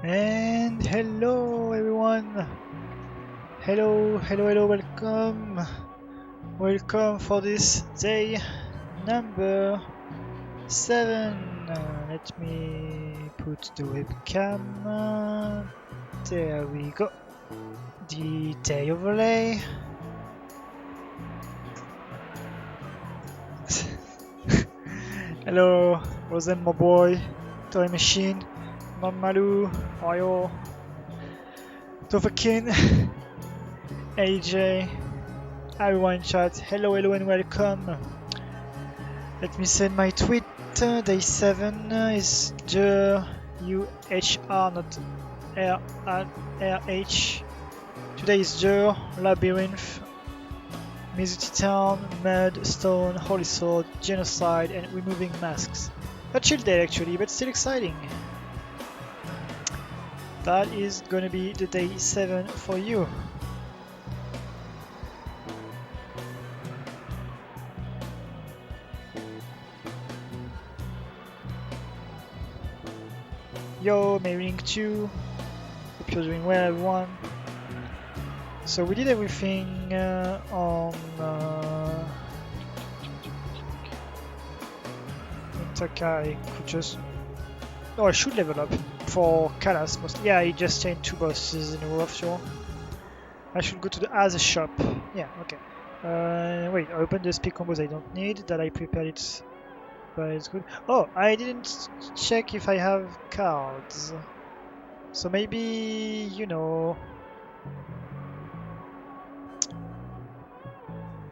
And hello everyone, hello, welcome for this day number 7. Let me put the webcam, there we go, the day overlay. Hello Rosen, my boy, Toy Machine, Mamalu, Ayo, Tofakin, AJ, everyone in chat, hello and welcome. Let me send my tweet. Day 7 is UHR, not RH. Today is Labyrinth, Mizuti Town, Mud, Stone, Holy Sword, Genocide, and Removing Masks. A chill day actually, but still exciting. That is gonna be the day 7 for you. Yo, Mayring 2. Hope you're doing well, everyone. So we did everything on Takai. Could just. Oh, I should level up for Kalas. Yeah, he just changed 2 bosses in a row offshore. I should go to the As shop. Yeah, okay. Wait, I opened the speed combos I don't need. That I prepared it. But it's good. Oh, I didn't check if I have cards. So maybe, you know...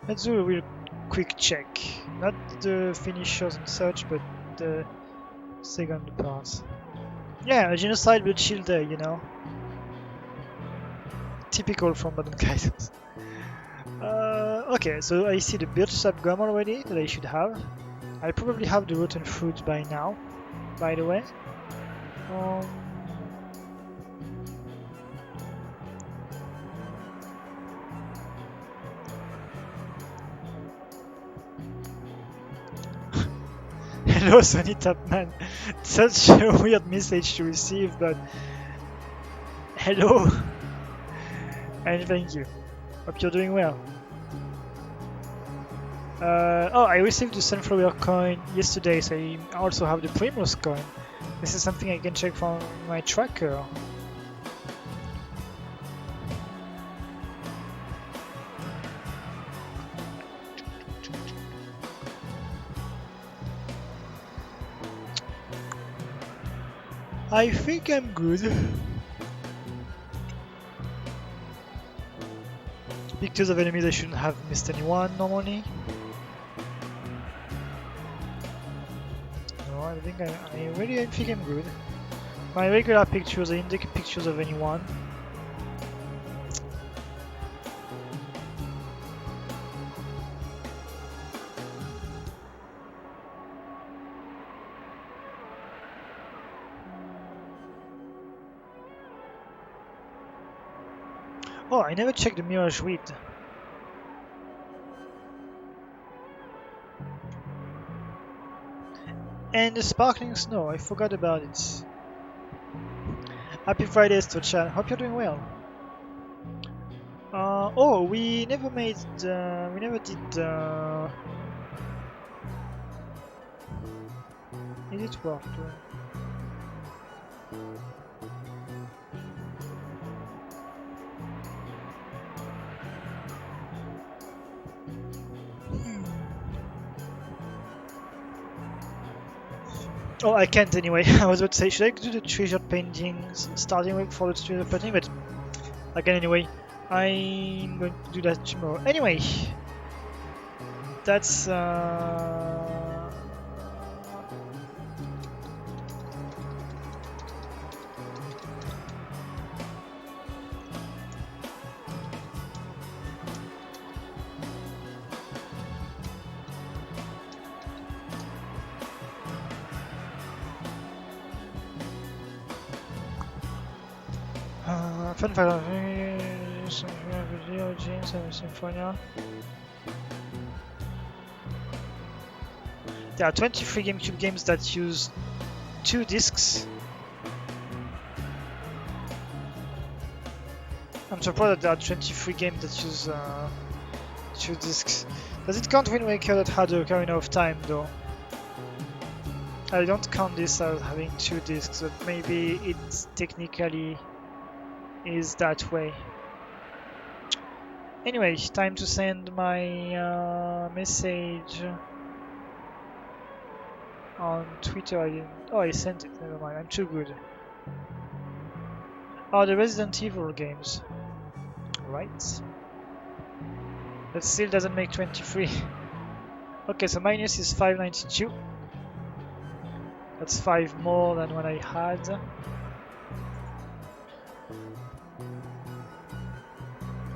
Let's do a real quick check. Not the finishers and such, but the second part. Yeah, a genocide but chill day, you know. Typical from Baten Kaitos. Okay, so I see the birch sap gum already that I should have. I probably have the rotten fruit by now, by the way. Hello, Sony Tapman. Such a weird message to receive, but hello and thank you. Hope you're doing well. Oh, I received the Sunflower coin yesterday, so I also have the Primrose coin. This is something I can check from my tracker. I think I'm good. Pictures of enemies, I shouldn't have missed anyone normally. No, I think I really think I'm good. My regular pictures, I didn't take pictures of anyone. Oh, I never checked the Mirage Weed. And the Sparkling Snow, I forgot about it. Happy Fridays to chat, hope you're doing well. Oh, we never did Is it worth doing? Oh, I can't anyway. I was about to say, should I do the treasure paintings starting with for the treasure painting? But I can anyway. I'm going to do that tomorrow. Anyway, that's fun fact of video games and Symphonia. There are 23 GameCube games that use 2 discs. surprised that there are 23 games that use 2 discs. Does it count Wind Waker that had a Ocarina of Time though? I don't count this as having 2 discs, but maybe it technically is that way. Anyway, time to send my message on Twitter. I didn't. Oh, I sent it. Never mind. I'm too good. Oh, the Resident Evil games. Right. That still doesn't make 23. Okay, so minus is 592. That's 5 more than what I had.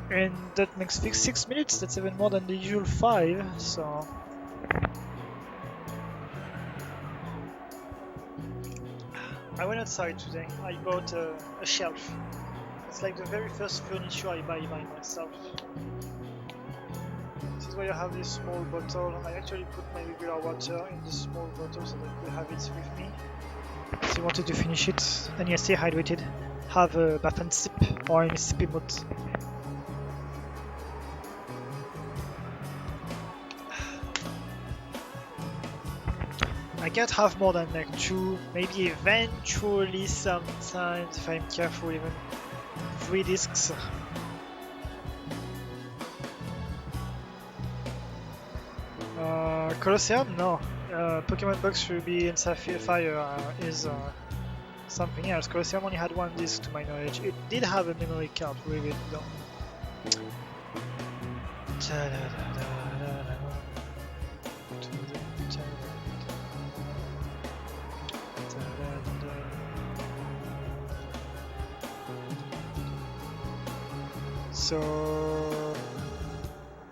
And that makes 6 minutes. That's even more than the usual 5. So. I went outside today. I bought a shelf. It's like the very first furniture I buy by myself. This is why I have this small bottle. I actually put my regular water in this small bottle so that I could have it with me. So I wanted to finish it. And yes, stay hydrated. Have a Baffan sip or any sippy mode. I can't have more than like 2, maybe eventually sometimes if I'm careful even 3 discs. Colosseum? No. Pokemon Box Ruby and Sapphire is something else. Colosseum only had 1 disc to my knowledge. It did have a memory card with it though. So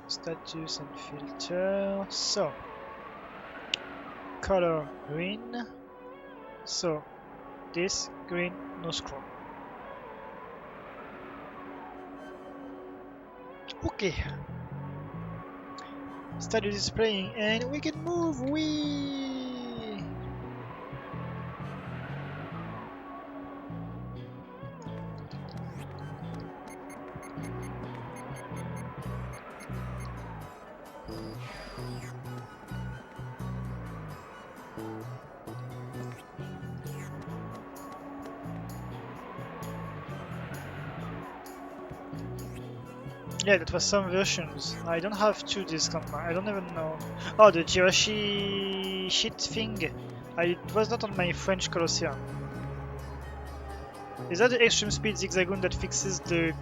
status and filter. So color green. So this green, no scroll. Okay. Status is playing and we can move. Wee. Yeah, that was some versions. I don't have 2 discs on my. I don't even know. Oh, the Jirachi shit thing. It was not on my French Colosseum. Is that the extreme speed zigzagoon that fixes the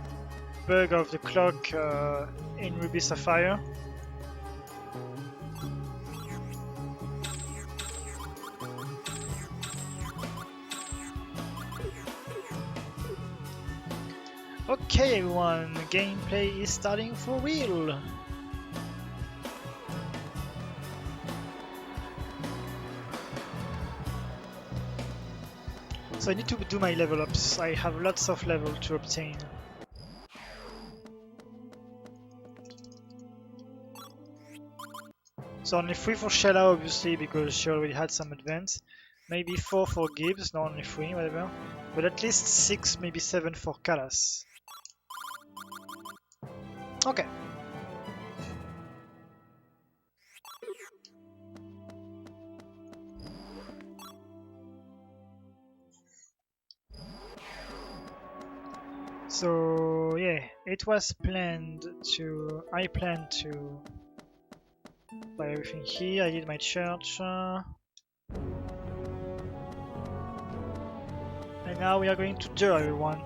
bug of the clock in Ruby Sapphire? Okay everyone, gameplay is starting for real! So I need to do my level ups. I have lots of level to obtain. So only 3 for Shella obviously because she already had some advance. Maybe 4 for Gibbs, no only 3, whatever. But at least 6, maybe 7 for Kalas. Okay. So yeah, it was planned to. I planned to buy everything here. I did my church. And now we are going to do everyone.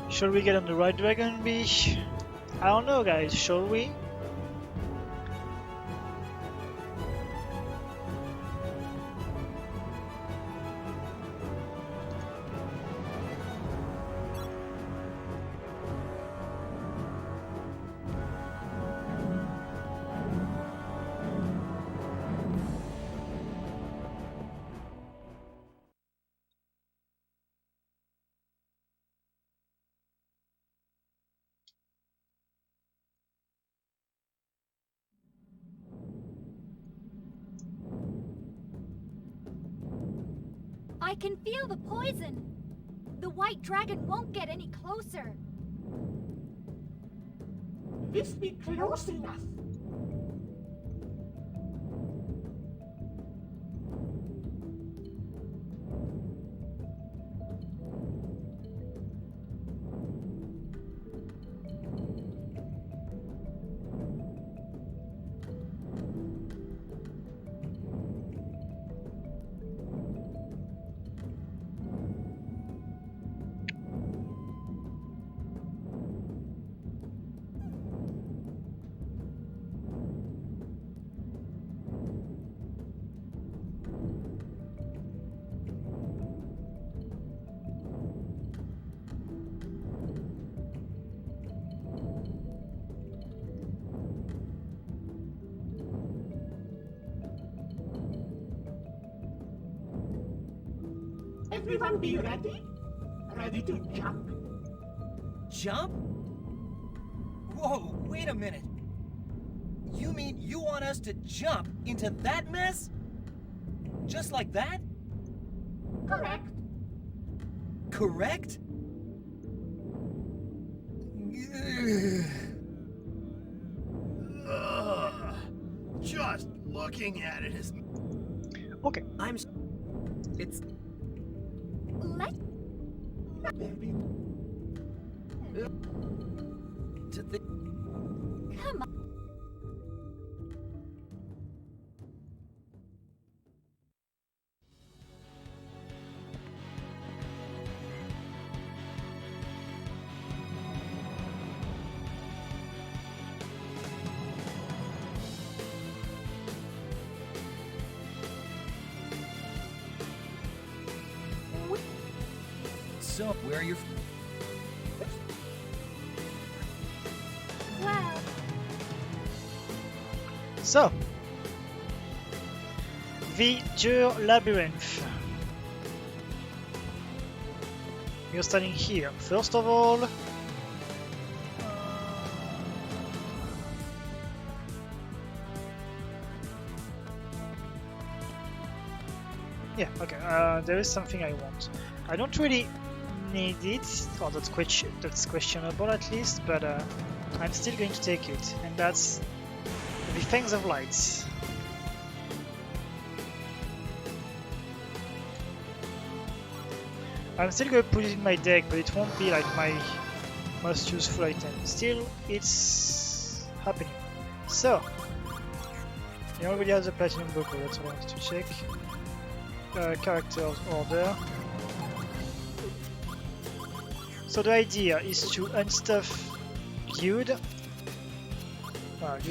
Shall we get on the right dragon beach? I don't know guys, shall we? can feel the poison. The white dragon won't get any closer. This be close enough. Everyone be ready? Ready to jump? Jump? Whoa, wait a minute. You mean you want us to jump into that mess? Just like that? Correct. Correct? Just looking at it is... Okay. It's... Let Baby. to the... come on. So, where are your... Well, So, the Dur Labyrinth. You're starting here. First of all, yeah, okay. There is something I want. I don't really need it, or that's questionable at least, but I'm still going to take it, and that's the Fangs of Light. I'm still going to put it in my deck, but it won't be like my most useful item. Still, it's happening. So, you already have the Platinum Buckle, that's what I wanted to check. Characters order. So the idea is to unstuff Dude. You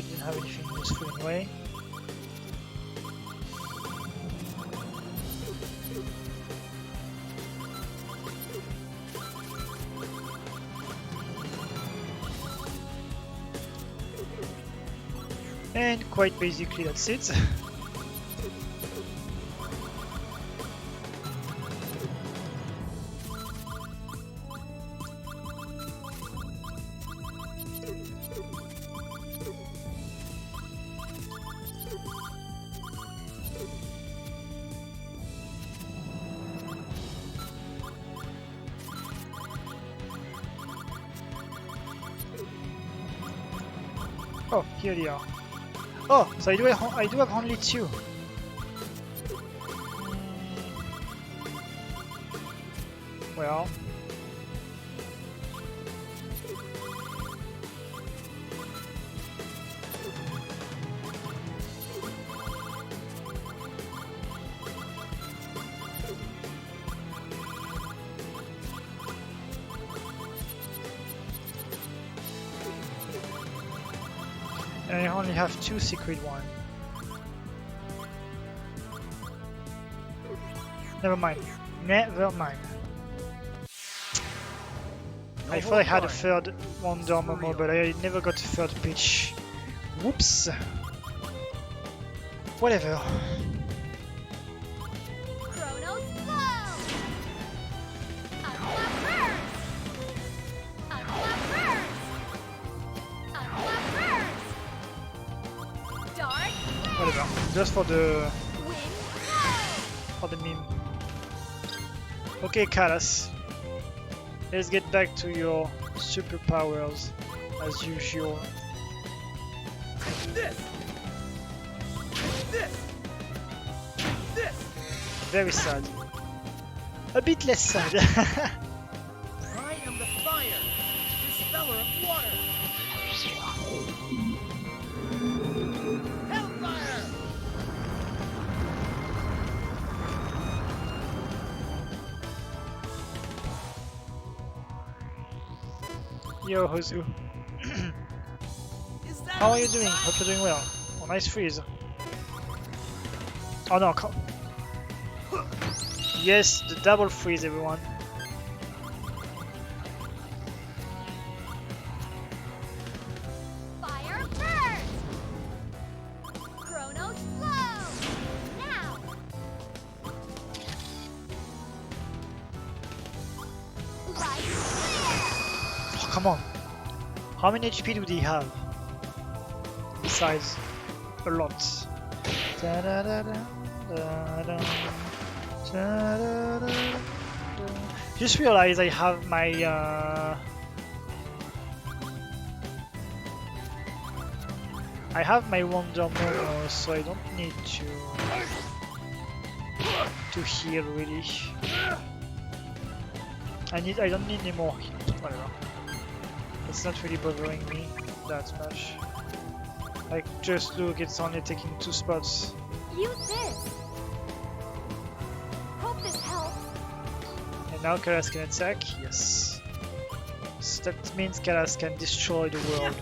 didn't have anything useful anyway. And quite basically that's it. Oh, here they are. Oh, so I do have only two. Well. And I only have two secret ones. Never mind. Never mind. I thought I had a third Wonder Momo, but I never got a third pitch. Whoops. Whatever. Chronos flow. Aqua burst. Aqua burst. Aqua burst. Dark Whatever. Just for the wind for the meme. Okay, Kalas. Let's get back to your superpowers as usual. This! This! This! Very sad. A bit less sad. I am the fire, dispeller of water. Hellfire! Yo, Hozu. Is that How are you doing? Hope you're doing well. Oh, nice freeze. Oh no, come. Yes, the double freeze, everyone. Fire burst! Chronos flow! Now! Light clear! Oh, come on. How many HP do they have? Besides, a lot. Just realized I have my Wonder Momo, so I don't need to heal really. I don't need any more heal. Whatever. It's not really bothering me that much. Like, just look, it's only taking 2 spots. Use this! Hope this helps. And now Kalas can attack? Yes. So that means Kalas can destroy the world.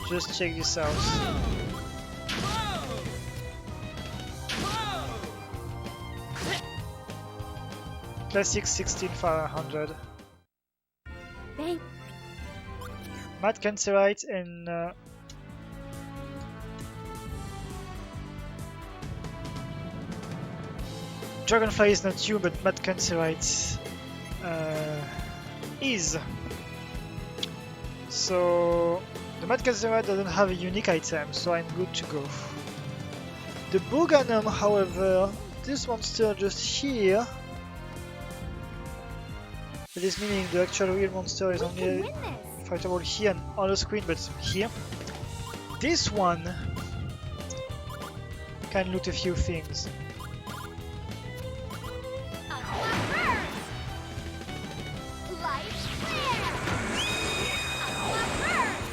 Just check this out. Classic 16,500. Thank Mad Cancerite and Dragonfly is not you, but Mad Cancerite is. So the Mad Cancerite doesn't have a unique item, so I'm good to go. The Boganum, however, this monster just here. This meaning the actual real monster is we only can win this! fightable here and on the screen, but here. This one can loot a few things. Aqua burst! Light clear! Aqua burst!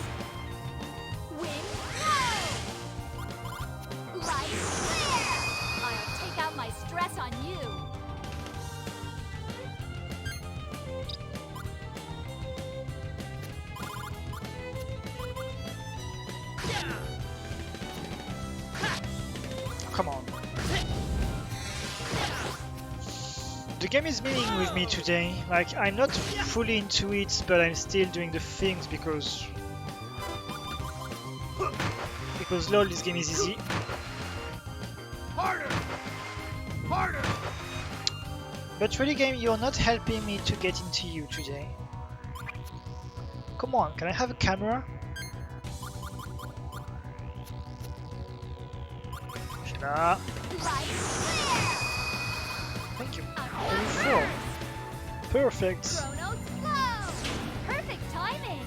Wind blow! Light clear! I'll take out my stress on you! Come on. The game is meaning with me today. Like, I'm not fully into it, but I'm still doing the things because lol, this game is easy. Harder! Harder! But really game, you're not helping me to get into you today. Come on, can I have a camera? Shut Light clear! Thank you. Aqua 24. Perfect. Chronos flow! Perfect timing!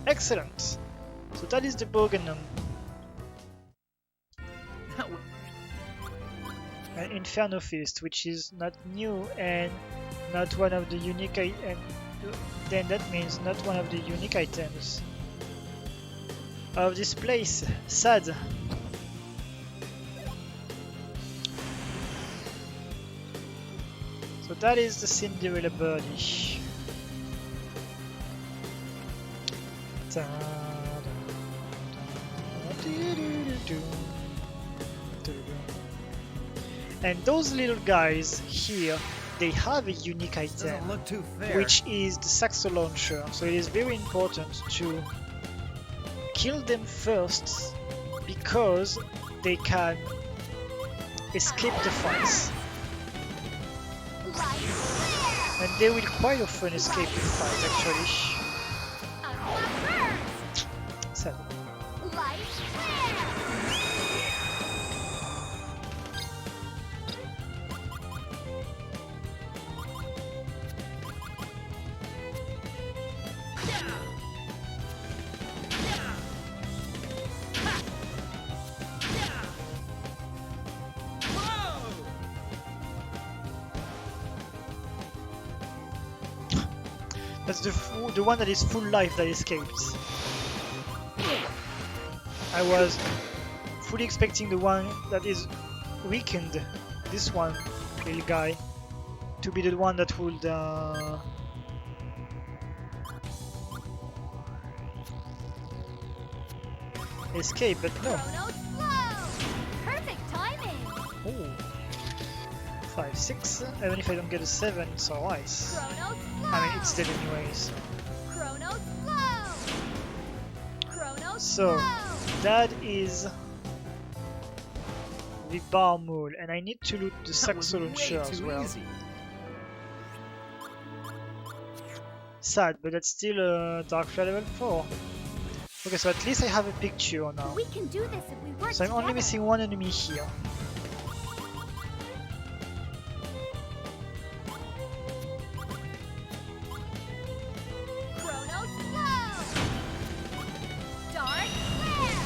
Excellent. So that is the Boganum. That would... An Inferno Fist, which is not new and not one of the unique and then that means not one of the unique items of this place. Sad. So that is the Cinderella birdie. And those little guys here, they have a unique item, Doesn't look too fair. which is the Saxo Launcher. So it is very important to kill them first because they can escape the fights. Light clear! And they will quite often escape the fight actually. Aqua burst! Sad. Light clear! That's the one that is full life that escaped. I was fully expecting the one that is weakened, this one, little guy, to be the one that would escape, but no. Chrono's flow! Perfect timing! Oh. 5, 6, even if I don't get a 7, it's alright. Chrono's flow! I mean, it's dead anyways. Chrono's flow! Chrono's So, flow! that is the bar mole, and I need to loot the That was Saxo way launcher as too well. easy. Sad, but that's still a Dark Flare level 4. Okay, so at least I have a picture now. We can do this if we work So I'm only together. missing one enemy here. Chrono's flow! Dark flare!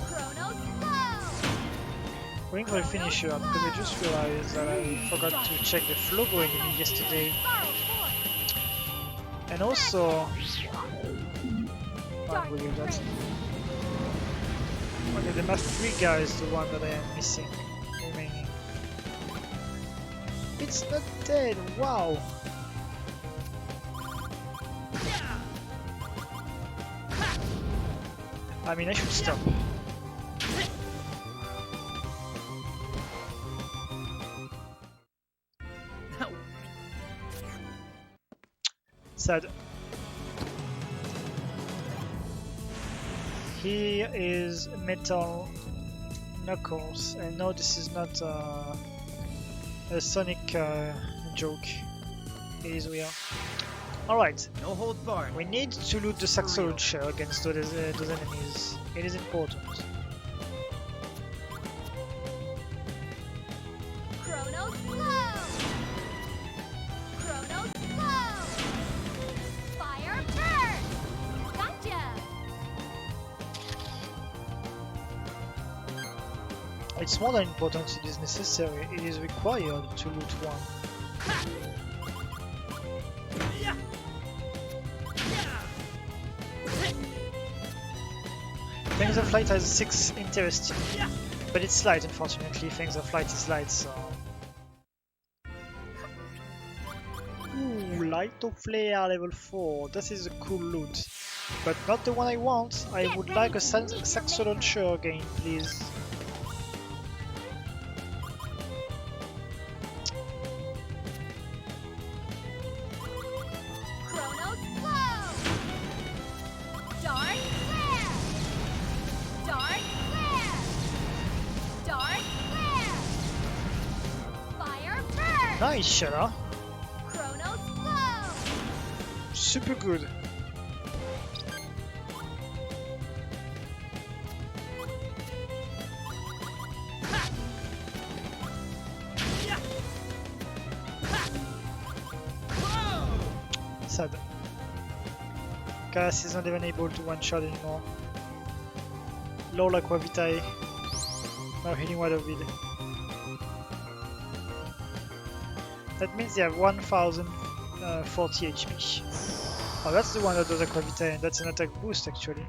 Chrono's flow! Waiting for the finisher because I just realized that I forgot to check the Flogo enemy yesterday. Borrow force! And also... Dark believe that. grace! Okay, the Math 3 guy is the one that I am missing, remaining. It's not dead, wow! I mean, I should stop. Sad. Here is Metal Knuckles, and no, this is not a Sonic joke. It is real. Alright, No hold barred. we need to loot the Saxo launcher against those enemies. It is important. Chrono's flow! Chrono's flow! Fire burst! Gotcha! It's more than important, it is necessary, it is required to loot one. Fangs of Light has 6 interesting, but it's light unfortunately, Fangs of Light is light, so... Ooh, Light of Flare level 4, this is a cool loot. But not the one I want, I Get would ready like a to meet your Saxo maker. launcher again, please. Chrono's flow! Dark flare! Dark flare! Dark flare! Fire burst! Nice, Shella! Chrono's flow! Super good. Sad. Cass is not even able to one-shot anymore. Low Aqua Vitae. Now hitting Water Vid. That means they have 1040 HP. Oh, that's the one that does Aqua Vitae, and that's an attack boost actually.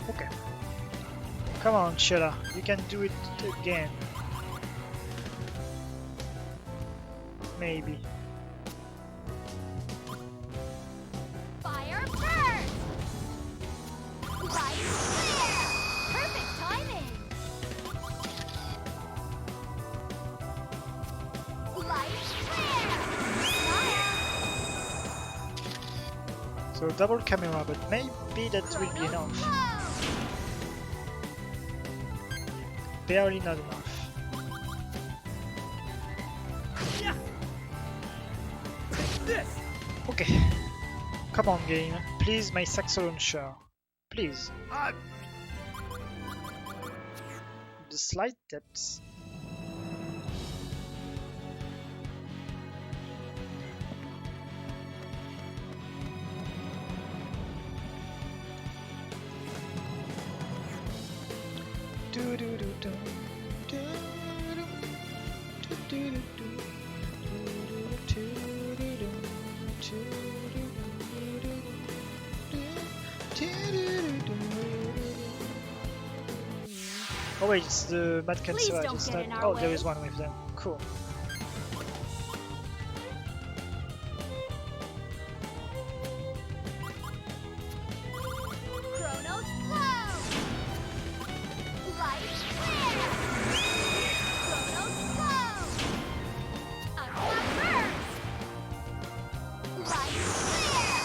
Okay. Come on, Shella, you can do it again. Maybe. Fire burst! Light flare! Perfect timing! Light flare! Fire! So double camera, but maybe that will be enough. Flow! Barely not enough. Okay. Come on, game. Please, my Saxo launcher. Please. The slight depths. Oh wait, it's the Baten Please Kaitos. don't It's get not. in our Oh, there way. is one with them. Cool. Chronos flow! Light clear! Chronos flow! Unlock burst! Light clear!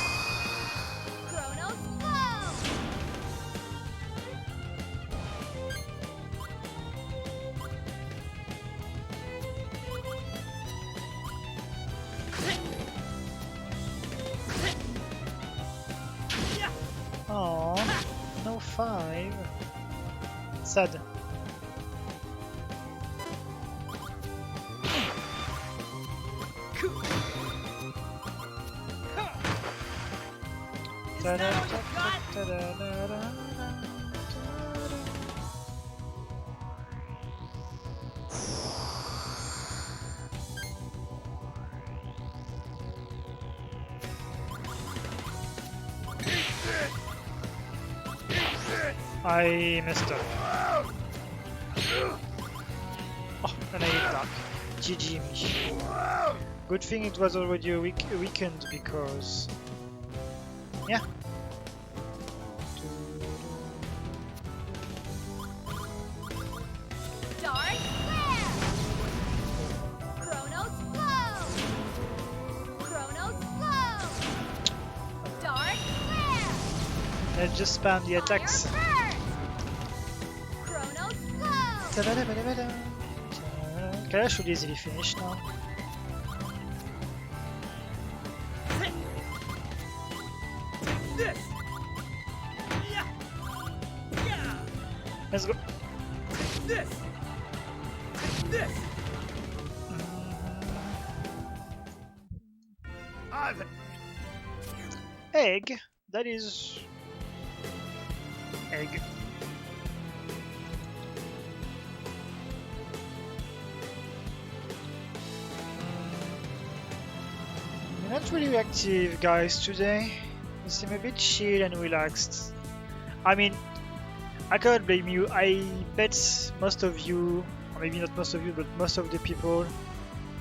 Chronos flow! Oh, no 5. Sad. Is that all you got? I messed up. Oh, and I hit dark. GG me. Good thing it was already a weekend because... Yeah. Dark flare! Chronos flow! Chronos flow! Dark flare! Let's just spam the attacks. Fire burst! Chronos flow! Kaitos should easily finish now. This. Yeah. Yeah. Let's go. This. This. I've Egg? That is... Egg. You're not really active, guys, today. You seem a bit chill and relaxed. I mean, I cannot blame you. I bet most of you, or maybe not most of you, but most of the people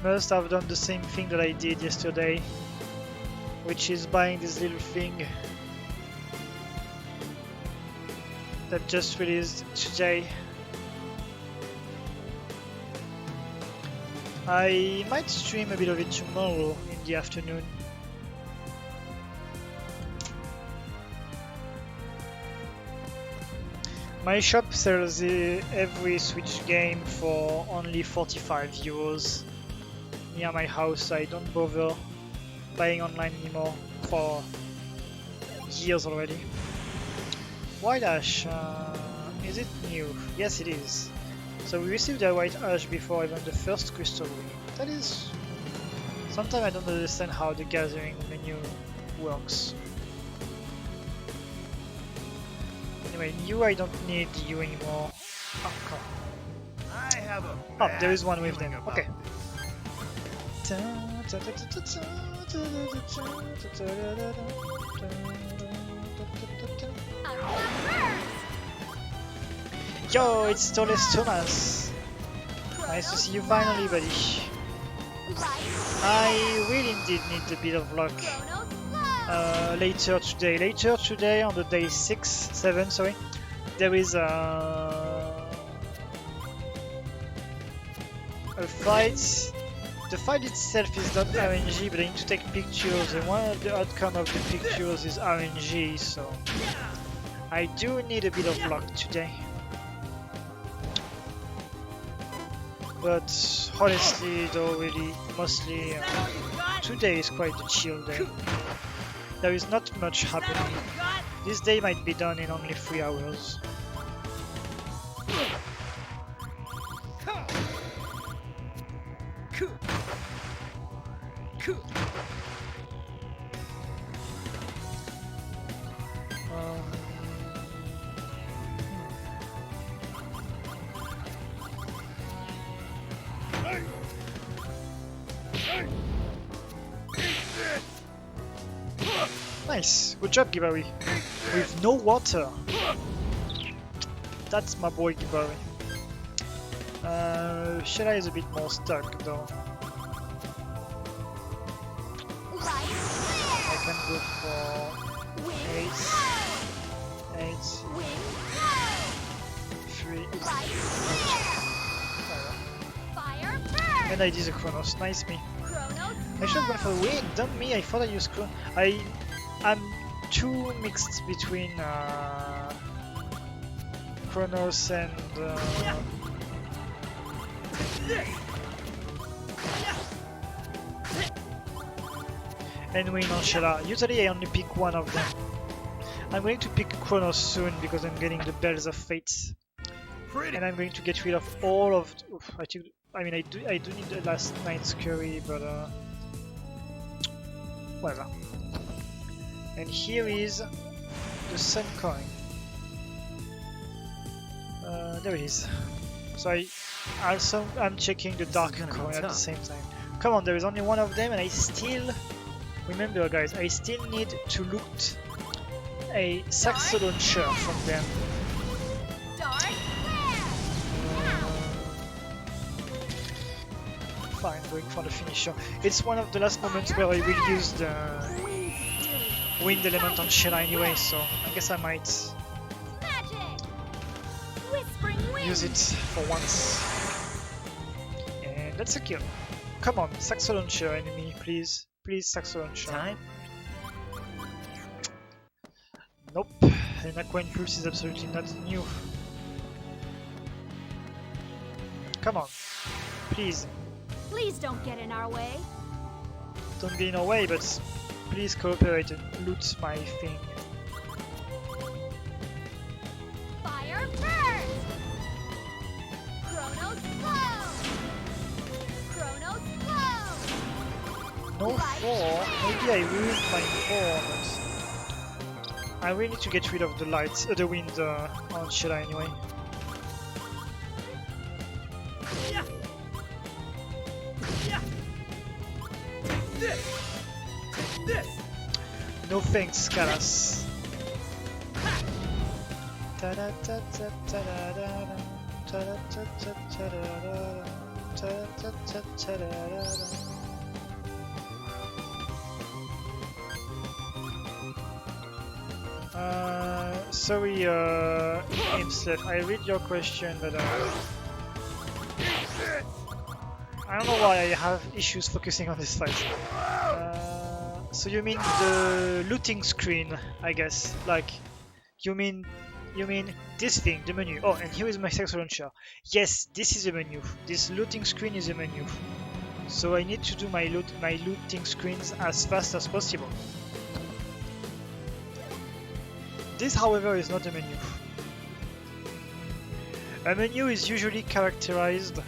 must have done the same thing that I did yesterday, which is buying this little thing that just released today. I might stream a bit of it tomorrow in the afternoon. My shop sells every Switch game for only 45 euros near my house. I don't bother buying online anymore for years already. White Ash, is it new? Yes, it is. So we received a White Ash before even the first crystal ring. That is... Sometimes I don't understand how the gathering menu works. Anyway, you I don't need you anymore. Oh, come on. I have a Oh, there is bad one with feeling them. about Okay. Unlock burst! Yo, it's Toles Thomas. Nice to see you finally, buddy. Light I will indeed need a bit of luck Chronos flow! later today. Later today, on the day 7, sorry, there is a fight. The fight itself is not RNG, but I need to take pictures, and one of the outcome of the pictures is RNG, so I do need a bit of luck today. But honestly, though, really, mostly Is that all you got? today is quite a chill day. There is not much Is that all happening. you got? This day might be done in only 3 hours. Nice! Good job, Gibari. With no water. That's my boy, Gibari. Shella is a bit more stuck, though. Right I can go for there. Wing 8, 8, Wing 3. right there. Fire burn. And I did the Chronos. Nice me. Chronos I should have gone for the wing. Dumb me. I thought I used Chronos. I'm too mixed between Chronos and Wing on Shella. Usually I only pick one of them. I'm going to pick Chronos soon because I'm getting the Bells of Fate. And I'm going to get rid of all of. Oof, I do need the last night's curry, but whatever. And here is the Sun coin. There it is. So I'm checking the Dark coin at the same time. Come on, there is only one of them, and I still remember, guys. I still need to loot a Saxo launcher from them. Dark Fine, going for the finisher. It's one of the last moments where I will use the wind element on Shella anyway, so I guess I might magic. Whispering wind. use it for once. And that's a kill. Come on, Saxo launcher enemy, please. Please, Saxo launcher. Time? Nope. And Aqua Impulse is absolutely not new. Come on. Please. Please don't get in our way. Don't get in our way, but please cooperate and loot my thing. Fire burns. Chronos flow. Chronos flow. No 4. Maybe I ruined my 4, but I really need to get rid of the lights, the wind on Shella anyway. No thanks, Kalas. Sorry, Imslef, I read your question, but I don't know why I have issues focusing on this fight. So you mean the looting screen, I guess? Like, you mean this thing, the menu? Oh, and here is my Saxo launcher. Yes, this is a menu. This looting screen is a menu. So I need to do my looting screens as fast as possible. This, however, is not a menu. A menu is usually characterized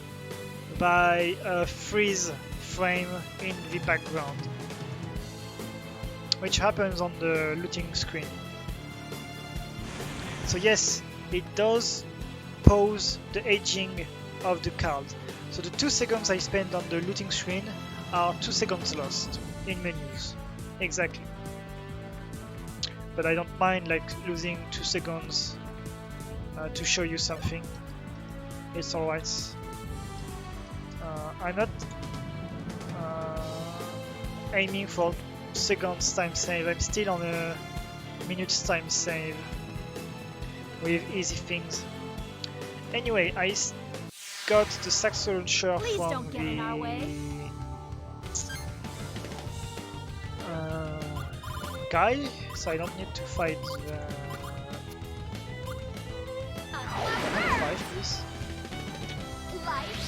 by a freeze frame in the background, which happens on the looting screen. So yes, it does pause the aging of the card. So the 2 seconds I spend on the looting screen are 2 seconds lost in menus. Exactly. But I don't mind like losing 2 seconds to show you something. It's alright. I'm not aiming for seconds time save. I'm still on a minutes time save with easy things. Anyway, I got the Saxo launcher Please from don't get in our way. Guy, so I don't need to fight the... Fight, please. Light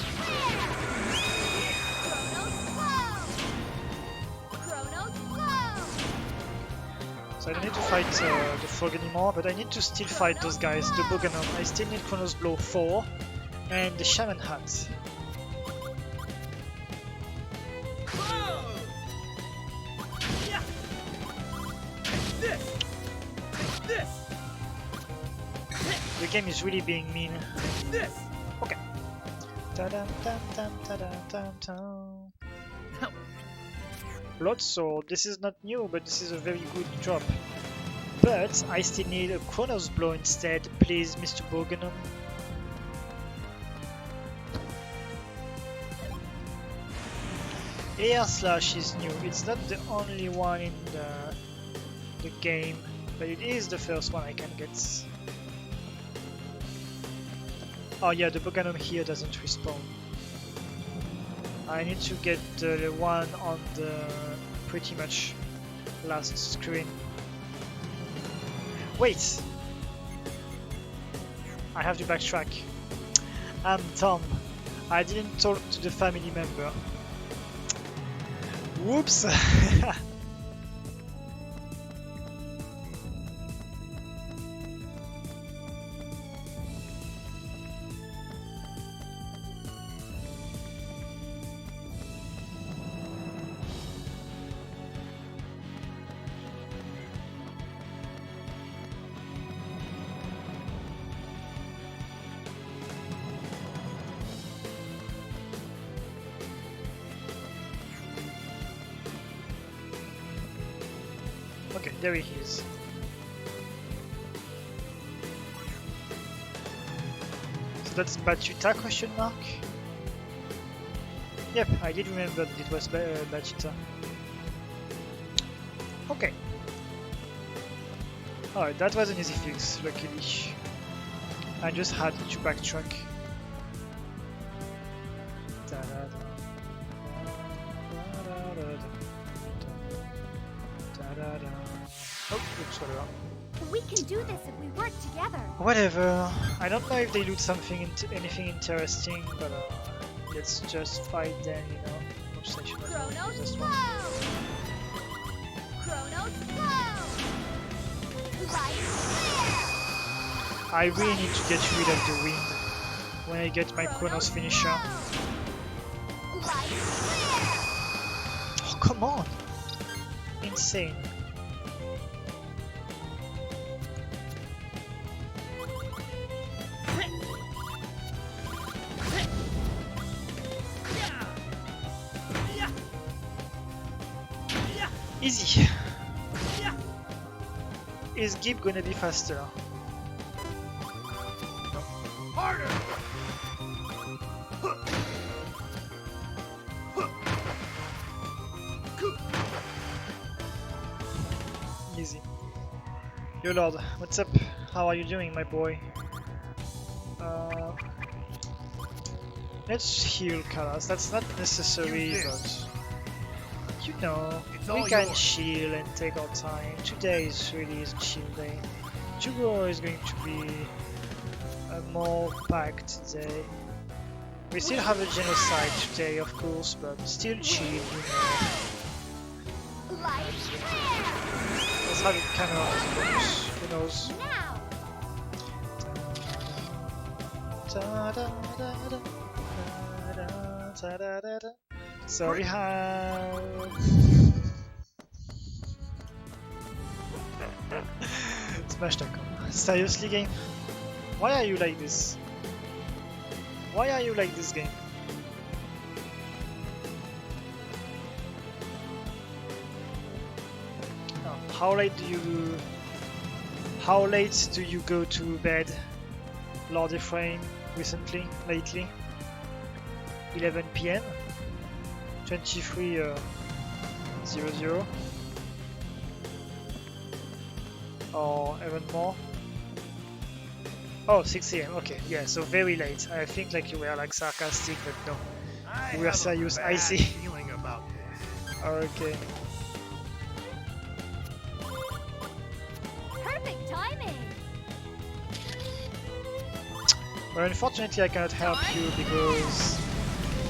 Chronos flow. Chronos flow. So I don't need to fight the frog anymore, but I need to still fight those guys, the Boganon. I still need Chronos Blow 4 and the Shaman Hat. The game is really being mean. Okay. Blood this is not new, but this is a very good drop. But I still need a Chronos Blow instead, please, Mr. Boganum. Air Slash is new. It's not the only one in the game, but it is the first one I can get. Oh yeah, the Boganum here doesn't respawn. I need to get the one on the pretty much last screen. Wait! I have to backtrack. I'm Tom. I didn't talk to the family member. Whoops! Okay, there he is. So that's Batuta question mark? Yep, I did remember that it was Batuta. Okay. Alright, that was an easy fix, luckily. I just had to backtrack. Oh, oops, whatever. We can do this if we work together. Whatever. I don't know if they loot something anything interesting, but let's just fight them, you know. Oops, I should have done Chronos this flow! one. Chronos flow! Light flare! I really need to get rid of the wind when I get my Chronos finisher. Light flare! Oh, come on! Insane. Easy. Is Gib gonna be faster? Harder! Easy. Yo Lord, what's up? How are you doing, my boy? Let's heal Kalas. That's not necessary, but you know, we can chill and take our time. Today is really a chill day. Tomorrow is going to be a more packed day. We still have a genocide today, of course, but still chill, you know. Light flare! Let's have it camera, who knows? Now! Sorry, how? Smash.com. Seriously, game? Why are you like this? Why are you like this game? Oh, how late do you go to bed, Lord Ephraim, lately? 11 PM? 23:00 or even more? Oh, 6 AM, okay, yeah, so very late. I think like you were like sarcastic, but no. We are serious, I see. Feeling about this. Okay. Perfect timing! Well, unfortunately I cannot help you because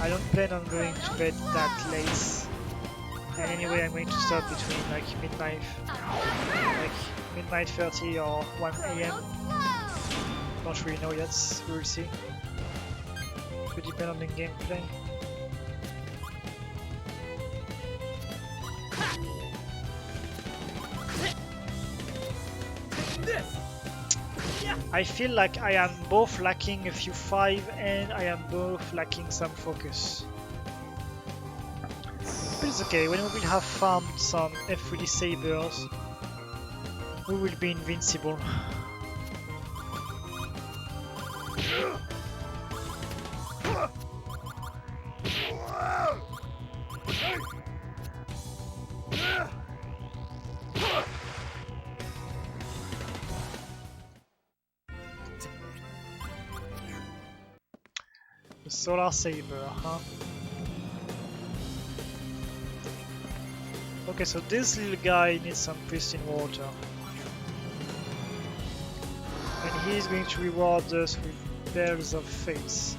I don't plan on going to bed that late. And anyway, I'm going to start between like midnight 30 or 1 AM. Don't really know yet, we will see. It will depend on the gameplay. I feel like I am both lacking a few 5 and I am both lacking some focus. is okay. When we will have farmed some F3D sabers, we will be invincible. The solar saber, huh? Okay, so this little guy needs some pristine water. And he's going to reward us with bells of faith.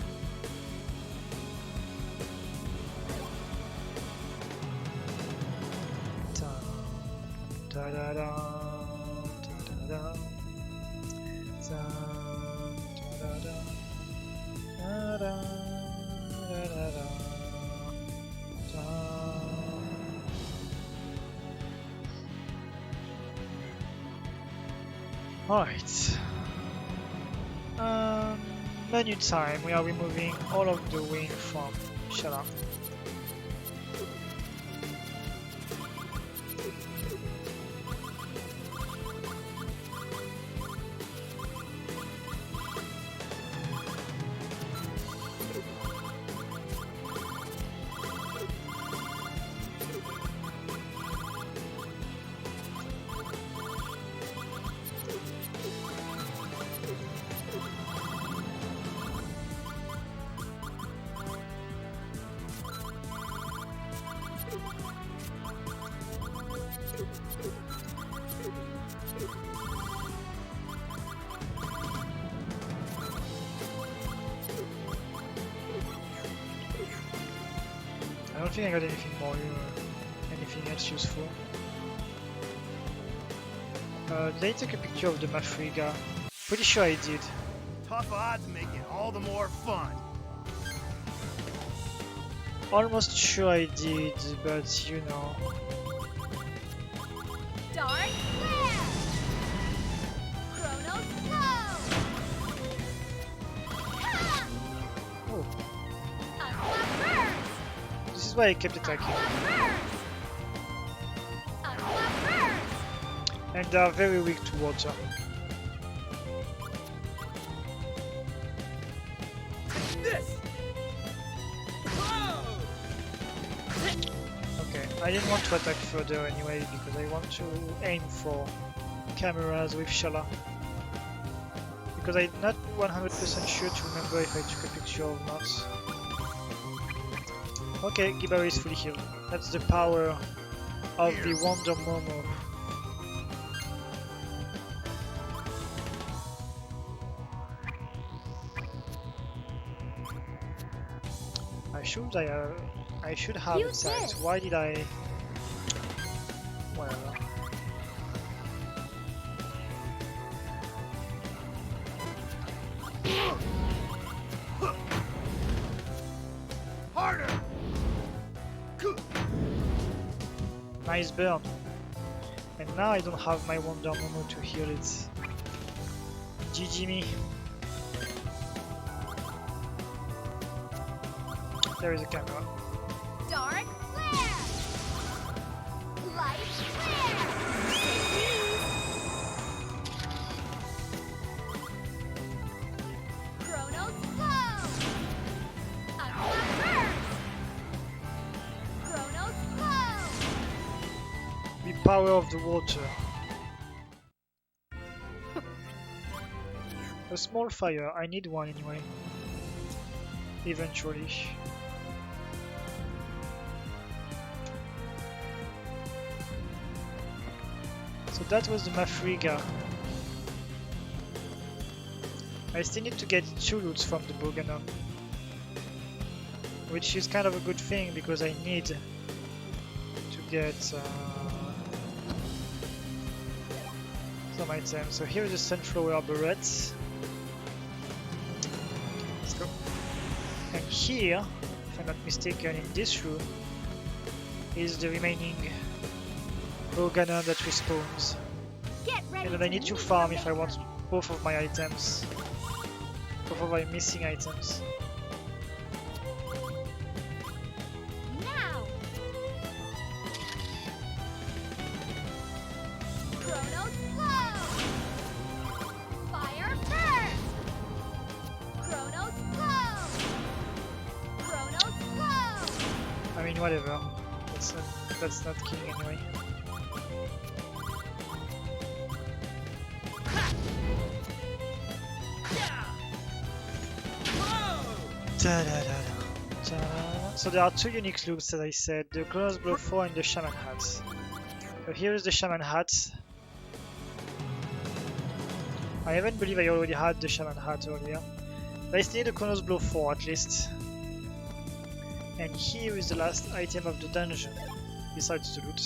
Da da da da da da da da. Alright. Menu time. We are removing all of the wind from Shella. I don't think I got anything more, anything else useful. Did I take a picture of the Mafriga? Pretty sure I did. Tough odds make it all the more fun. Almost sure I did, but you know. Dark Flare! Chrono Slow! Ha! Oh, Unlock Burst! this is why I kept attacking. Unlock Burst! And they are very weak to water. This! Whoa! Okay, I didn't want to attack further anyway because I want to aim for cameras with Shella. Because I'm not 100% sure to remember if I took a picture or not. Okay, Gibari is fully healed. That's the power of the Wonder Momo. I should have Use attacked. this. Why did I? Whatever. Harder! Nice burn. And now I don't have my Wonder Momo to heal it. GG me. There is a camera. Dark Flare! Light Flare! Chrono Slow! Unlock Burst! Chrono Slow! The power of the water. A small fire. I need one anyway. Eventually. So that was the Mafriga. I still need to get 2 loots from the Boganon, which is kind of a good thing because I need to get some items. So here is the Sunflower Barrette. Let's go. And here, if I'm not mistaken, in this room is the remaining Boganon that respawns. Get ready And then I need to farm if I want both of my items. Both of my missing items. Now! whatever. That's not killing anyway. So there are two unique loops, as I said, the Chronos Blow 4 and the Shaman Hat. So here is the Shaman Hat. I even believe I already had the Shaman Hat earlier. But I still need the Chronos Blow 4 at least. And here is the last item of the dungeon, besides the loot.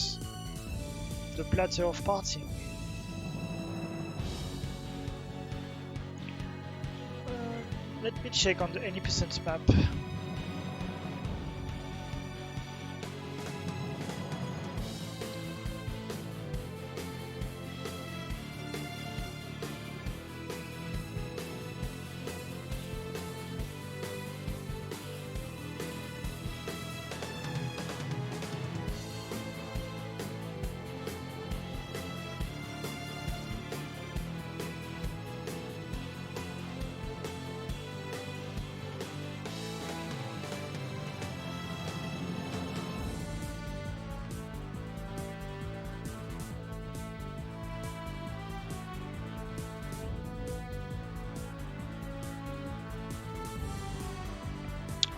The Platter of Parting. Let me check on the any percent map.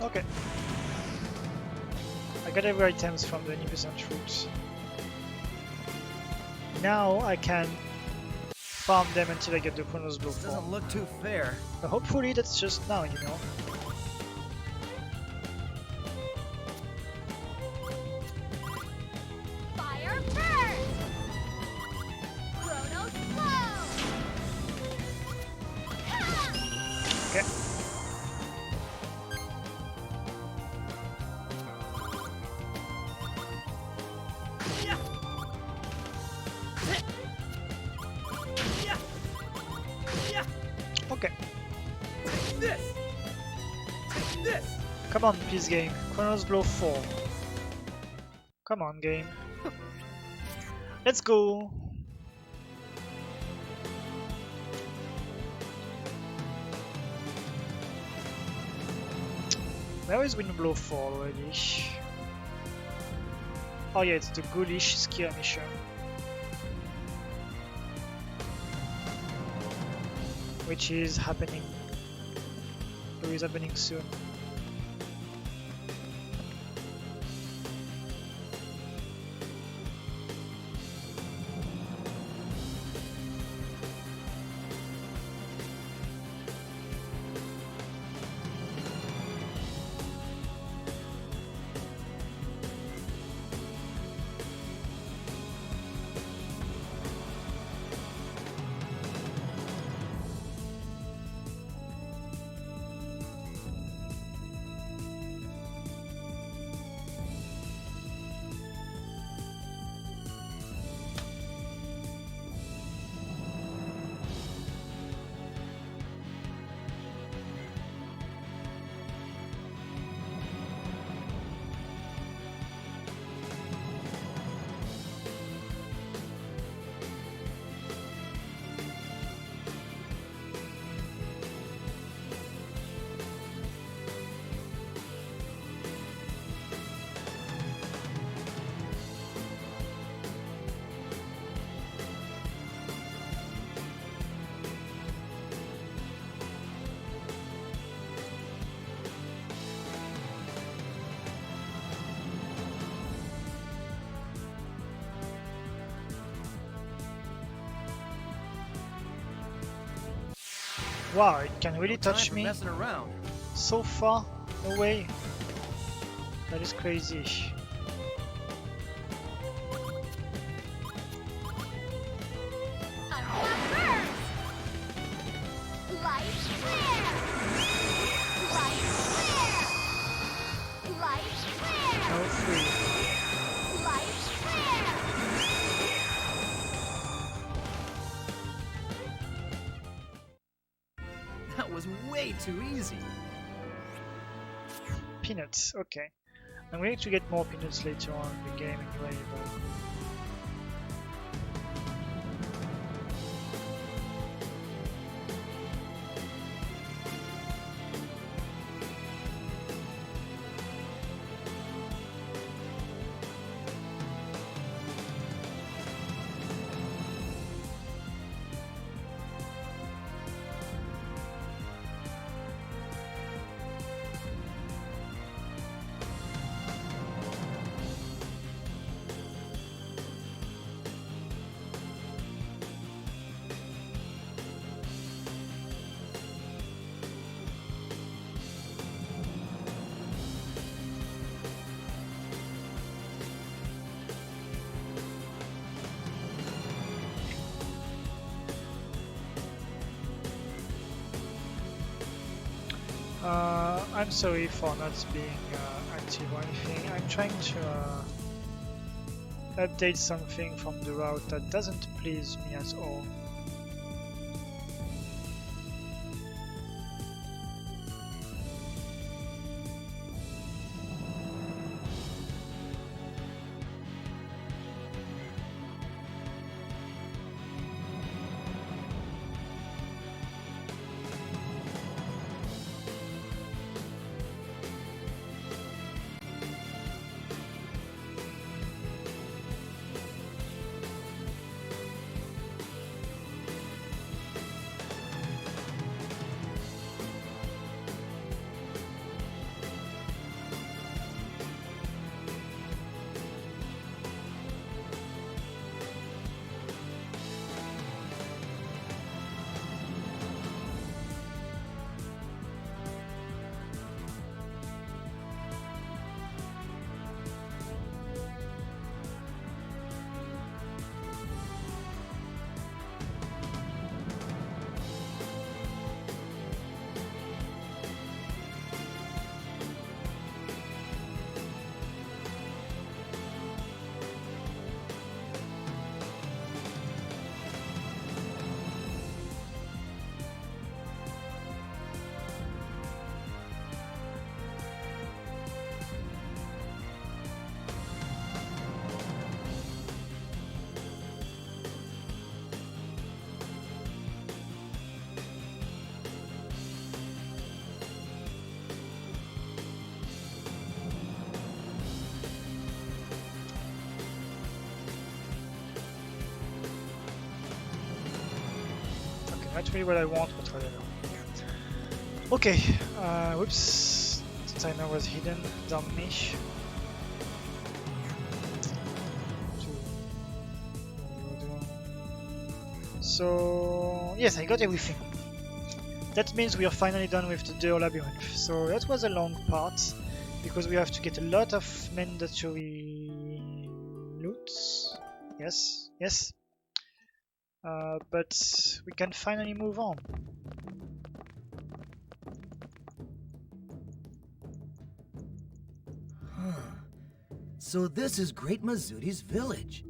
Okay. I got every items from the 90% route. Now I can farm them until I get the Chronos Blow 4. Doesn't look too fair. But hopefully that's just now, you know. Fire first! Chronos blow! Okay. Okay. This! This! Come on, please, game. Chronos Blow 4. Come on, game. Let's go. Where is Wind Blow 4 already? Oh yeah, it's the Ghoulish Skirmisher. Which is happening. Or is happening soon. Wow, it can really No time touch for me messing around. so far away. That is crazy. Attack first! Light flare! Light flare! Light flare! No free. Light flare! That was way too easy. Peanuts, okay. I'm going to get more peanuts later on in the game anyway, but... I'm sorry for not being active or anything. I'm trying to update something from the route that doesn't please me at all. Not really what I want, but whatever. Okay, whoops, the timer was hidden down me. So, yes, I got everything. That means we are finally done with the Deur Labyrinth. So that was a long part, because we have to get a lot of mandatory loot. Yes, yes. But we can finally move on. So this is Great Mizuti's village.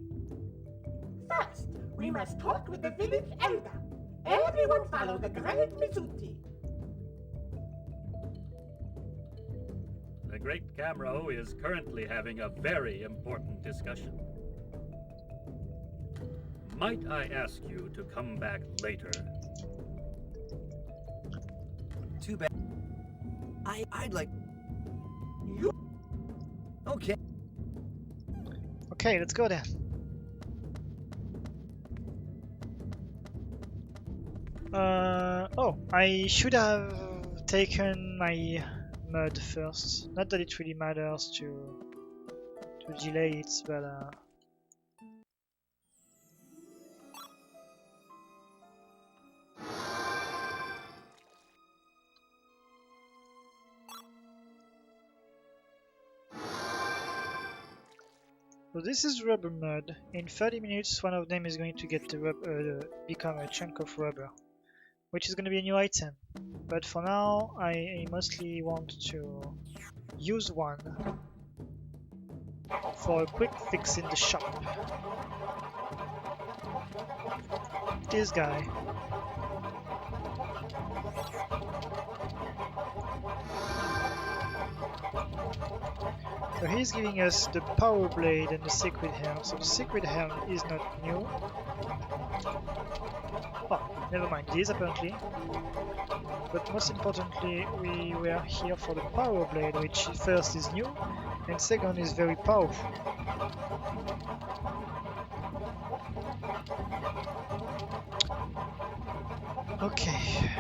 First, we must talk with the village elder. Everyone follow the Great Mizuti. The Great Camero is currently having a very important discussion. Might I ask you to come back later? Too bad. I'd like... You Okay. Okay, let's go then. Oh, I should have taken my mud first. Not that it really matters to delay it, but so this is rubber mud. In 30 minutes, one of them is going to get the become a chunk of rubber, which is going to be a new item. But for now, I mostly want to use one for a quick fix in the shop. This guy. So he's giving us the power blade and the sacred helm. So the sacred helm is not new. Oh, never mind, it is apparently. But most importantly, we were here for the power blade, which first is new and second is very powerful. Okay.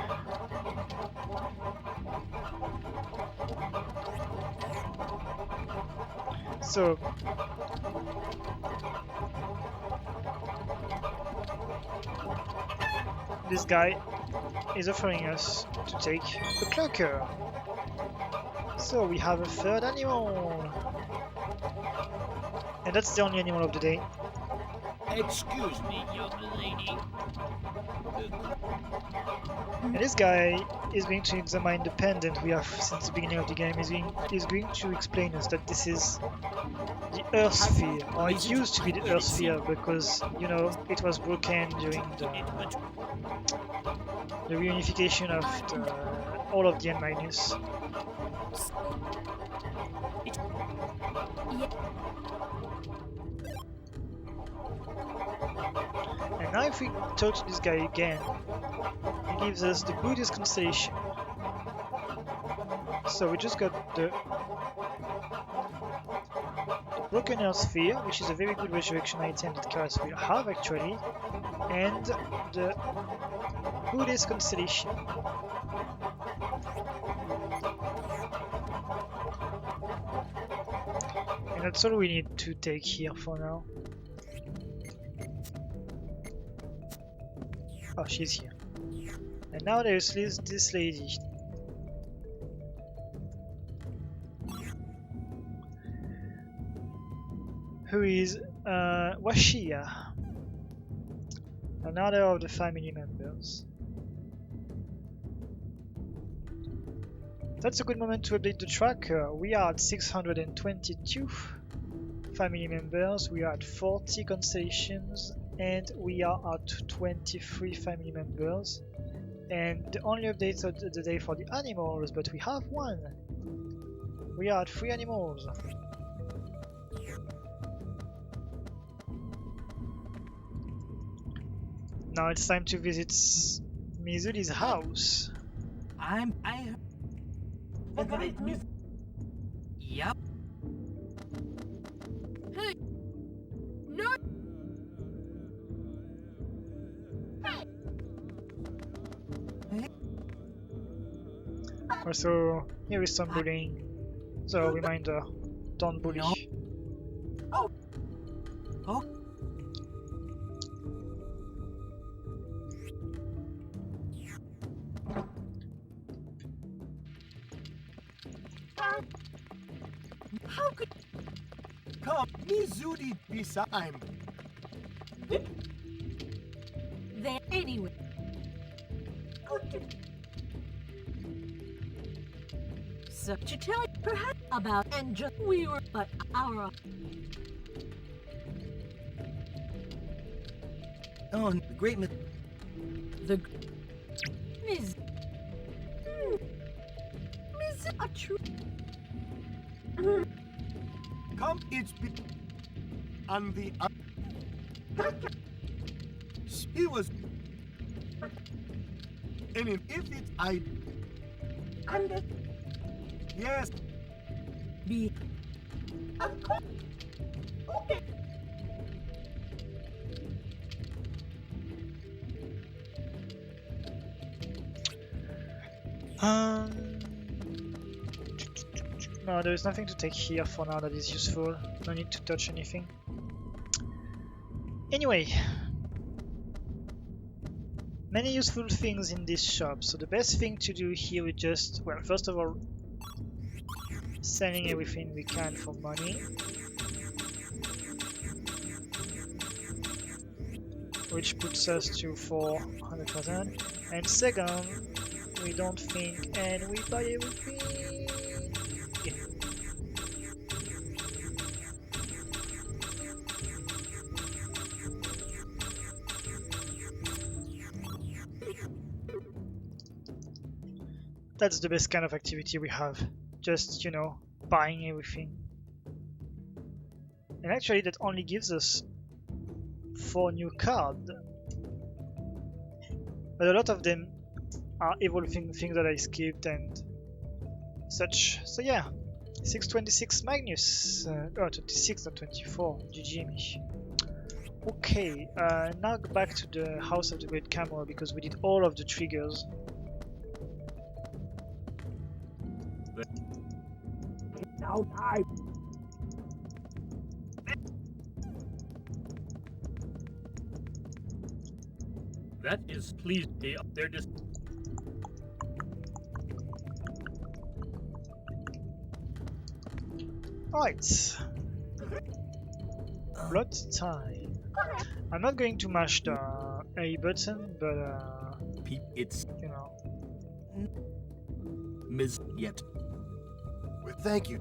So this guy is offering us to take a clucker. So we have a third animal. And that's the only animal of the day. Excuse me, young lady. And this guy is going to examine the pendant we have since the beginning of the game. He's going to explain us that this is the Earth Sphere, or it used to be the Earth Sphere because, you know, it was broken during the reunification of all of the N-. And now if we talk to this guy again, he gives us the Buddhist constellation. So we just got the Broken Earth Sphere, which is a very good resurrection item that Karas will have actually, and the Buddhist constellation. And that's all we need to take here for now. Oh, she's here. And now there's this lady. Who is Washia, another of the family members. That's a good moment to update the tracker. We are at 622 family members, we are at 40 constellations, and we are at 23 family members. And the only updates of the day for the animals, but we have one. We are at 3 animals. Now it's time to visit Mizuti's house. The great Mizuti. Yep. Hey! No! Also, here is some bullying. So reminder, don't bully. No. Oh. How could Come, Mizuti beside. There anyway. So to tell perhaps about and just we were but our Oh, the great the Miss a true Come, it's be on the he was and if it's I under yes be of course. Okay. No, there is nothing to take here for now that is useful. No need to touch anything. Anyway, many useful things in this shop. So the best thing to do here is just, well, first of all, selling everything we can for money. Which puts us to 400,000. And second, we don't think and we buy everything. Yeah. That's the best kind of activity we have. Just, you know, buying everything. And actually that only gives us 4 new cards. But a lot of them are evolving things that I skipped and such. So yeah, 626 Magnus. Oh, 26 not 24. GG me. Okay, now go back to the House of the Great Camera because we did all of the triggers. Now I That is please be up there just Alright. Plot time. I'm not going to mash the A button, but it's you know, Yet Well, thank you.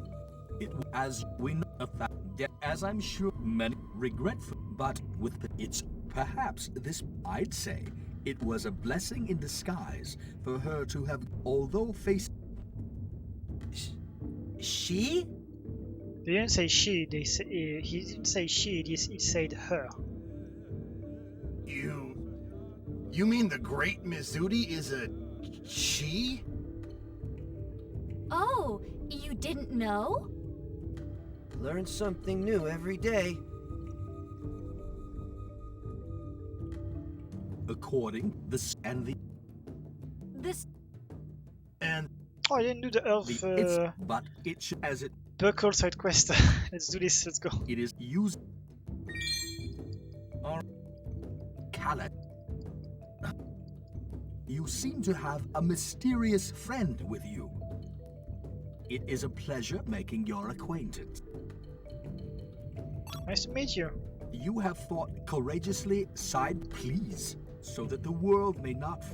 it, as we know, a fact, as I'm sure many regretful, but with it's perhaps this, I'd say, it was a blessing in disguise for her to have, although faced. She? They didn't say she, they say, he didn't say she, he said her. You mean the great Mizuti is a she? Oh, you didn't know? Learn something new every day. According this and This And Oh, I didn't do the Earth it's, but it should, as it Buckle side quest. Let's do this, let's go. it is used. Or Khaled. You seem to have a mysterious friend with you. It is a pleasure making your acquaintance. Nice to meet you. You have fought courageously, side please, so that the world may not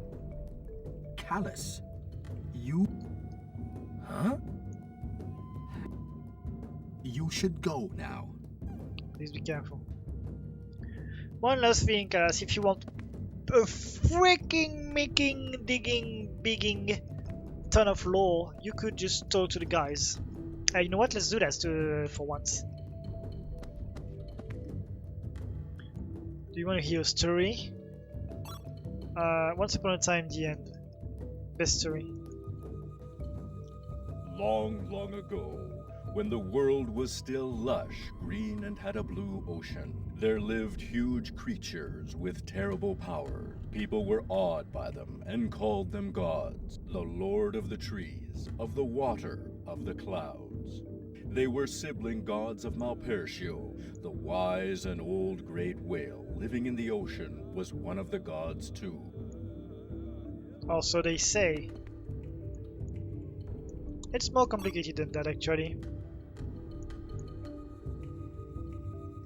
callous. You. Huh? You should go now. Please be careful. One last thing, guys, if you want a freaking bigging ton of lore, you could just talk to the guys. You know what? Let's do that for once. Do you want to hear a story? Once upon a time, the end. Best story. Long, long ago, when the world was still lush, green, and had a blue ocean, there lived huge creatures with terrible powers. People were awed by them and called them gods, the lord of the trees, of the water, of the clouds. They were sibling gods of Malpertio. The wise and old great whale living in the ocean was one of the gods too. Also, they say. It's more complicated than that, actually.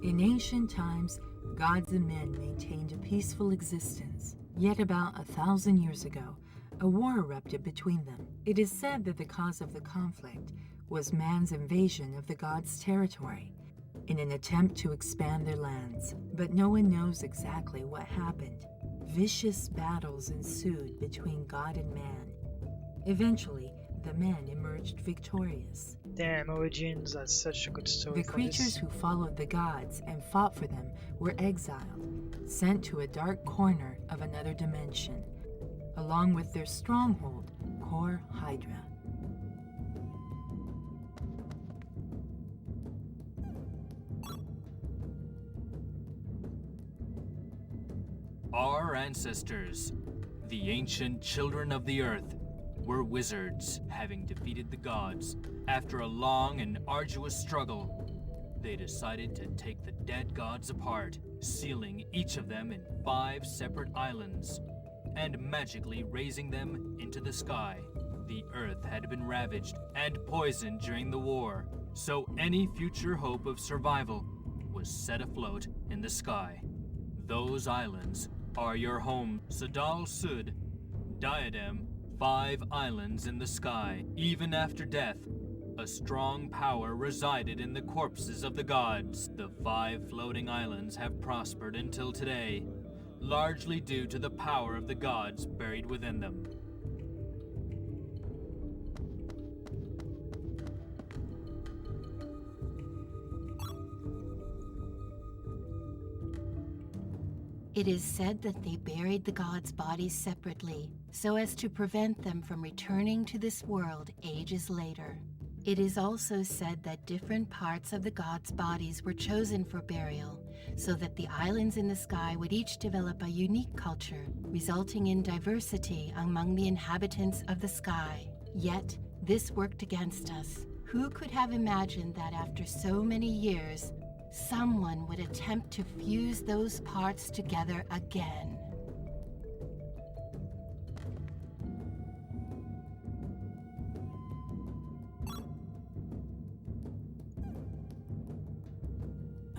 In ancient times, gods and men maintained a peaceful existence. Yet about 1,000 years ago, a war erupted between them. It is said that the cause of the conflict was man's invasion of the gods' territory in an attempt to expand their lands. But no one knows exactly what happened. Vicious battles ensued between God and man. Eventually, the men emerged victorious. Damn, Origins, that's such a good story. The creatures who followed the gods and fought for them were exiled, sent to a dark corner of another dimension, along with their stronghold, Kor Hydra. Our ancestors, the ancient children of the earth, were wizards, having defeated the gods. After a long and arduous struggle, they decided to take the dead gods apart, sealing each of them in 5 separate islands, and magically raising them into the sky. The earth had been ravaged and poisoned during the war, so any future hope of survival was set afloat in the sky. Those islands are your home, Sadal Sud, Diadem, 5 islands in the sky. Even after death, a strong power resided in the corpses of the gods. The 5 floating islands have prospered until today, largely due to the power of the gods buried within them. It is said that they buried the gods' bodies separately, so as to prevent them from returning to this world ages later. It is also said that different parts of the gods' bodies were chosen for burial, so that the islands in the sky would each develop a unique culture, resulting in diversity among the inhabitants of the sky. Yet, this worked against us. Who could have imagined that after so many years, someone would attempt to fuse those parts together again?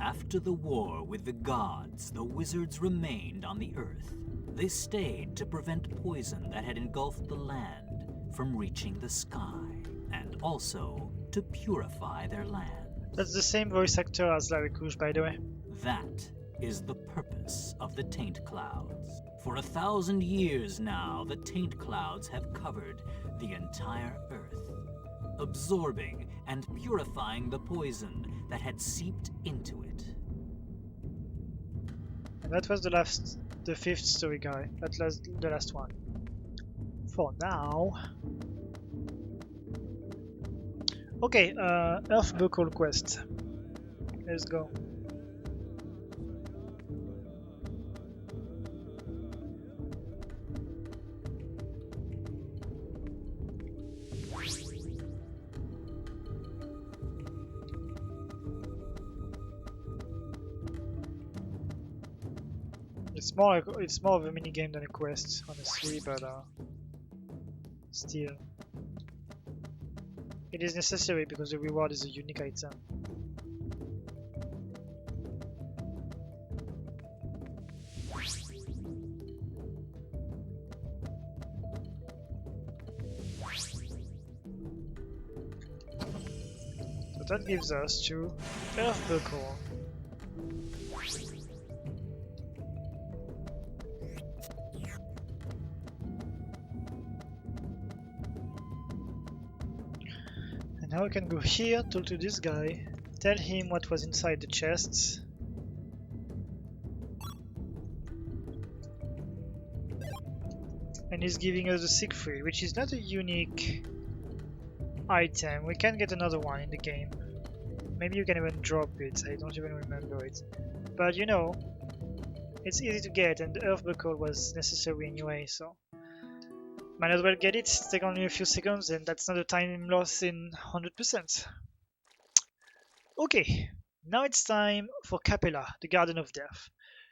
After the war with the gods, the wizards remained on the earth. They stayed to prevent poison that had engulfed the land. from reaching the sky, and also to purify their land. That's the same voice actor as Larry Kush, by the way. That is the purpose of the taint clouds. For 1,000 years now, the taint clouds have covered the entire Earth, absorbing and purifying the poison that had seeped into it. And that was the fifth story guy. That was the last one. For now. Okay, Earth Buckle quest. Let's go. It's more of a mini game than a quest, honestly, but still, it is necessary because the reward is a unique item. So that gives us to Earth Buckle. Now we can go here, talk to this guy, tell him what was inside the chests. And he's giving us a Siegfried, which is not a unique item. We can get another one in the game. Maybe you can even drop it, I don't even remember it. But you know, it's easy to get and the Earth Buckle was necessary anyway, so might as well get it, take only a few seconds and that's not a time loss in 100%. Okay, now it's time for Capella, the Garden of Death.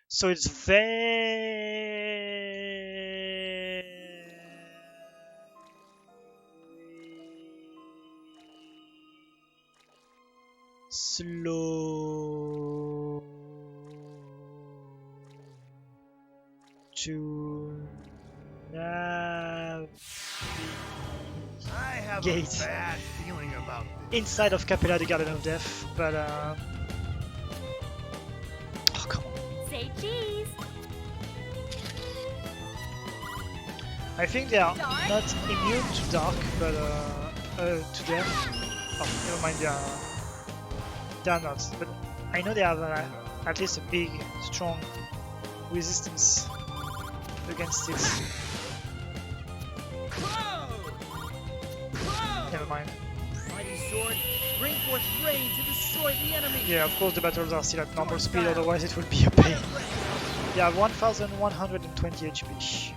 So it's very slow to navigate I have a bad feeling about this. inside of Capella, the Garden of Death, but oh come on. Say cheese. I think they are not immune to dark, but to death. Oh, never mind, they are not. But I know they have at least a big, strong resistance against it. Never mind. Mighty sword, bring forth rain to destroy the enemy. Yeah, of course the battles are still at normal speed, otherwise it would be a pain. They have 1120 HP.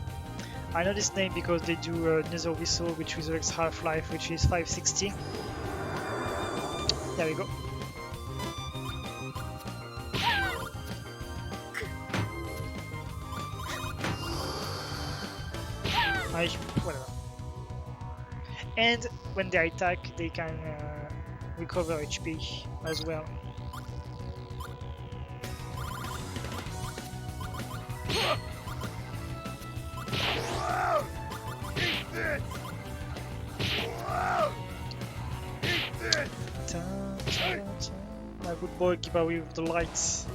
I know this name because they do Nether Whistle, which resurrects Half-Life, which is 560. There we go. Whatever. And when they attack, they can recover HP as well. My good boy, keep away with the lights.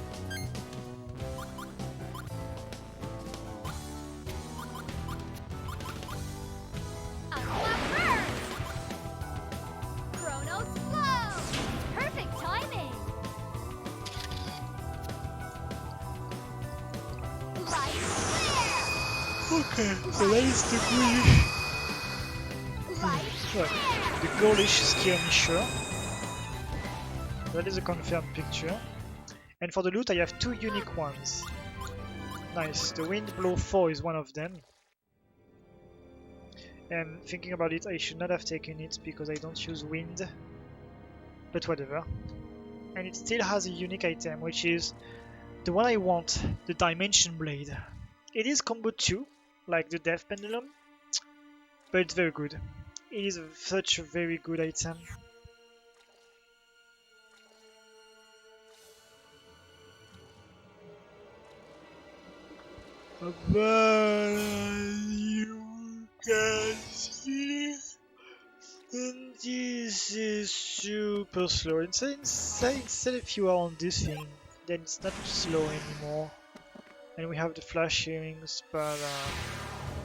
Okay, so that is the ghoulish skirmisher. That is a confirmed picture. And for the loot I have two unique ones. Nice, the Wind Blow 4 is one of them. And thinking about it, I should not have taken it because I don't use wind. But whatever. And it still has a unique item, which is the one I want, the Dimension Blade. It is combo 2, like the Death Pendulum, but it's very good. It is such a very good item. can see. And this is super slow. Instead if you are on this thing, then it's not slow anymore. And we have the flash earrings, but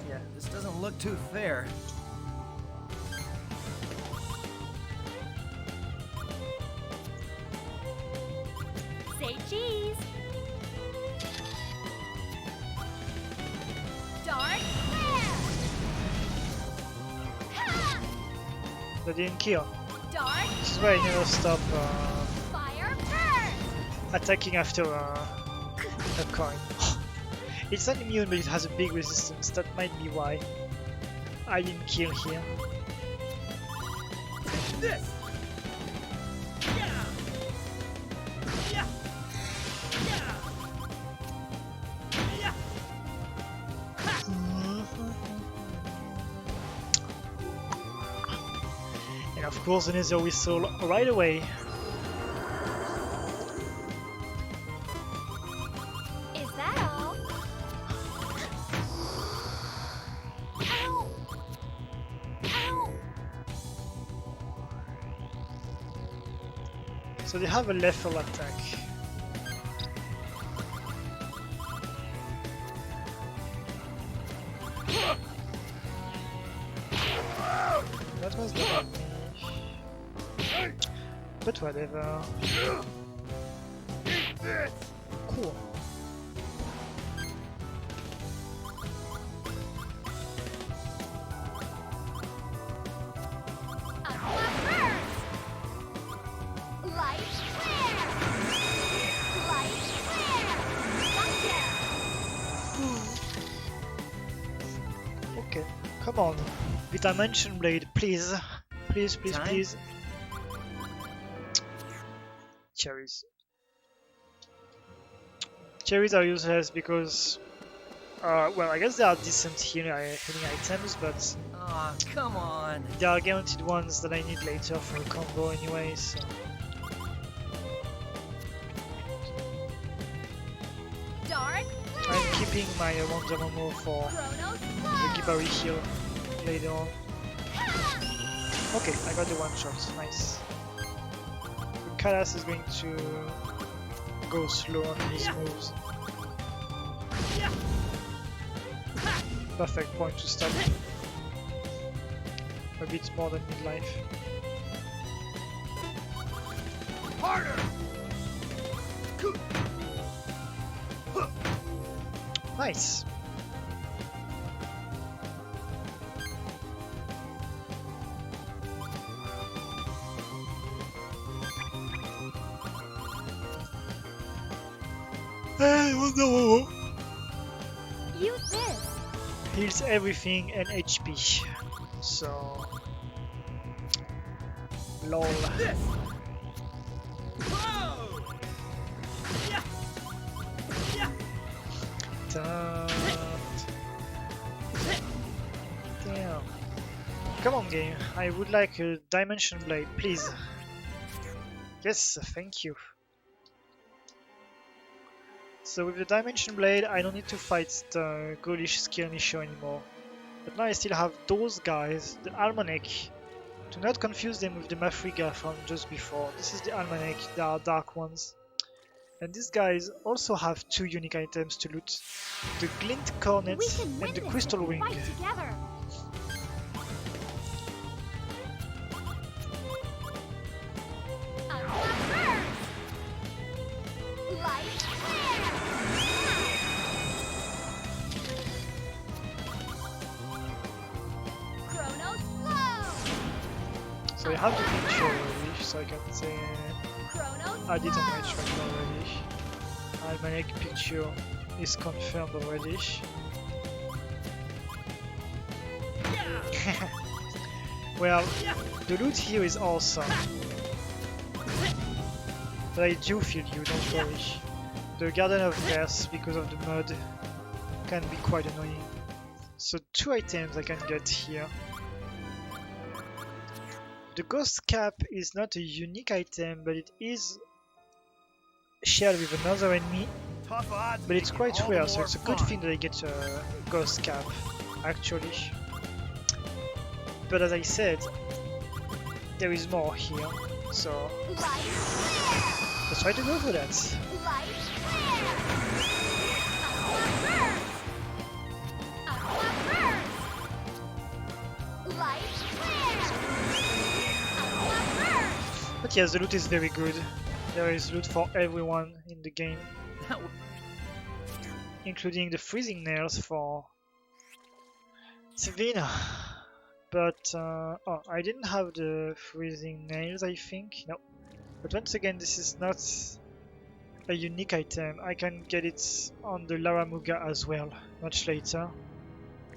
yeah. This doesn't look too fair. Say cheese. Dark flare. Ha! That didn't kill. Dark This is why I never stop fire burn. attacking after a coin. It's not immune, but it has a big resistance. That might be why I didn't kill here. This. Yeah. Yeah. Yeah. Yeah. And of course, another whistle right away. Is that all? Ow! Ow! So they have a lethal attack. That was the damage. But whatever. Cool. Aqua burst. Light flare. Light flare. Gotcha. Okay, come on. With Dimension Blade, please. Please, please, Time? please. Cherries. Cherries are useless because, well, I guess they are decent healing items, but Aw, come on. they are guaranteed ones that I need later for a combo anyway, so. Dark I'm flare. keeping my random ammo for Chronos the flow. Gibari heal later on. Okay, I got the one shot, nice. The Kaitos is going to go slow on his moves. Perfect point to stop. A bit more than midlife. Harder. Nice! Hey, no! Use this. Heals everything and HP. So... LOL. This. Whoa. Yeah. Yeah. Damn. Come on, game. I would like a Dimension Blade, please. Yes, thank you. So with the Dimension Blade, I don't need to fight the ghoulish Skirmisher anymore. But now I still have those guys, the Almanac. Do not confuse them with the Mafriga from just before. This is the Almanac, they are dark ones. And these guys also have two unique items to loot. The Glint Cornet We can win and the this Crystal if we Ring. fight together. Aqua burst. Light flare. Chronos flow. So I have the picture already, so I can say Chronos I did on my flow. track already. Almanac picture is confirmed already. Well, the loot here is awesome. But I do feel you, don't worry. The Garden of Verse, because of the mud, can be quite annoying. So 2 items I can get here. The Ghost Cap is not a unique item, but it is shared with another enemy. Tough odds. But it's make it quite all the rare, so more it's a good fun. thing that I get a Ghost Cap, actually. But as I said, there is more here, so let's try to go for that. But yes, the loot is very good. There is loot for everyone in the game, including the freezing nails for Savina. But oh, I didn't have the freezing nails, I think. No. But once again, this is not a unique item. I can get it on the Laramuga as well, much later.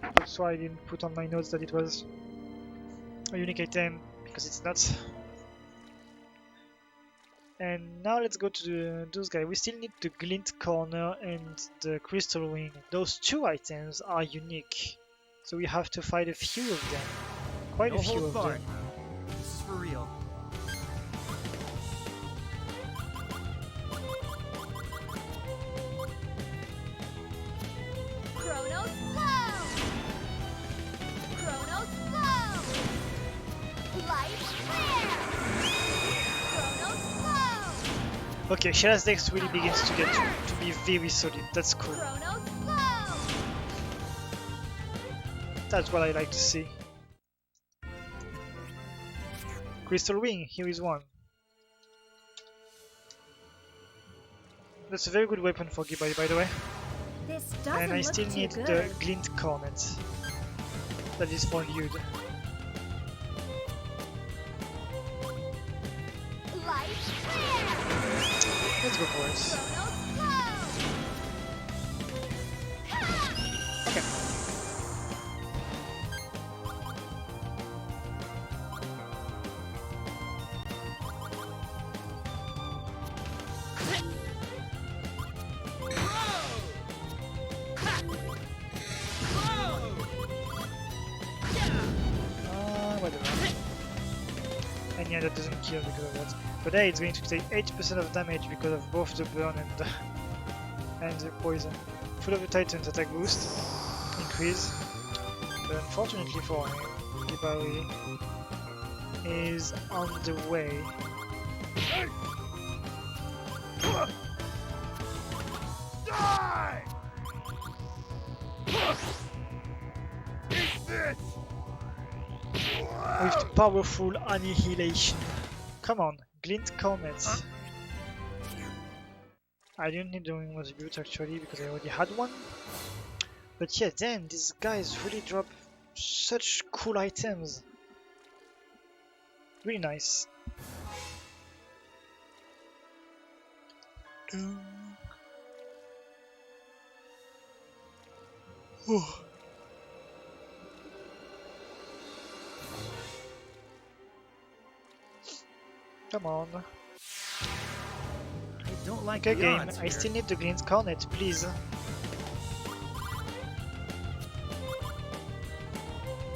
That's why I didn't put on my notes that it was a unique item, because it's not. And now let's go to those guys. We still need the Glint Corner and the Crystal Wing. Those two items are unique, so we have to fight a few of them. Quite a few of them. This is for real. Chronos flow! Chronos flow! Light flare! Chronos flow! Okay, Shella's Dex really begins to get to be very solid. That's cool. Chronos flow! That's what I like to see. Crystal Wing, here is one. That's a very good weapon for Gibay, by the way. This doesn't And I look still too need good. the Glint Cornet. That is for Lude. Light flare! Let's go for it. Chronos flow! Okay. Whatever. And yeah, that doesn't kill because of that. But hey, it's going to take 80% of damage because of both the burn and the poison. Full of the Titans attack boost increase. But unfortunately for him, Gibari is on the way. Die! Eat this! With powerful annihilation. Come on, Glint Cornet. I didn't need the Wing was good actually because I already had one. But yeah, damn, these guys really drop such cool items. Really nice. Oh. Come on. I don't like Okay, the game. odds I here. still need the Glint Cornet, please.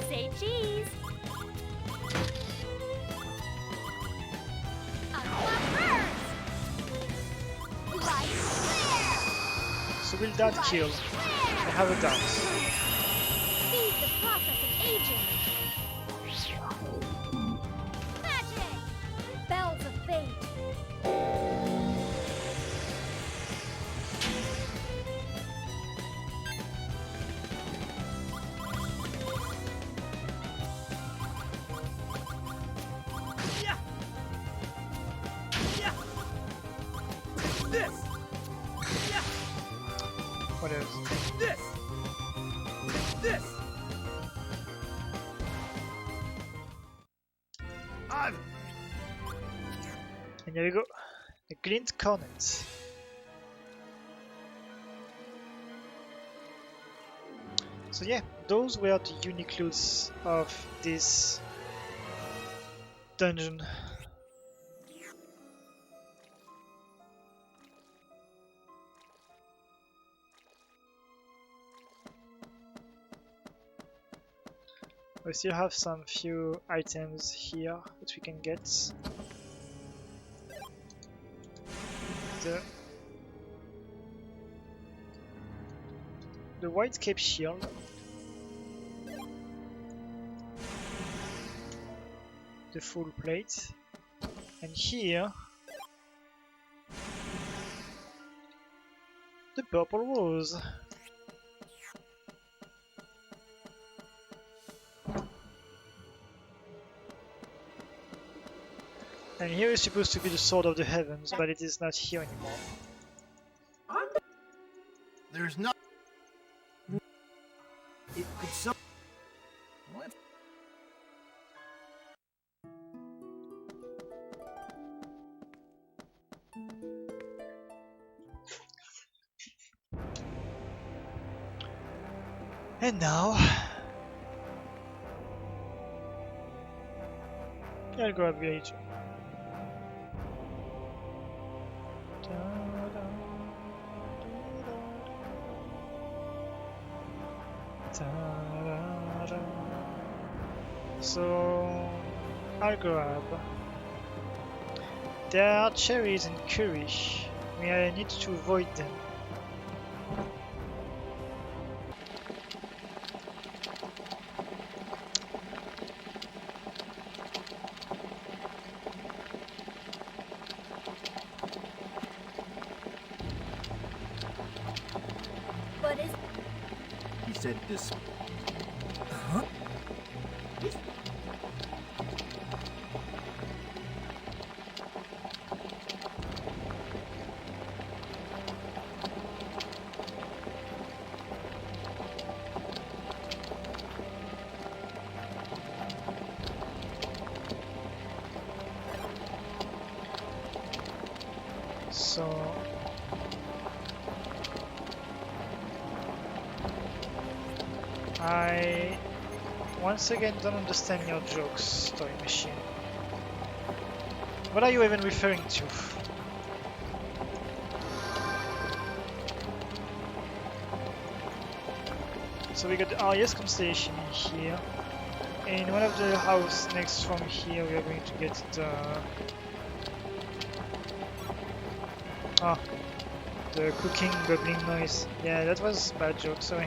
Say cheese! Unlock burns! Light flare! So will that kill? I have a doubt. Speed the process of aging! Magic! Bells of fate! Yeah. Yeah. This. Yeah. What else? This. This. And here we go. The Glint Cornet. So yeah, those were the unique loots of this dungeon. We still have some few items here that we can get. The White Cape Shield. the full plate. And here, the purple rose. And here is supposed to be the Sword of the Heavens, but it is not here anymore. There's no. It could so. What? And now, I'll go upgrade. So I'll grab. There are cherries and curry. I need to avoid them. But is He said this. Huh? So I once again don't understand your jokes, Toy Machine. What are you even referring to? So we got the RES constellation here. In one of the house next from here we are going to get the cooking goblin noise. Yeah, that was a bad joke, sorry.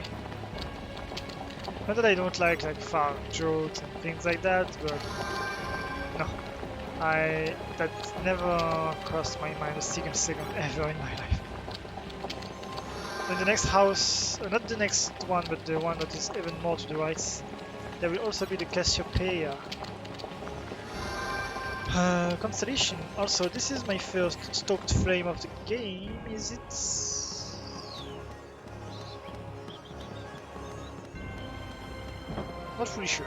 Not that I don't like fart jokes and things like that, but no. That never crossed my mind a single second ever in my life. In the next house, not the next one, but the one that is even more to the right, there will also be the Cassiopeia constellation. Also, this is my first stoked flame of the game, is it? Not fully sure.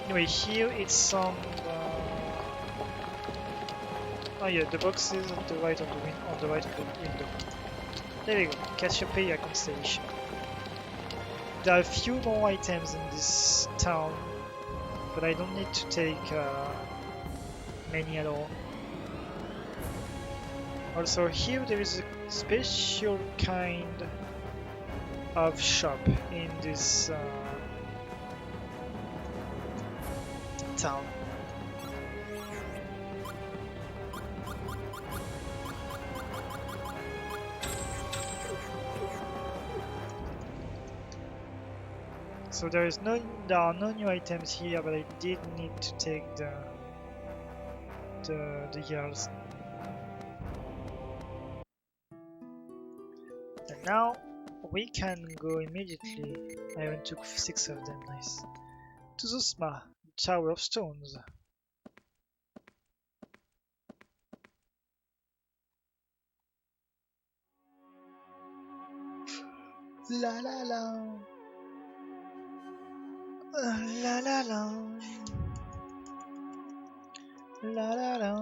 Anyway, here it's some. Oh yeah, the boxes on the right of the right of the window. There we go, Cassiopeia constellation. There are a few more items in this town, but I don't need to take many at all. Also, here there is a special kind of shop in this town. So there are no new items here, but I did need to take the yells. And now we can go immediately. I even took 6 of them, nice. To Zosma, Tower of Stones. La la la. La la la. La la la.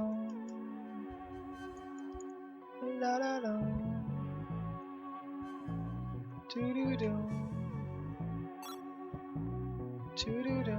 La la la. Doo doo doo. Doo doo doo.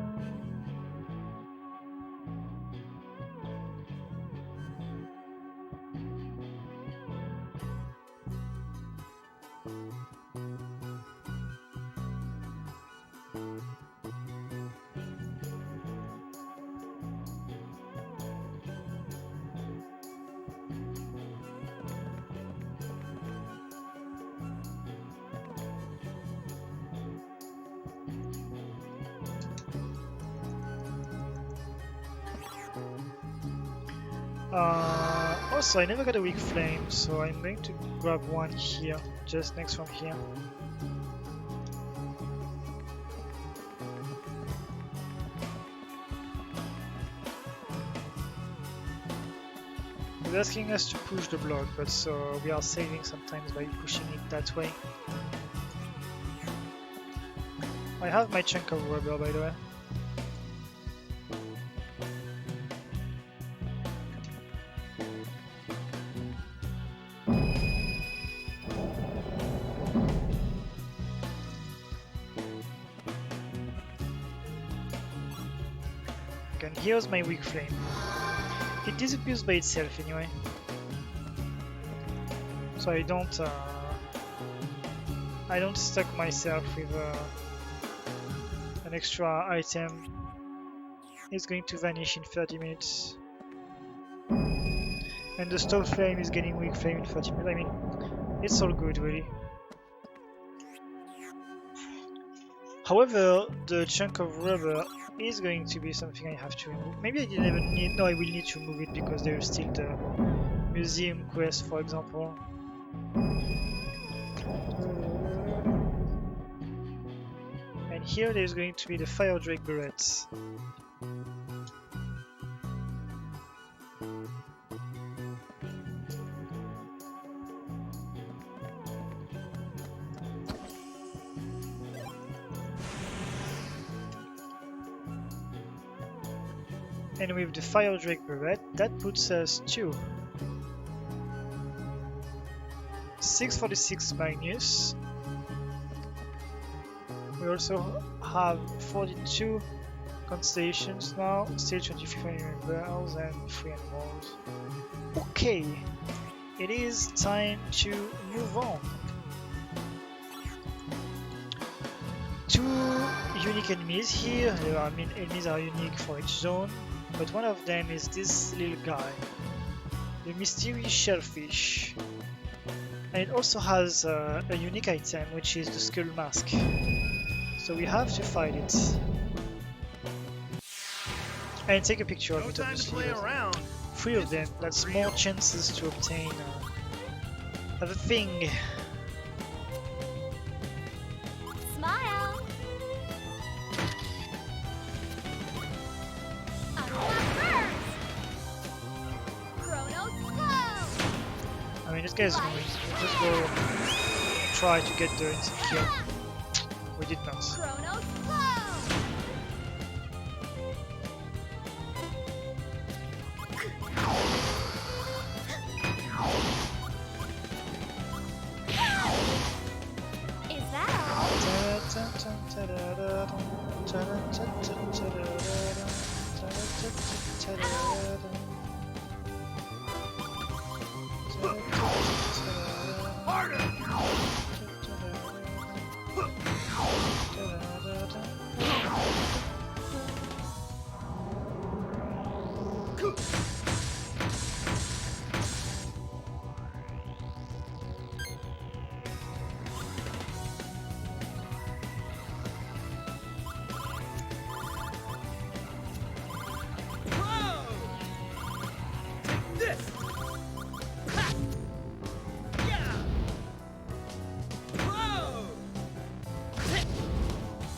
Also, I never got a weak flame, so I'm going to grab one here, just next from here. It's asking us to push the block, but so we are saving sometimes by pushing it that way. I have my chunk of rubber, by the way. And here's my weak flame. It disappears by itself anyway, so I don't stuck myself with an extra item. It's going to vanish in 30 minutes, and the stove flame is getting weak flame in 30 minutes. I mean, it's all good really. However, the chunk of rubber is going to be something I have to remove. Maybe I didn't even need... No, I will need to remove it because there is still the museum quest, for example. And here there's going to be the fire drake berets. And with the fire drake beret, that puts us to 646 minus. We also have 42 constellations now, still 25 members and 3 animals. Okay, it is time to move on. 2 unique enemies here. I mean, enemies are unique for each zone, but one of them is this little guy, the mysterious shellfish. And it also has a unique item, which is the skull mask. So we have to fight it. And take a picture of it, obviously. 3 of them, that's more chances to obtain of a thing. Smile! I mean, this guy's annoying. We'll just go try to get the instant kill. We did not. Is that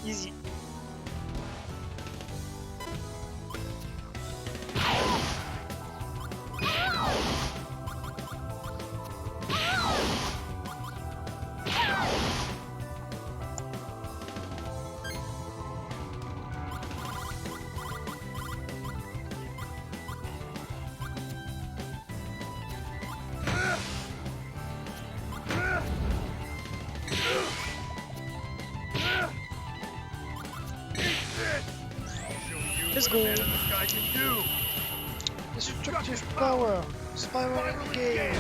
Easy. Let's go! Destructive power! Spiral game!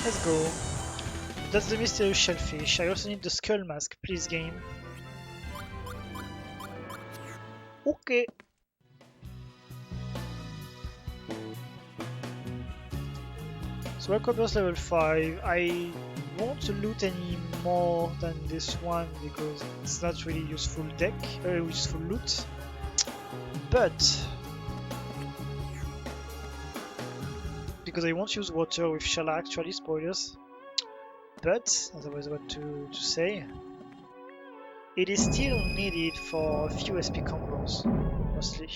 Let's go! That's the mysterious shellfish. I also need the skull mask, please game. Okay. So Aquaburst level 5. I won't loot any more than this one because it's not really useful useful loot. But because I won't use water with Shala actually, spoilers. But as I was about to say, it is still needed for a few SP combos, mostly.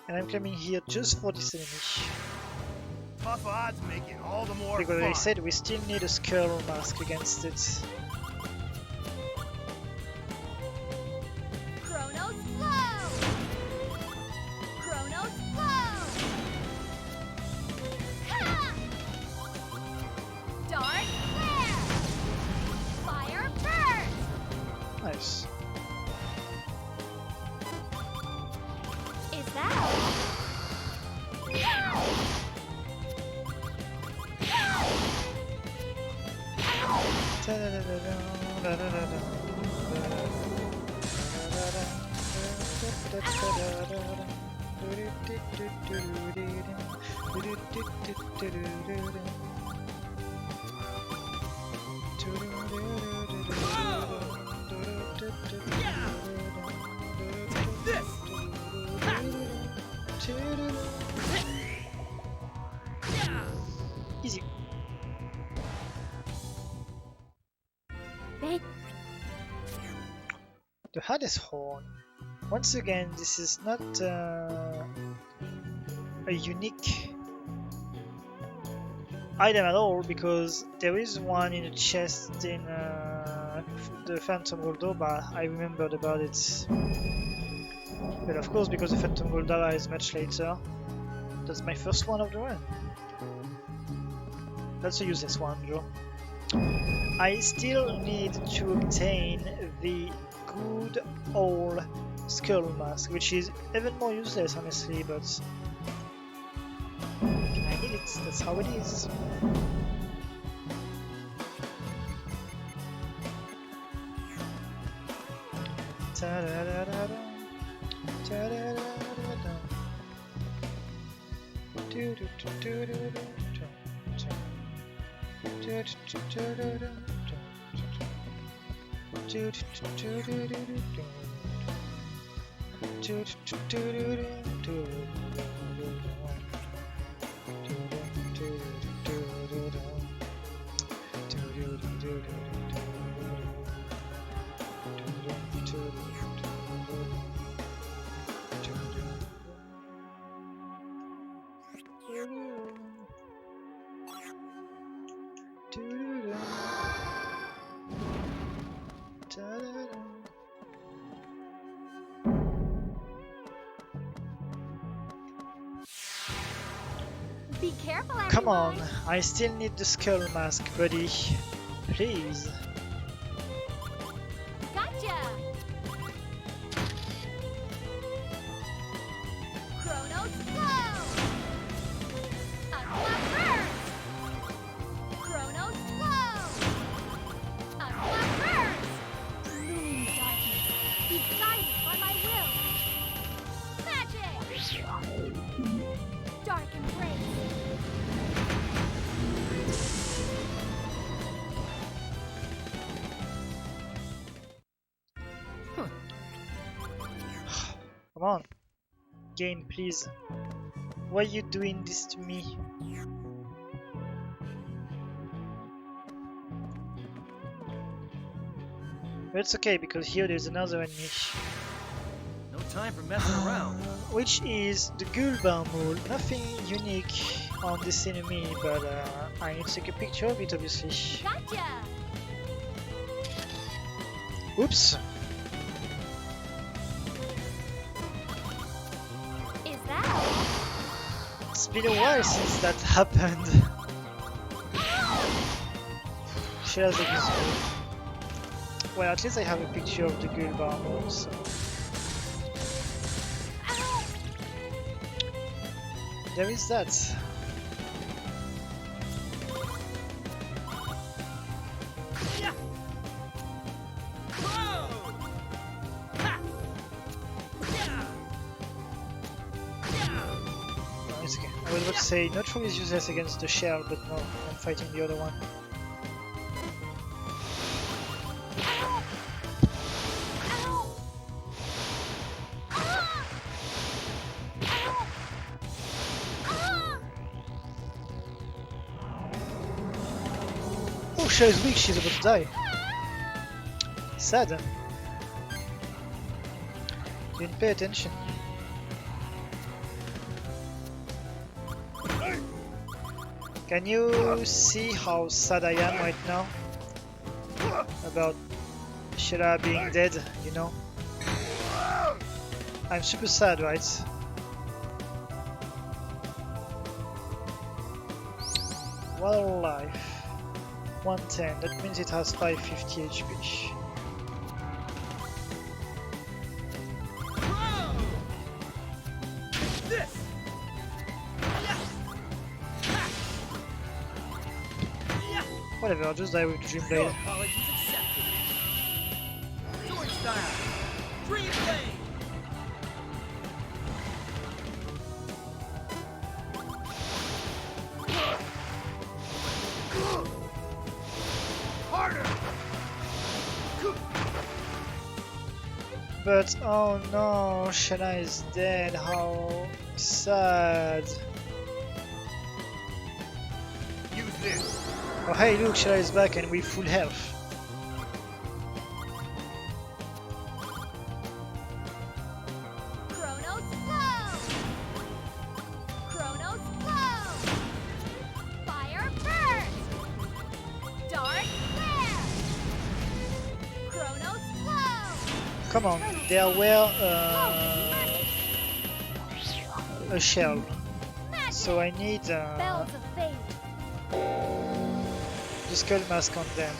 And I'm coming here just for this enemy. Tough odds make it all the more Because fun. I said we still need a skull mask against it. Chronos flow! Chronos flow! Ha! Dark flare! Fire burst! Nice. Is that? Easy. The Hades Horn. Once again, this is not a unique item at all because there is one in a chest in the Phantom Goldova. I remembered about it. But of course, because the Phantom Goldova is much later, that's my first one of the run. That's a useless one, Joe. I still need to obtain the good old skull mask, which is even more useless, honestly, but I need it, that's how it is. Be careful, everyone. Come on, I still need the skull mask, buddy. Please. Gotcha. Chronos flow. Aqua burst. Chronos flow. Aqua burst. Looming darkness. Be guided by my will. Magic. Dark embrace. Come on. Game, please. Why are you doing this to me? But it's okay because here there's another enemy. No time for messing around. Which is the Gulbar Mole. Nothing unique on this enemy, but I need to take a picture of it, obviously. Gotcha. Oops. Is that? It's been a while since that happened. She has a good. Well, at least I have a picture of the Gulbar Mole, so. there is that. No, it's okay. I was about to say neutral is useless against the shell, but no, I'm fighting the other one. Oh, Shell is weak, she's about to die. Sad. Didn't pay attention. Can you see how sad I am right now? About Shella being dead, you know? I'm super sad, right? Wildlife. 110, that means it has 550 HP. Whatever, I'll just die with Dream Blade. Apologies accepted. Sword style. Dream blade. Harder! But oh no, Shella is dead, how sad. Use this! Oh hey look, Shella is back and with full health. Chronos flow! Chronos flow! Fire burst! Dark flare! Chronos flow! Come on, they are well a shell. So I need Bells of fate! the skull mask on them.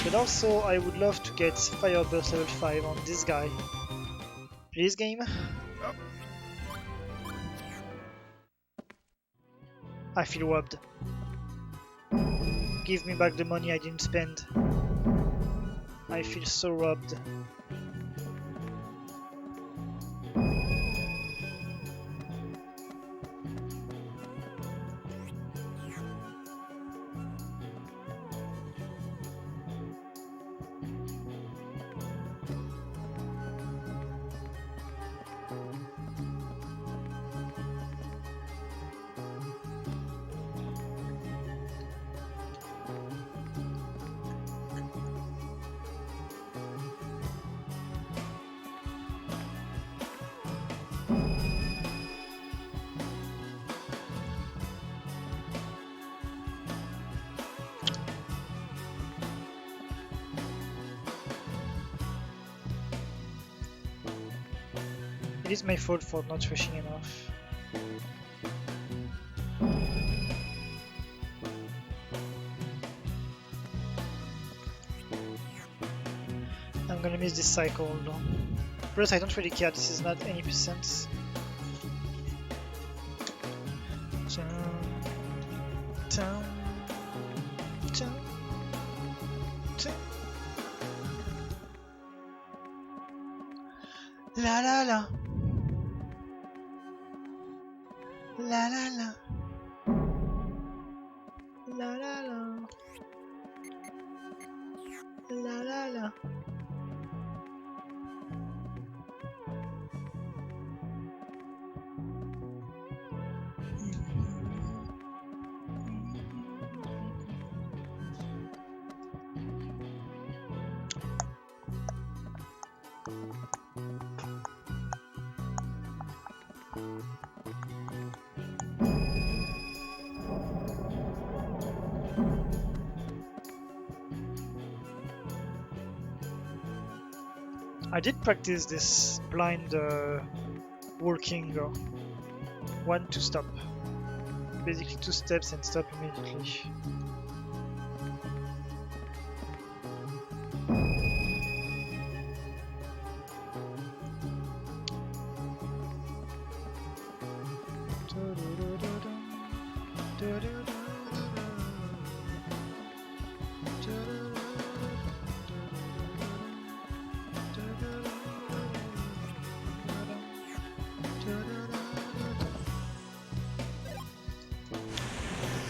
But also I would love to get Fire Burst level 5 on this guy. Please game? I feel robbed. Give me back the money I didn't spend. I feel so robbed. It is my fault for not rushing enough. I'm gonna miss this cycle though. Plus I don't really care, this is not any percent. La la la. La la la. La la la. La la la. I did practice this blind walking, 1 to stop. Basically 2 steps and stop immediately.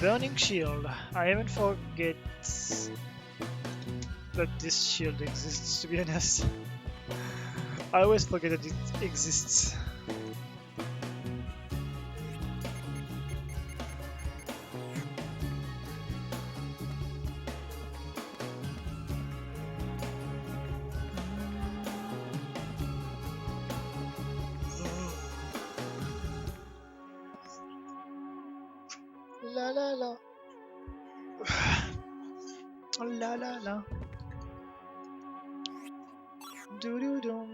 Burning shield. I even forget that this shield exists, to be honest. I always forget that it exists. La la la. La la la. Do do do.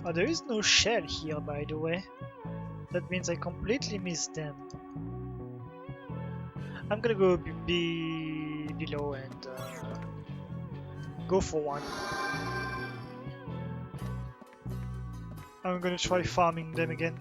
Oh, there is no shell here, by the way. That means I completely missed them. I'm gonna go below and go for one. I'm gonna try farming them again.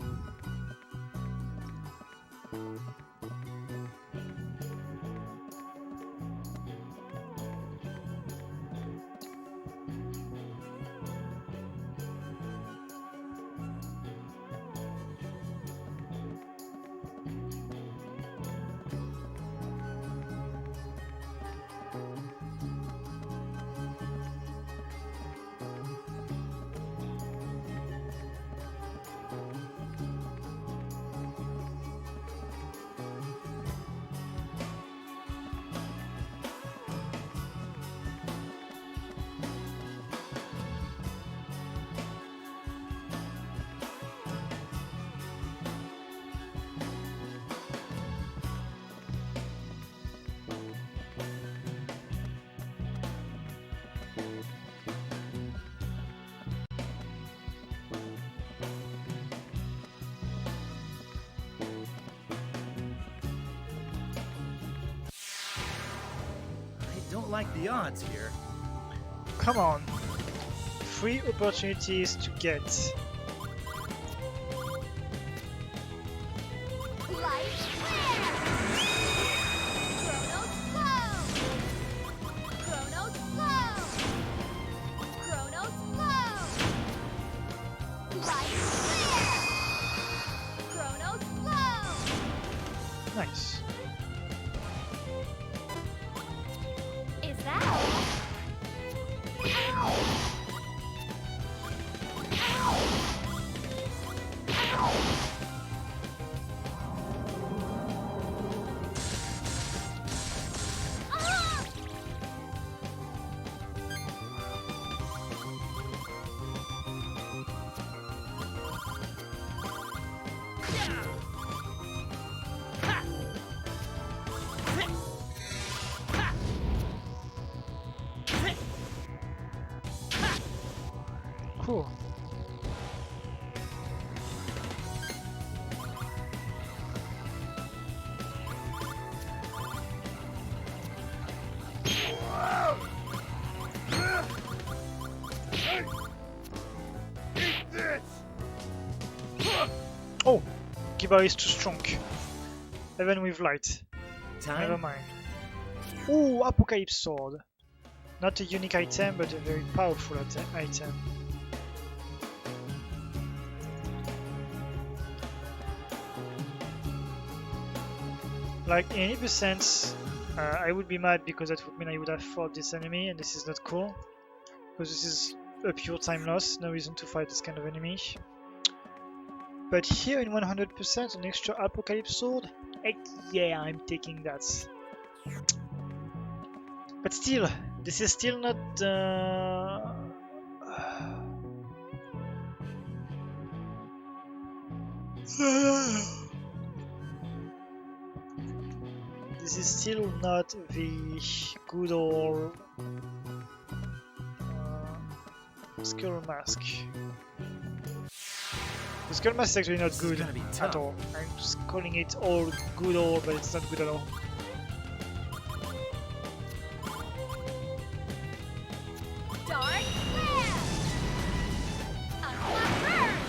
Don't like the odds here. Come on. 3 opportunities to get. Light flare! Chrono slow! Chrono slow! Chrono slow! Light flare! Chrono slow! Nice. Is that all? Ow! Ow! Ow! Ah! Cool. Oh, Kiba is too strong. Even with light. Never Time? mind. Ooh, Apocalypse Sword. Not a unique item, but a very powerful item. Like in 80%, I would be mad because that would mean I would have fought this enemy, and this is not cool. Because this is a pure time loss, no reason to fight this kind of enemy. But here in 100%, an extra Apocalypse Sword, heck yeah, I'm taking that. But still, this is still not this is still not the good old Skull Mask. The Skull Mask is actually not This is good gonna be at tough. all. I'm just calling it all good old, but it's not good at all. Dark flare! Aqua burst!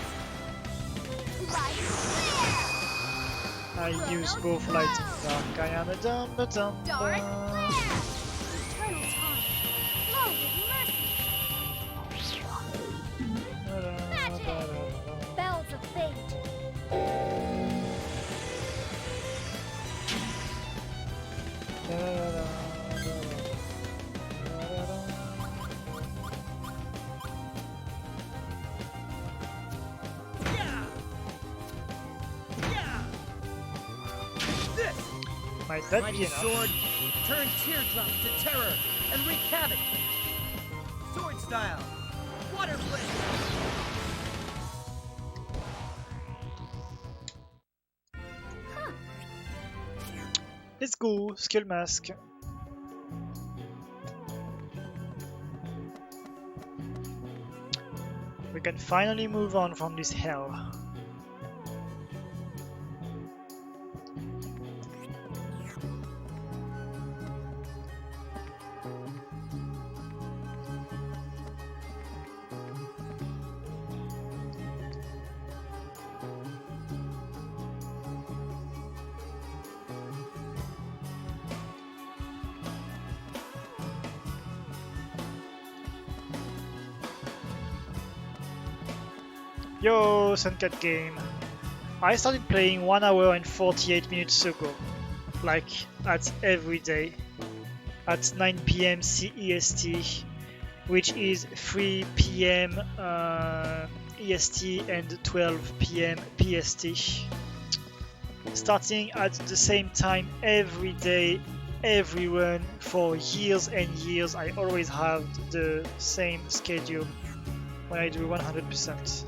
Light flare! I use both light and dark. I am a dumb. Dark flare! Eternal time! Flow with mercy! Bells of fate! Might that Mighty be enough? sword, turn teardrops to terror and wreak havoc. Sword style, water blade. Let's go, Skull Mask. We can finally move on from this hell. Yo, Suncat game. I started playing 1 hour and 48 minutes ago. Like, at every day. At 9 PM CEST, which is 3 PM EST and 12 PM PST. Starting at the same time every day, every run, for years and years. I always have the same schedule when I do 100%.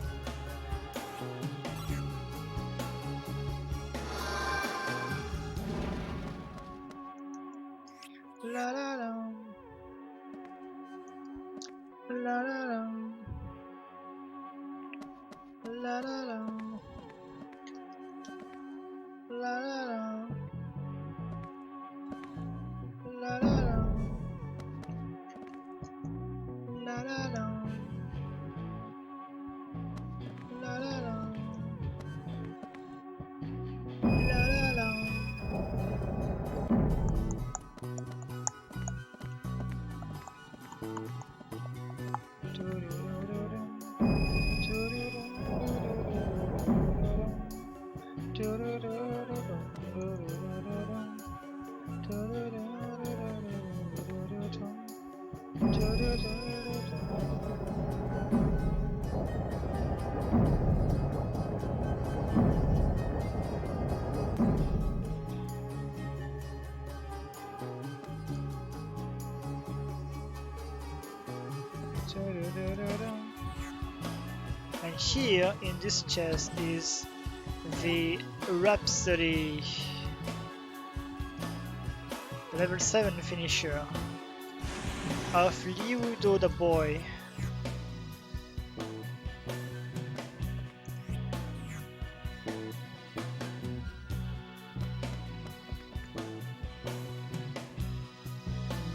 La la la. La la la. La la la. La la la. La la la. La la la. La la la. La la la. And here in this chest is the Rhapsody, level 7 finisher of Liudo the boy.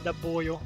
The boyo.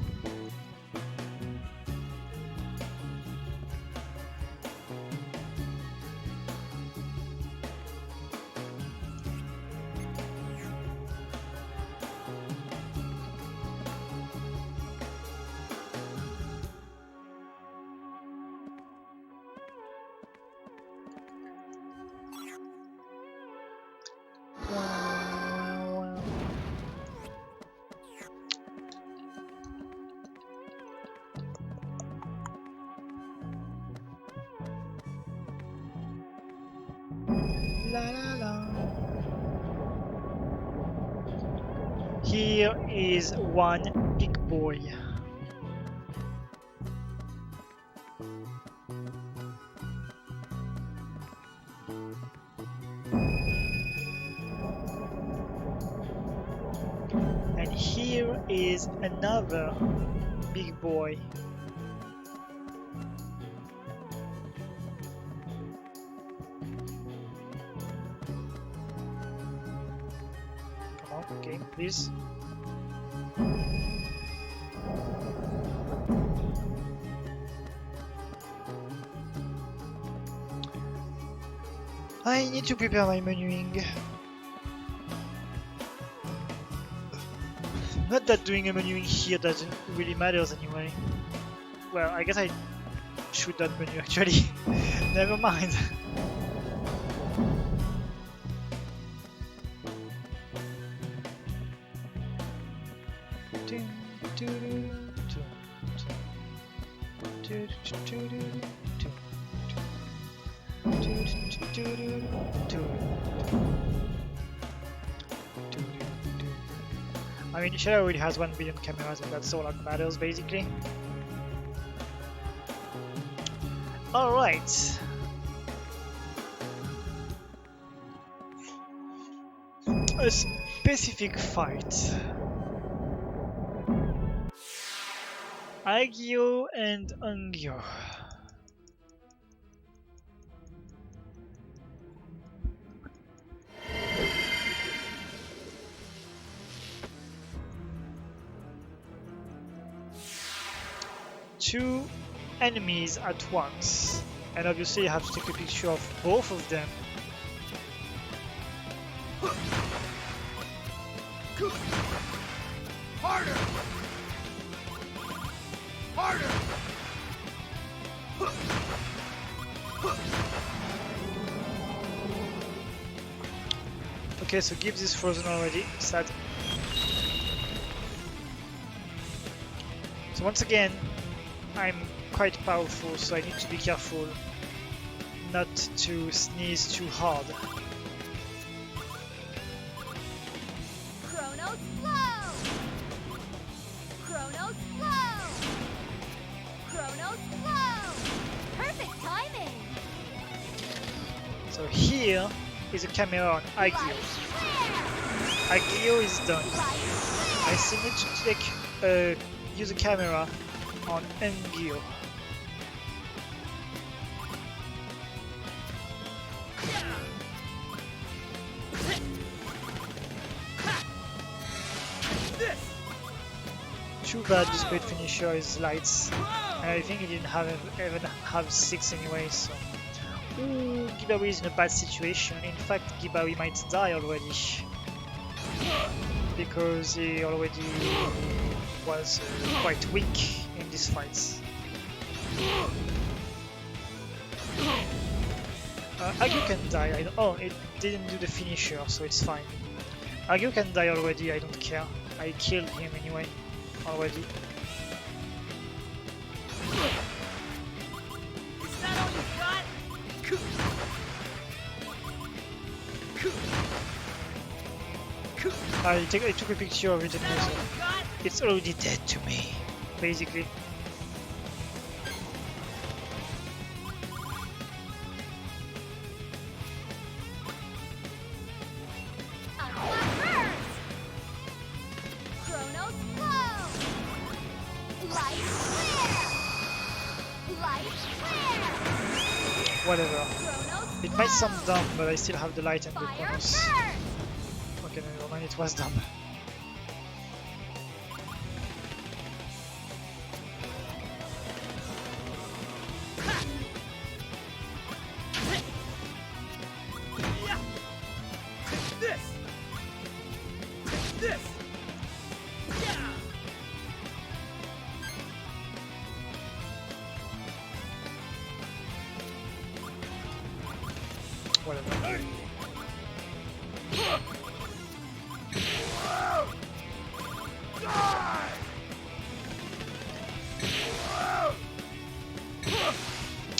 La la la. Here is one big boy. And here is another big boy. Okay, please. I need to prepare my menuing. Not that doing a menuing here doesn't really matters anyway. Well, I guess I should that menu actually. Never mind. I mean, Shadow already has 1 billion cameras, and that's all that matters, basically. Alright. A specific fight. Agio and Angio. Two enemies at once, and obviously you have to take a picture of both of them. Harder! Harder! Okay, so Gibbs is frozen already. Sad. So once again, I'm quite powerful, so I need to be careful not to sneeze too hard. Chronos flow! Chronos flow! Chronos flow! Perfect timing! So here is a camera on Agio. Agio is done. I still need to take use a camera on Angio. Too bad this great finisher is lights, and I think he didn't even have 6 anyway, so... Ooh, Gibawi is in a bad situation. In fact, Gibawi might die already, because he already was quite weak in these fights. Agio can die. Oh, it didn't do the finisher, so it's fine. Agio can die already, I don't care. I killed him anyway, already. Is that all you got? I took a picture of it and it's already dead to me, basically. Whatever. It might sound dumb, but I still have the light and the bonus. Okay, never mind, it was dumb. Whatever.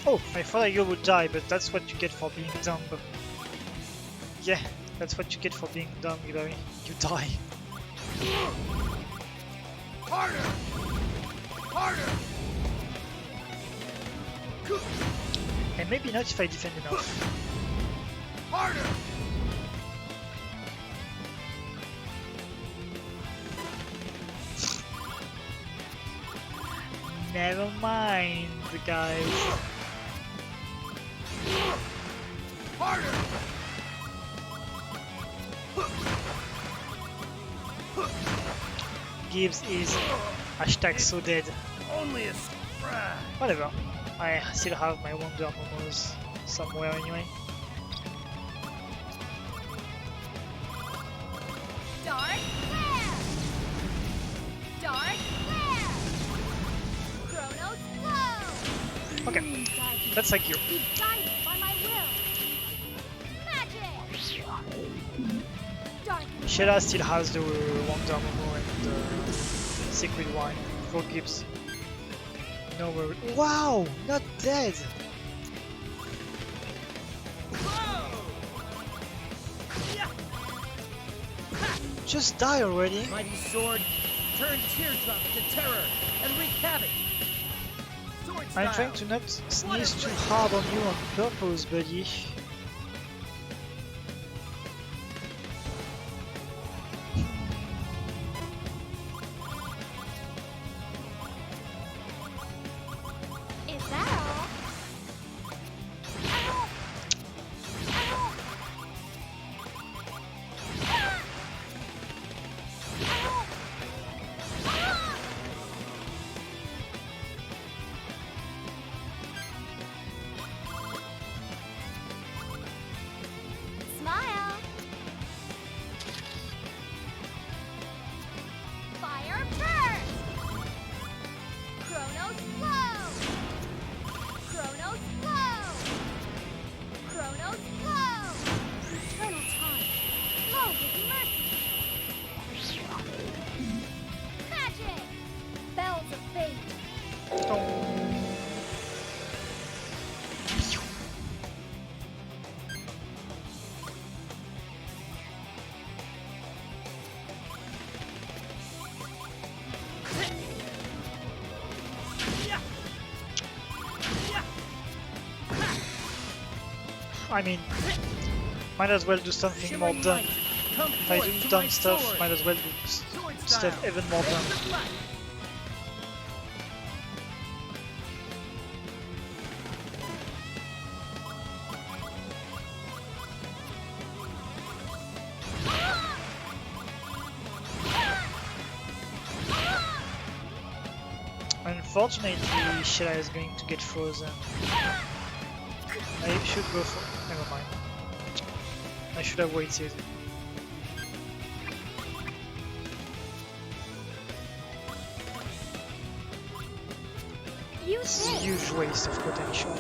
Oh, I thought Agio would die, but that's what you get for being dumb. Yeah, that's what you get for being dumb, Gibawi. You die. Harder! Harder! And maybe not if I defend enough. Harder! Never mind, guys. Harder! Gibbs is hashtag so dead. Only a scratch. Whatever. I still have my Wonder Momos somewhere anyway. Dark flare! Dark flare! Chronos flow! Okay, that's Agio. Be guided by my will! Magic! Dark Shella still has the Wonder Momo and the Secret Wine for Gibbs. No worry. Wow! Not dead! Just die already. Mighty sword, turn teardrop to terror and wreak havoc. Sword I'm style. trying to not sneeze too hard on you on purpose, buddy. Is that all? Smile. Fire burst. Chronos flow. Chronos flow. Chronos flow. Eternal time. Flow with mercy. Magic. Bells of fate. I mean, might as well do something more Shimmering dumb. light, come If I forth do to dumb my stuff, sword. might as well do Sword stuff style. even more dumb. Blaze of light. Unfortunately, Shella is going to get frozen. I should go for... Never mind. I should have waited. Use It's a this. huge waste of potential.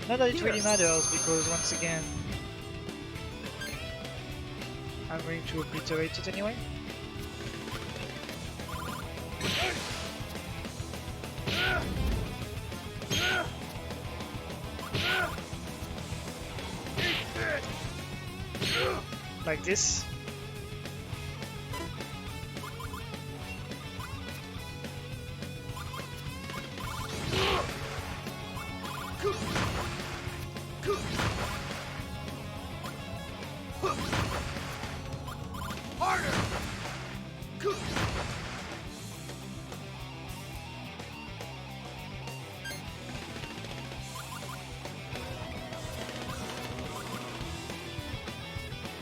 Not that it really matters, because once again, I'm going to obliterate it anyway. Like this.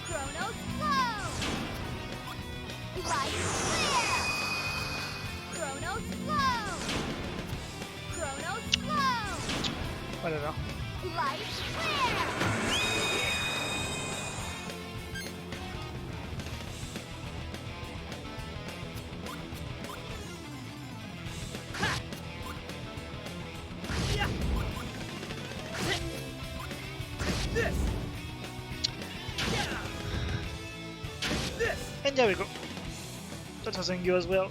Chronos flow. Light clear. Chronos flow. Chronos flow. Whatever. Light clear. This. And there we go. That was on you as well.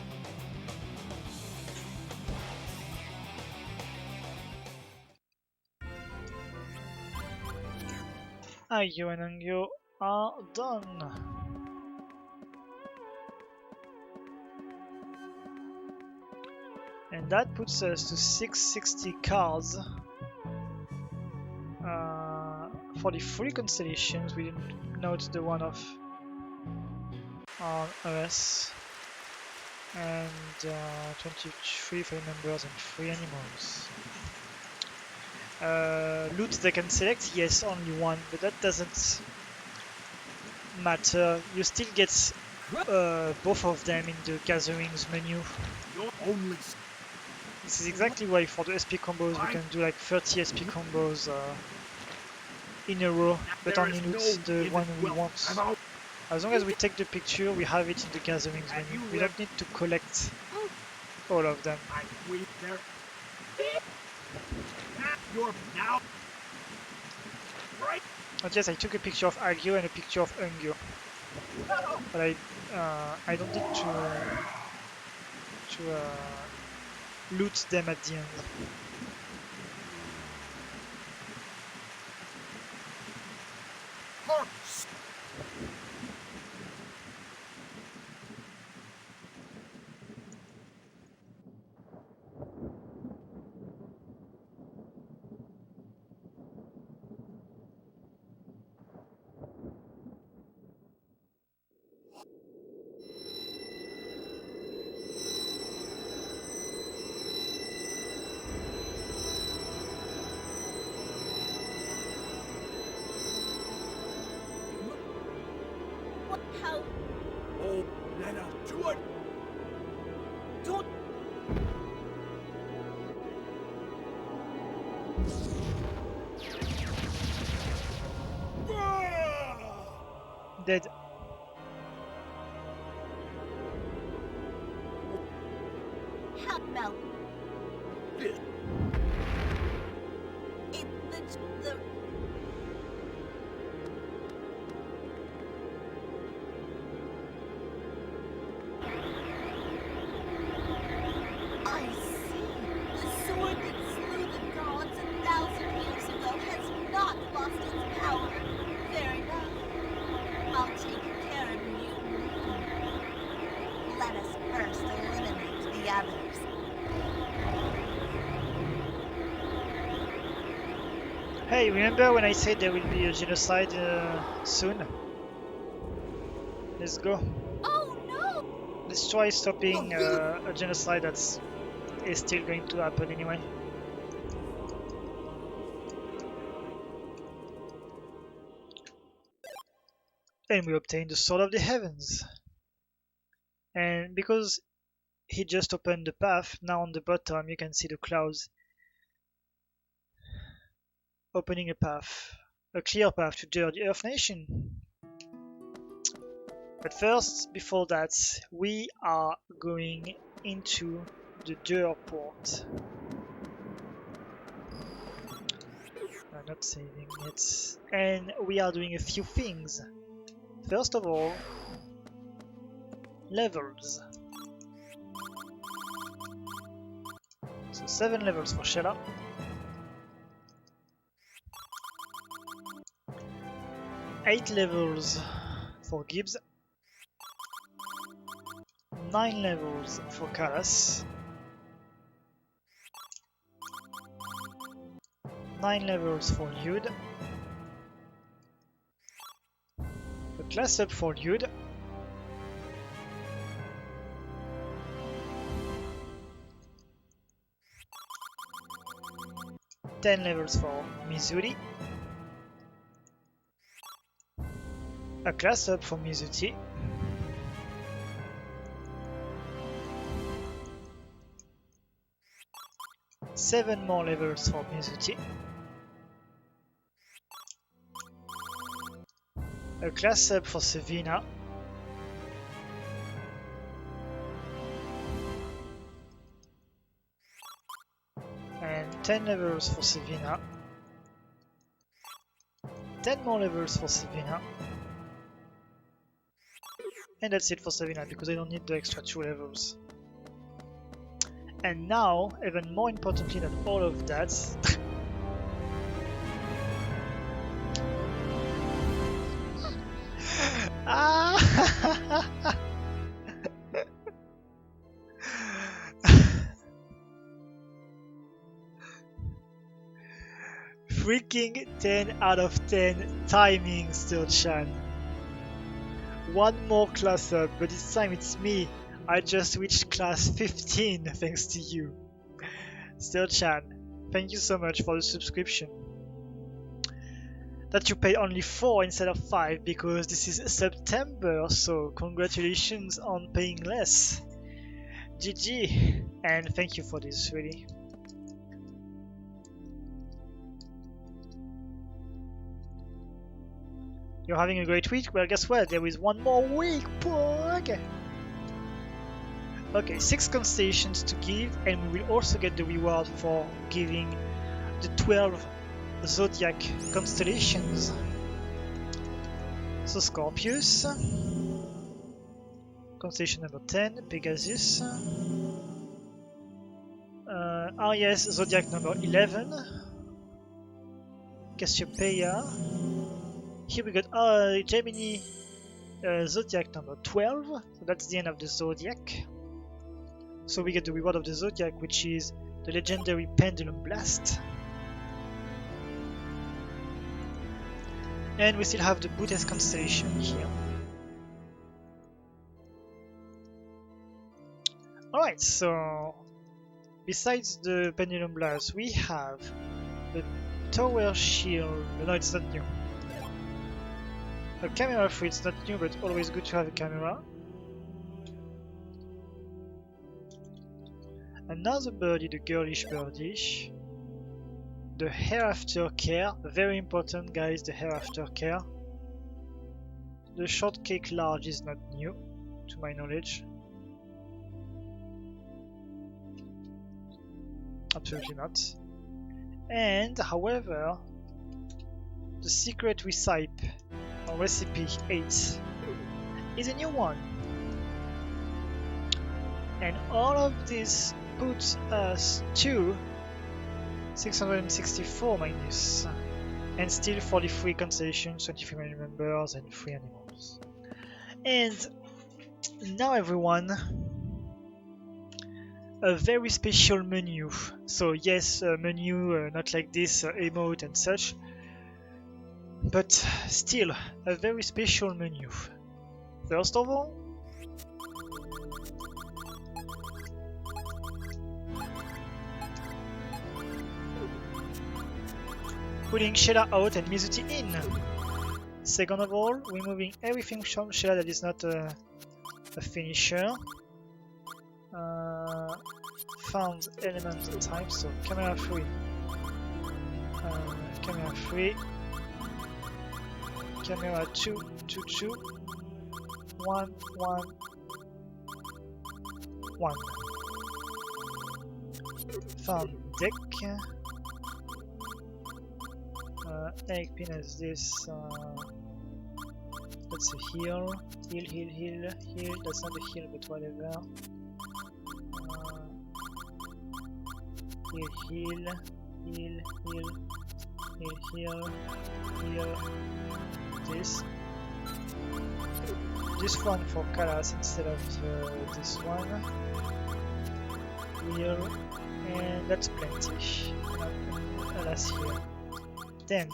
Ayo and Angyo are done. And that puts us to 660 cards. For the 3 constellations, we didn't note the one of OS. And 23 for members and 3 animals. Loot they can select, yes, only one, but that doesn't matter. You still get both of them in the gatherings menu. Only This is exactly why for the SP combos we can do like 30 SP combos in a row, but only loot the one we want. As long as we take the picture, we have it in the gatherings menu. We don't need to collect all of them. You're now But yes, I took a picture of Agio and a picture of Ungyo. But I don't need to loot them at the end. How? Oh, Lena, do it! Don't. Dead. How? Mel. This. The I see. The sword that slew the gods 1,000 years ago has not lost its power. Fair enough. I'll take care of you. Let us first eliminate the others. Hey, remember when I said there will be a genocide soon? Let's go. Oh no! Let's try stopping a genocide is still going to happen anyway. And we obtain the Sword of the Heavens. And because he just opened the path, now on the bottom you can see the clouds opening a path, a clear path to the Earth Nation. But first, before that, we are going into the Dur port. I'm not saving it. And we are doing a few things. First of all, levels. So 7 levels for Shella. 8 levels for Gibbs. 9 levels for Kalas. 9 levels for Yud. A class up for Yud. Ten levels for Mizuti. A class up for Mizuti. Seven more levels for Mizuti. A class up for Savina. And 10 levels for Savina. 10 more levels for Savina. And that's it for Savina because I don't need the extra 2 levels. And now, even more importantly than all of that, freaking 10 out of 10 timing, Sturchan. One more class up, but this time it's me. I just reached class 15 thanks to you. Sturchan, thank you so much for the subscription. That you paid only 4 instead of 5 because this is September, so congratulations on paying less. GG, and thank you for this, really. You're having a great week? Well, guess what? There is one more week, pog! Okay, 6 constellations to give, and we will also get the reward for giving the 12 zodiac constellations. So Scorpius, constellation number 10, Pegasus, Aries, zodiac number 11, Cassiopeia, Here we got Gemini Zodiac number 12, so that's the end of the Zodiac. So we get the reward of the Zodiac, which is the legendary Pendulum Blast. And we still have the Buddhist constellation here. Alright, so besides the Pendulum Blast, we have the Tower Shield. No, it's not new. A camera free, it's not new, but always good to have a camera. Another birdie, the girlish birdish. The hair after care, very important guys, the hair after care. The shortcake large is not new, to my knowledge. Absolutely not. And, however, the secret recipe, or recipe 8, is a new one. And all of this puts us to 664 minus, and still 43 constellations, 23 family members, and 3 animals. And now everyone, a very special menu. So yes, a menu not like this, emote and such, but still a very special menu. First of all, putting Shella out and Mizuti in. Second of all, removing everything from Shella that is not a finisher. Found element and time, so camera 3. Camera 3. Camera 2, 2, 2. 1, 1, 1. Found deck. Egg pin as this. That's a heal. Heal, heal, heal, heal. That's not a heal, but whatever. Heal, heal, heal, heal, heal, heal, heal. This one for Kalas instead of this one. Heal, and that's plenty. Alas here. Then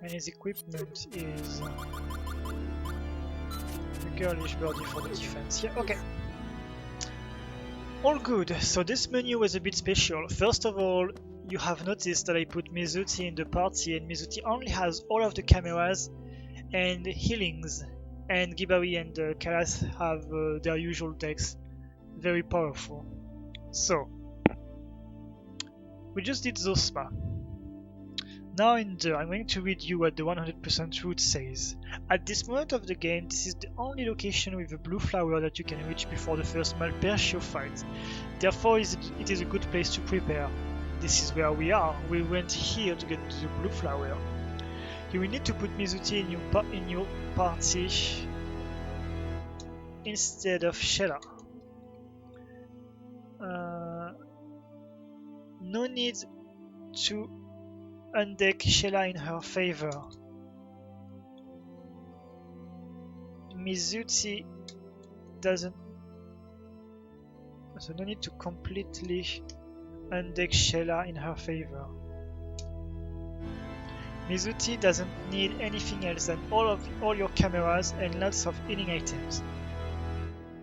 and his equipment is the girlish birdie for the defense. Yeah, okay. All good. So this menu was a bit special. First of all, you have noticed that I put Mizuti in the party, and Mizuti only has all of the cameras and healings, and Gibari and Kalas have their usual decks. Very powerful. So we just did Zosma. Now I'm going to read you what the 100% route says. At this moment of the game, this is the only location with a blue flower that you can reach before the first Malpercio fight. Therefore, it is a good place to prepare. This is where we are. We went here to get to the blue flower. You will need to put Mizuti in your party instead of Shella. No need to undeck Shella in her favor. Mizuti doesn't, so no need to completely undeck Shella in her favor. Mizuti doesn't need anything else than all your cameras and lots of healing items.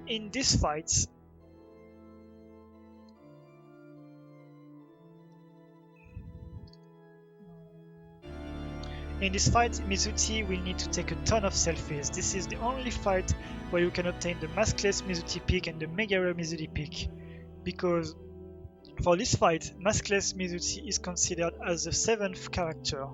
In this fight, Mizuti will need to take a ton of selfies. This is the only fight where you can obtain the maskless Mizuti pick and the mega rare Mizuti pick, because For this fight, maskless Mizuti is considered as the 7th character.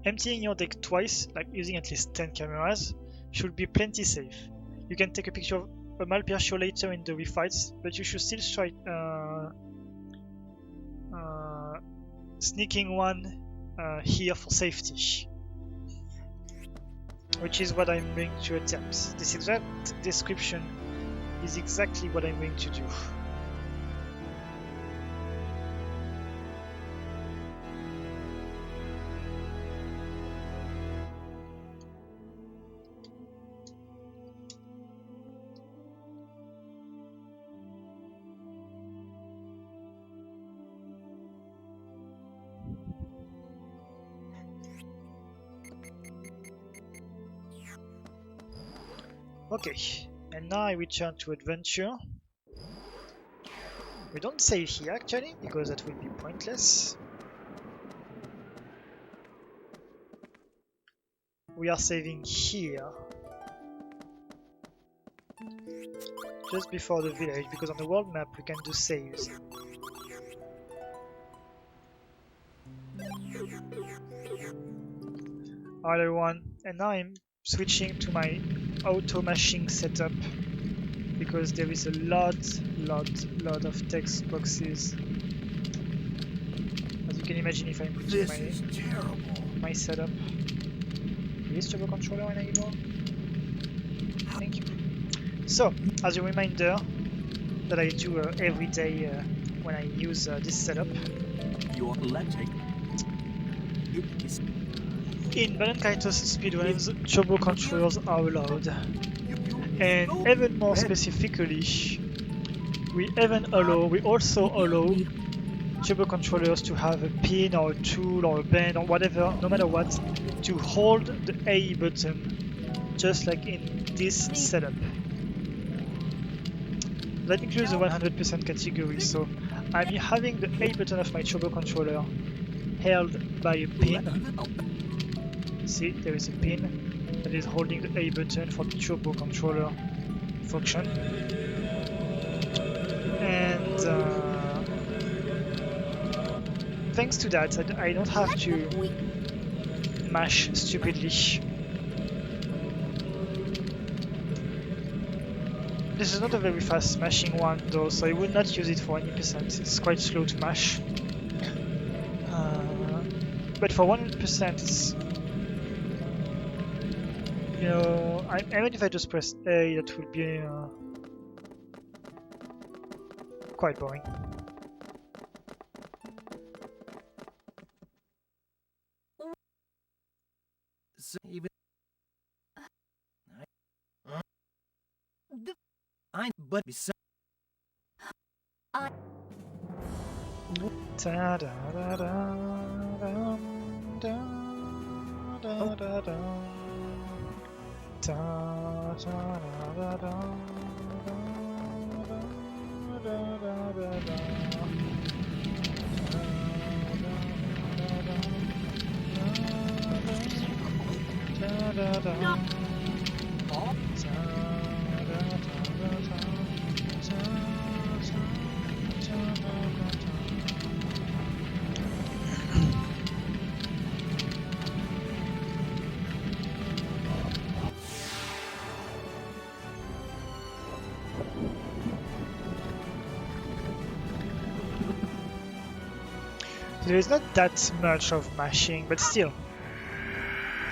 Emptying your deck twice, like using at least 10 cameras, should be plenty safe. You can take a picture of a Malpercio later in the refights, but you should still try sneaking one here for safety. Which is what I'm going to attempt. This exact description is exactly what I'm going to do. Okay, and now I return to adventure. We don't save here actually, because that would be pointless. We are saving here. Just before the village, because on the world map we can do saves. Alright everyone, and now I'm switching to my auto mashing setup because there is a lot of text boxes. As you can imagine, if I'm putting my setup. Is turbo controller enable? Thank you. So, as a reminder that I do every day when I use this setup. Your electric. In Baten Kaitos speedruns, turbo controllers are allowed. And even more specifically, we also allow turbo controllers to have a pin or a tool or a band or whatever, no matter what, to hold the A button, just like in this setup. That includes the 100% category, so I'm having the A button of my turbo controller held by a pin. See, there is a pin that is holding the A button for the turbo controller function. And thanks to that, I don't have to mash stupidly. This is not a very fast smashing one though, so I would not use it for any percent. It's quite slow to mash. But for 100%, it's, you know, even if I just press A, that would be quite boring. So even but besides Da da da da dum, da da da dum, da da da da dum, da da da da. There is not that much of mashing, but still,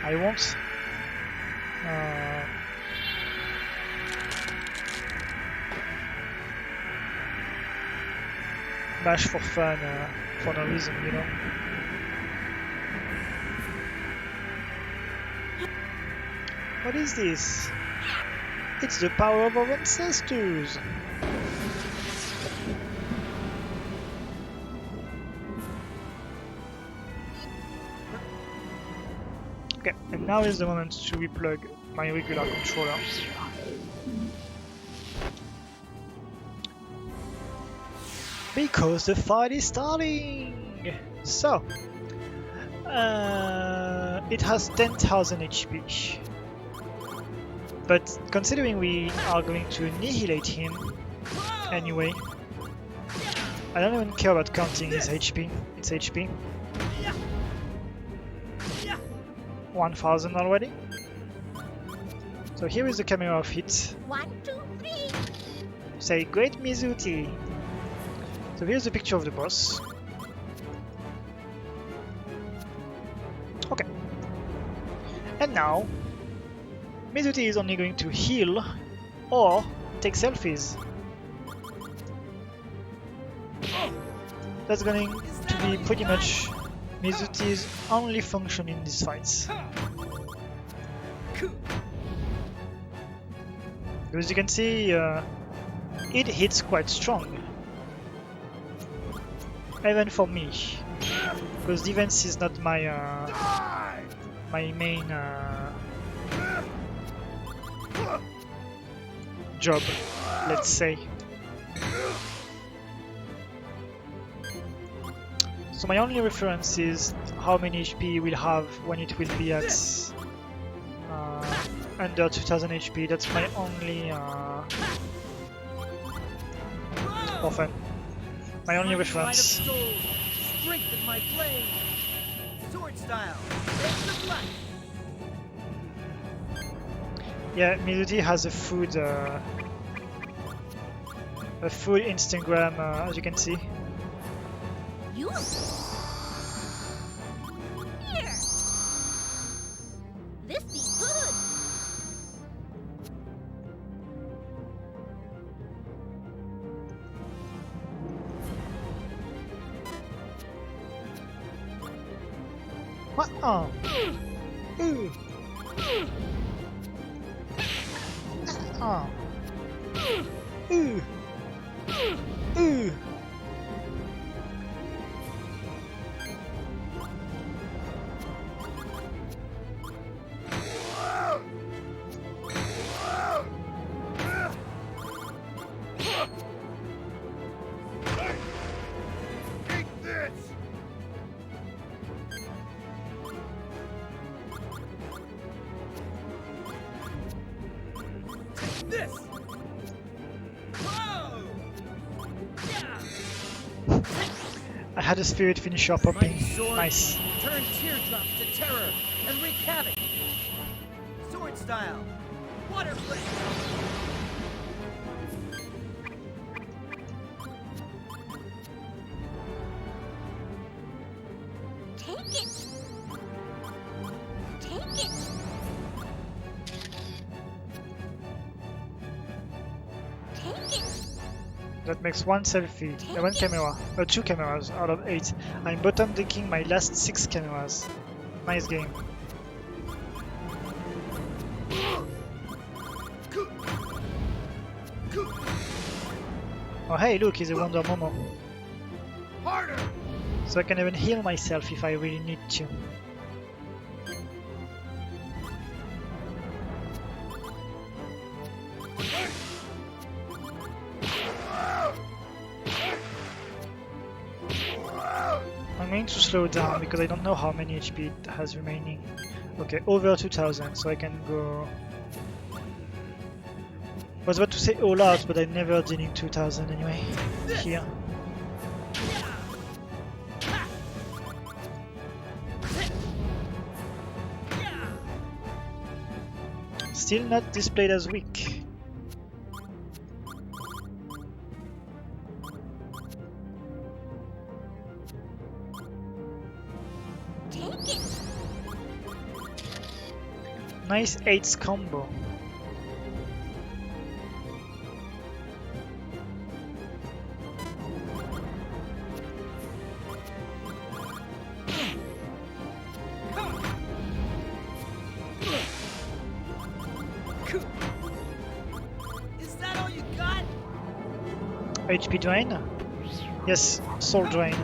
I won't mash for fun, for no reason, you know. What is this? It's the power of our ancestors! Okay, and now is the moment to replug my regular controller. Because the fight is starting! So, it has 10,000 HP. But considering we are going to annihilate him anyway, I don't even care about counting his HP. It's HP. 1000 already. So here is the camera of it. 1, 2, 3. Say great Mizuti. So here's the picture of the boss. Okay. And now Mizuti is only going to heal or take selfies. That's going to be pretty much Mizuti's only function in these fights. As you can see, it hits quite strong. Even for me, because defense is not my my main job, let's say. So my only reference is how many HP we'll have when it will be at under 2000 HP. That's my only often. My only reference. Strengthen my blade. Sword style. Yeah, Mizuti has a food Instagram, as you can see. You. Here. This be good. What? Oh. Ooh. Oh. Ooh. Ooh. This. Whoa! Yeah. I had a spirit finisher popping. Nice. Turn teardrops to terror and wreak havoc. Sword style. Water flame. Take it. Take it. Take it. That makes one selfie, one camera, two cameras out of 8. I'm bottom decking my last 6 cameras. Nice game. Oh hey, look, he's a Wonder Momo. Harder! So I can even heal myself if I really need to. I'm going to slow down because I don't know how many HP it has remaining. Okay, over 2000, so I can go... I was about to say all out, but I never did in 2000 anyway. Here. Still not displayed as weak. Take it. Nice 8s combo. Is that all you got? HP drain? Yes, soul drain.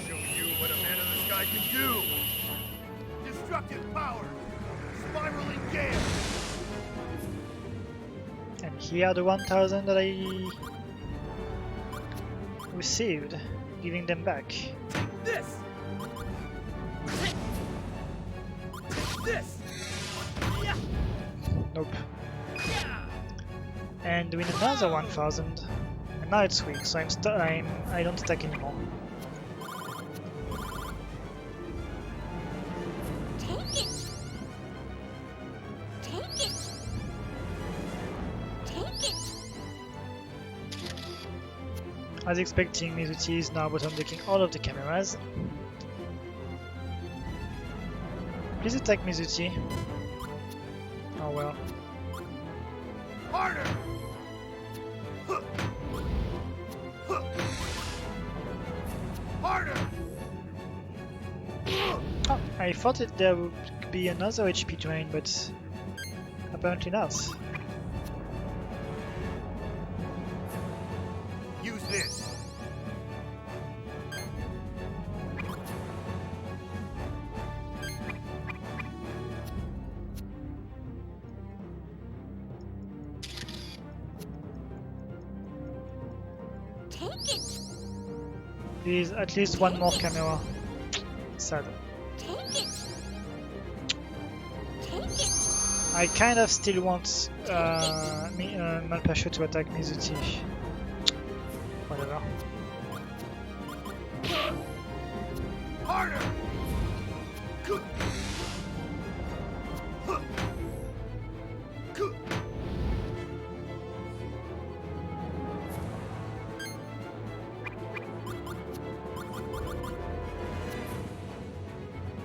Show you what a man of the sky can do. Destructive power. spiraling gale! And here are the 1000 that I received, giving them back. This! This! Yeah! Nope. Yeah! And win another 1000. And now it's weak, so I don't attack anymore. Take it! Take it! Take it! As expecting, Mizuti is now bottom decking all of the cameras. Please attack Mizuti. Oh well. Harder! Harder! Oh, I thought that there would be another HP drain, but apparently not. Use this. Take it! Please, at least one more camera. Sad. Take it! Take it! I kind of still want Malpasho to attack Mizuti. Whatever. Harder!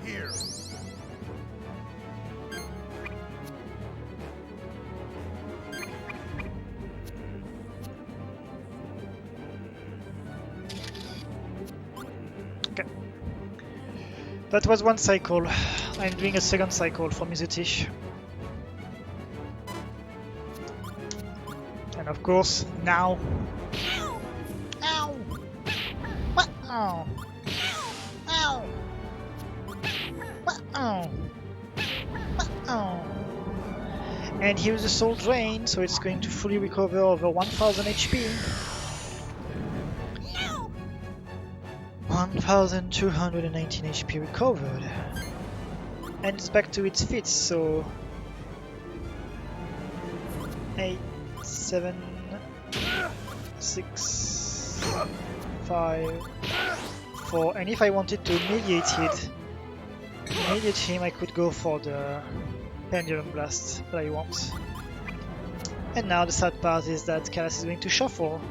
Here. Okay. That was one cycle. I'm doing a second cycle for Mizuti. And of course, now. Ow! What? Ow! Ow! What? Ow! What? Ow! And here's the soul drain, so it's going to fully recover over 1000 HP. 1219 HP recovered. And it's back to its feet, so 8, 7, 6, 5, 4. And if I wanted to immediate him, I could go for the Pendulum Blast that I want. And now the sad part is that Kalas is going to shuffle.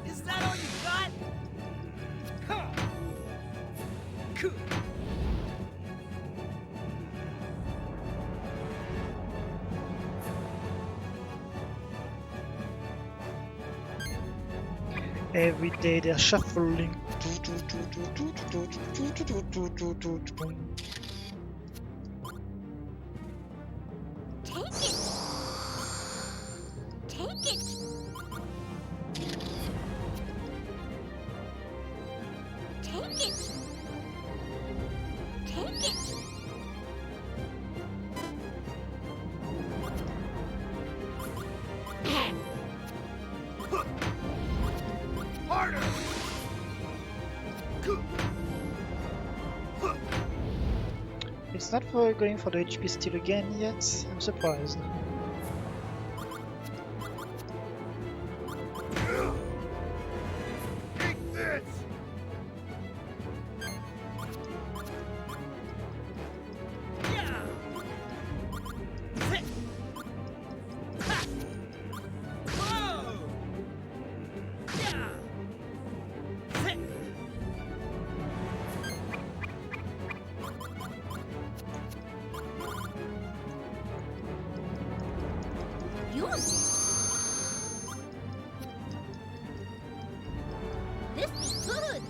Is that all you got? Every day they're shuffling. Take it! Take it! Take it! Take it! Harder! It's not for going for the HP steal again yet. I'm surprised. Take this! This be good!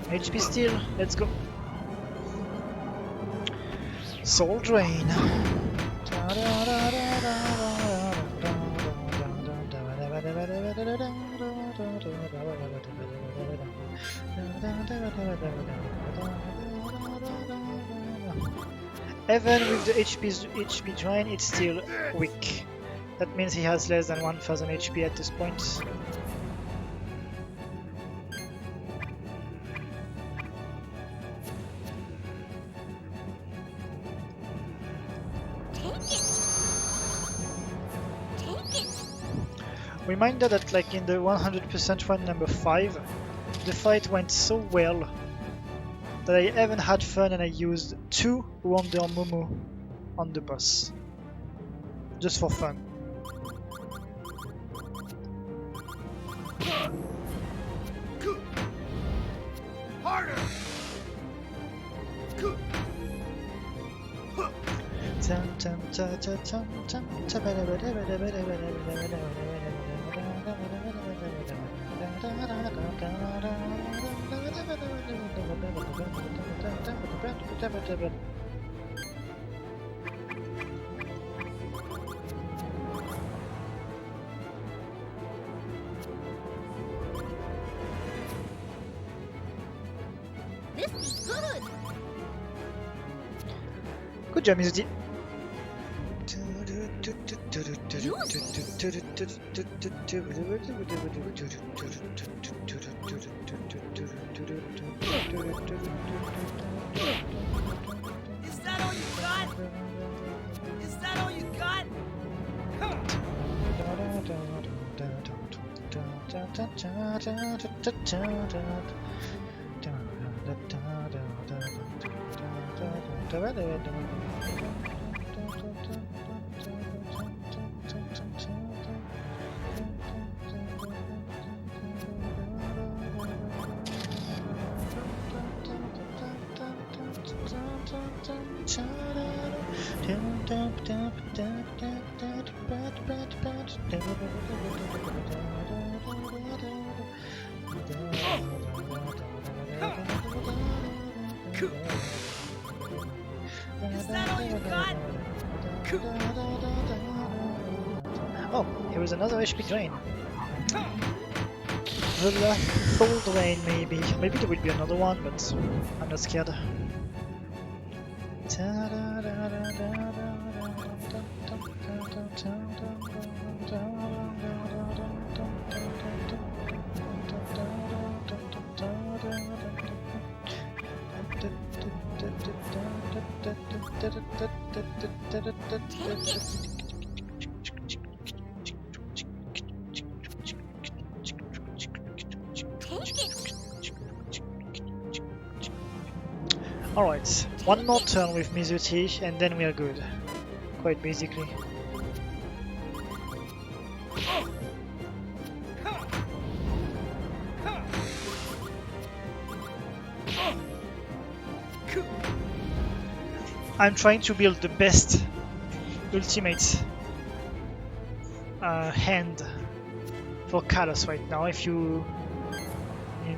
HP still, let's go. Soul Drain. Even with the HP drain, it's still weak. That means he has less than 1000 HP at this point. Reminder that like in the 100% run number 5, the fight went so well that I even had fun and I used 2 Wonder Momo on the boss. Just for fun. Harder! This is good. Good job, Mizuti. Is that all you got? Is that all you got? Is that all you got? Oh, here was another HP drain. The full drain, maybe. Maybe there will be another one, but I'm not scared. Alright, one more turn with Mizuti and then we are good. Quite basically. I'm trying to build the best ultimate hand for Kaitos right now. If you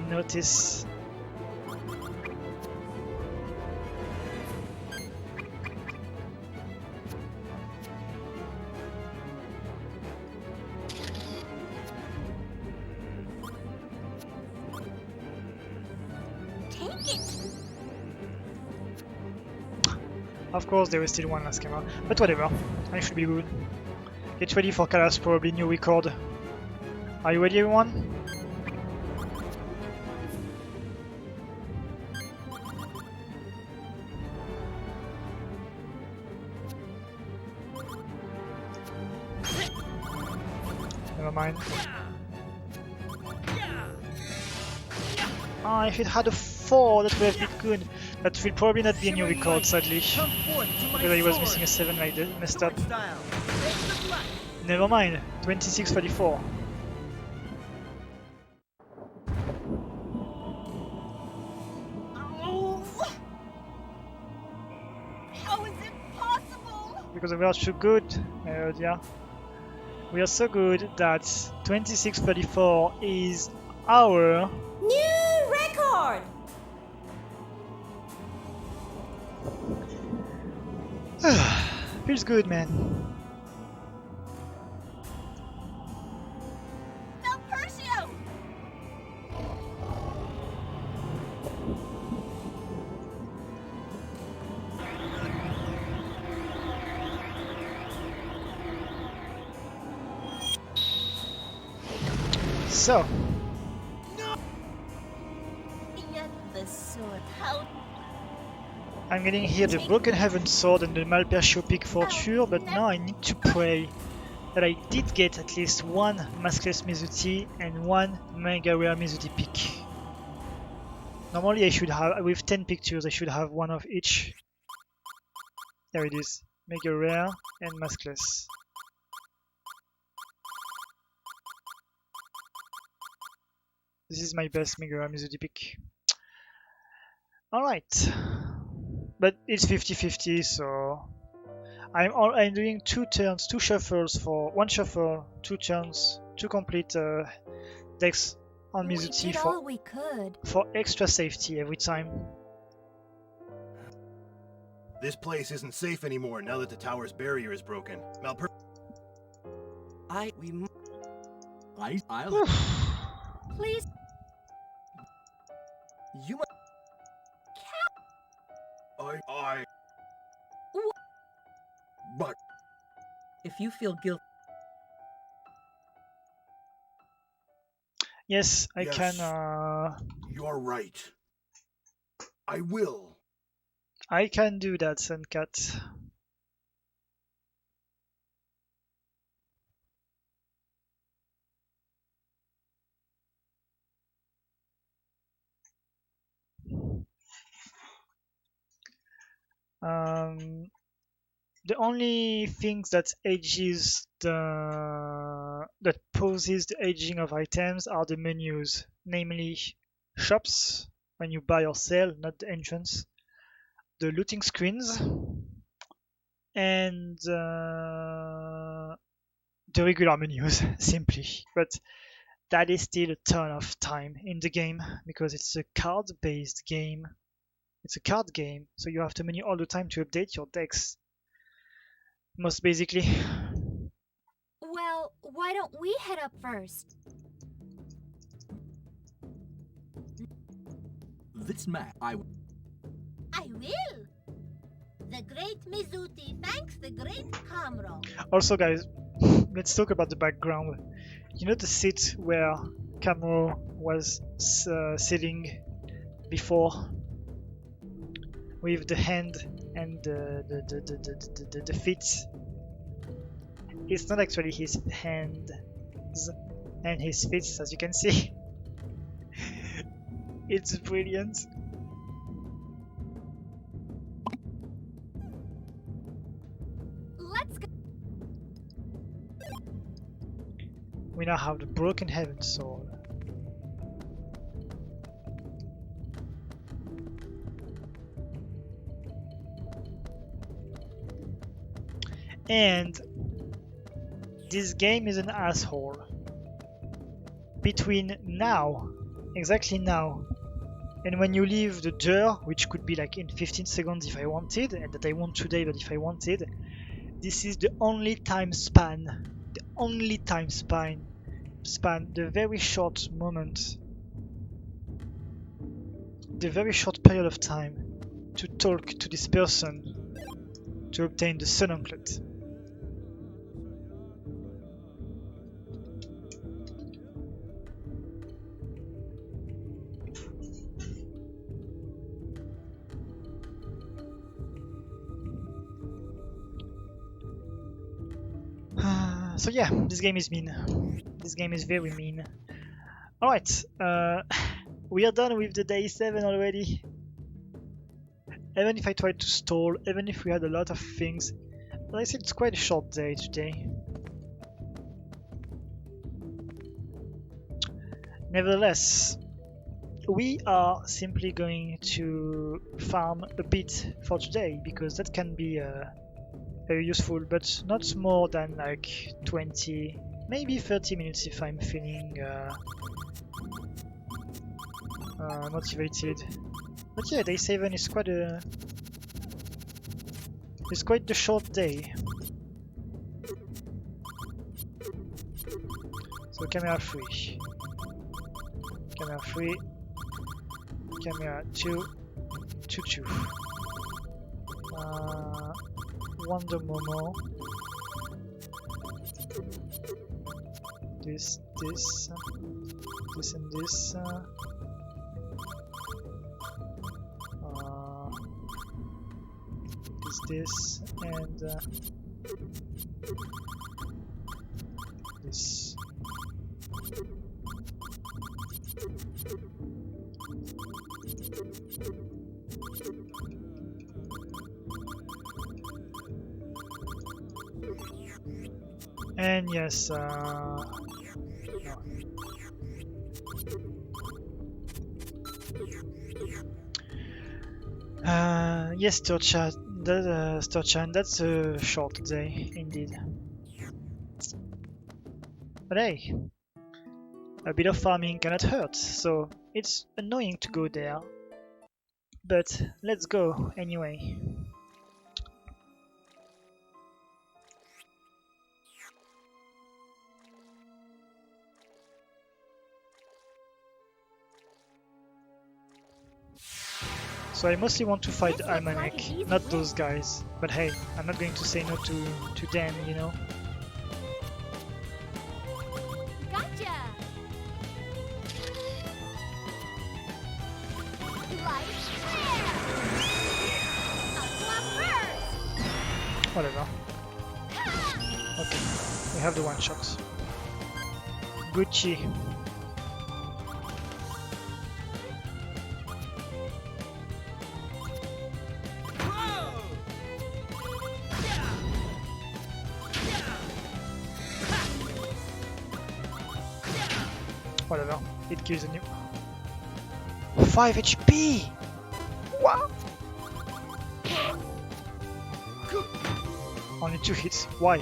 notice, of course there is still one last camera, but whatever, I should be good. Get ready for Kaitos, probably new record. Are you ready, everyone? Never mind. Ah, if it had a 4, that would have been good. That will probably not be a new record, sadly. Because I was missing a 7 like that, messed up. Never mind, 26:34. How is it possible? Because we are so good, yeah. We are so good that 26:34 is our New Feels good, man. Percio! So, Yet the sword, how I'm getting here the Broken Heaven Sword and the Malpercio Peak Forture, but now I need to pray that I did get at least one Maskless Mizuti and one Mega Rare Mizuti Peak. Normally I should have, with 10 pictures, I should have one of each. There it is, Mega Rare and Maskless. This is my best Mega Rare Mizuti Peak. Alright. But it's 50-50, so I'm doing 2 turns, 2 shuffles for 1 shuffle, 2 turns, 2 complete decks on Mizuti for extra safety every time. This place isn't safe anymore now that the tower's barrier is broken. I'll please You must. But If you feel guilty, Yes, I Yes. can. you're right. I will. I can do that, Suncat. The only things that poses the aging of items are the menus, namely shops when you buy or sell, not the entrance, the looting screens, and the regular menus, simply. But that is still a ton of time in the game because it's a card-based game. It's a card game, so you have to menu all the time to update your decks. Most basically. Well, why don't we head up first? This man, I will. The great Mizuti thanks the great Kamro. Also, guys, let's talk about the background. You know the seat where Kamro was sitting before, with the hand and the feet. It's not actually his hands and his feet, as you can see. It's brilliant. Let's go. We now have the Broken Heaven Sword. And this game is an asshole. Between now, exactly now, and when you leave the door, which could be like in 15 seconds if I wanted, and that I won't today, but if I wanted, this is the only time span, the very short moment, the very short period of time to talk to this person to obtain the Sun Anklet. So yeah, this game is mean. This game is very mean. Alright, we are done with the day 7 already. Even if I tried to stall, even if we had a lot of things, but I said it's quite a short day today. Nevertheless, we are simply going to farm a bit for today, because that can be very useful, but not more than like 20, maybe 30 minutes if I'm feeling motivated. But yeah, day 7 is quite a It's quite the short day. So camera 3. Camera 3. Camera 2. 2. Wonder Momo. This and this. This and this. And yes, no. Yes, Storchan, that's a short day, indeed. But hey, a bit of farming cannot hurt, so it's annoying to go there. But let's go anyway. So I mostly want to fight the Almanac, not those guys. But hey, I'm not going to say no to them, you know? Gotcha! Light flare! Aqua burst! Whatever. Okay, we have the one-shots. Gucci. Whatever, it kills a new 5 HP! What? Only 2 hits, why?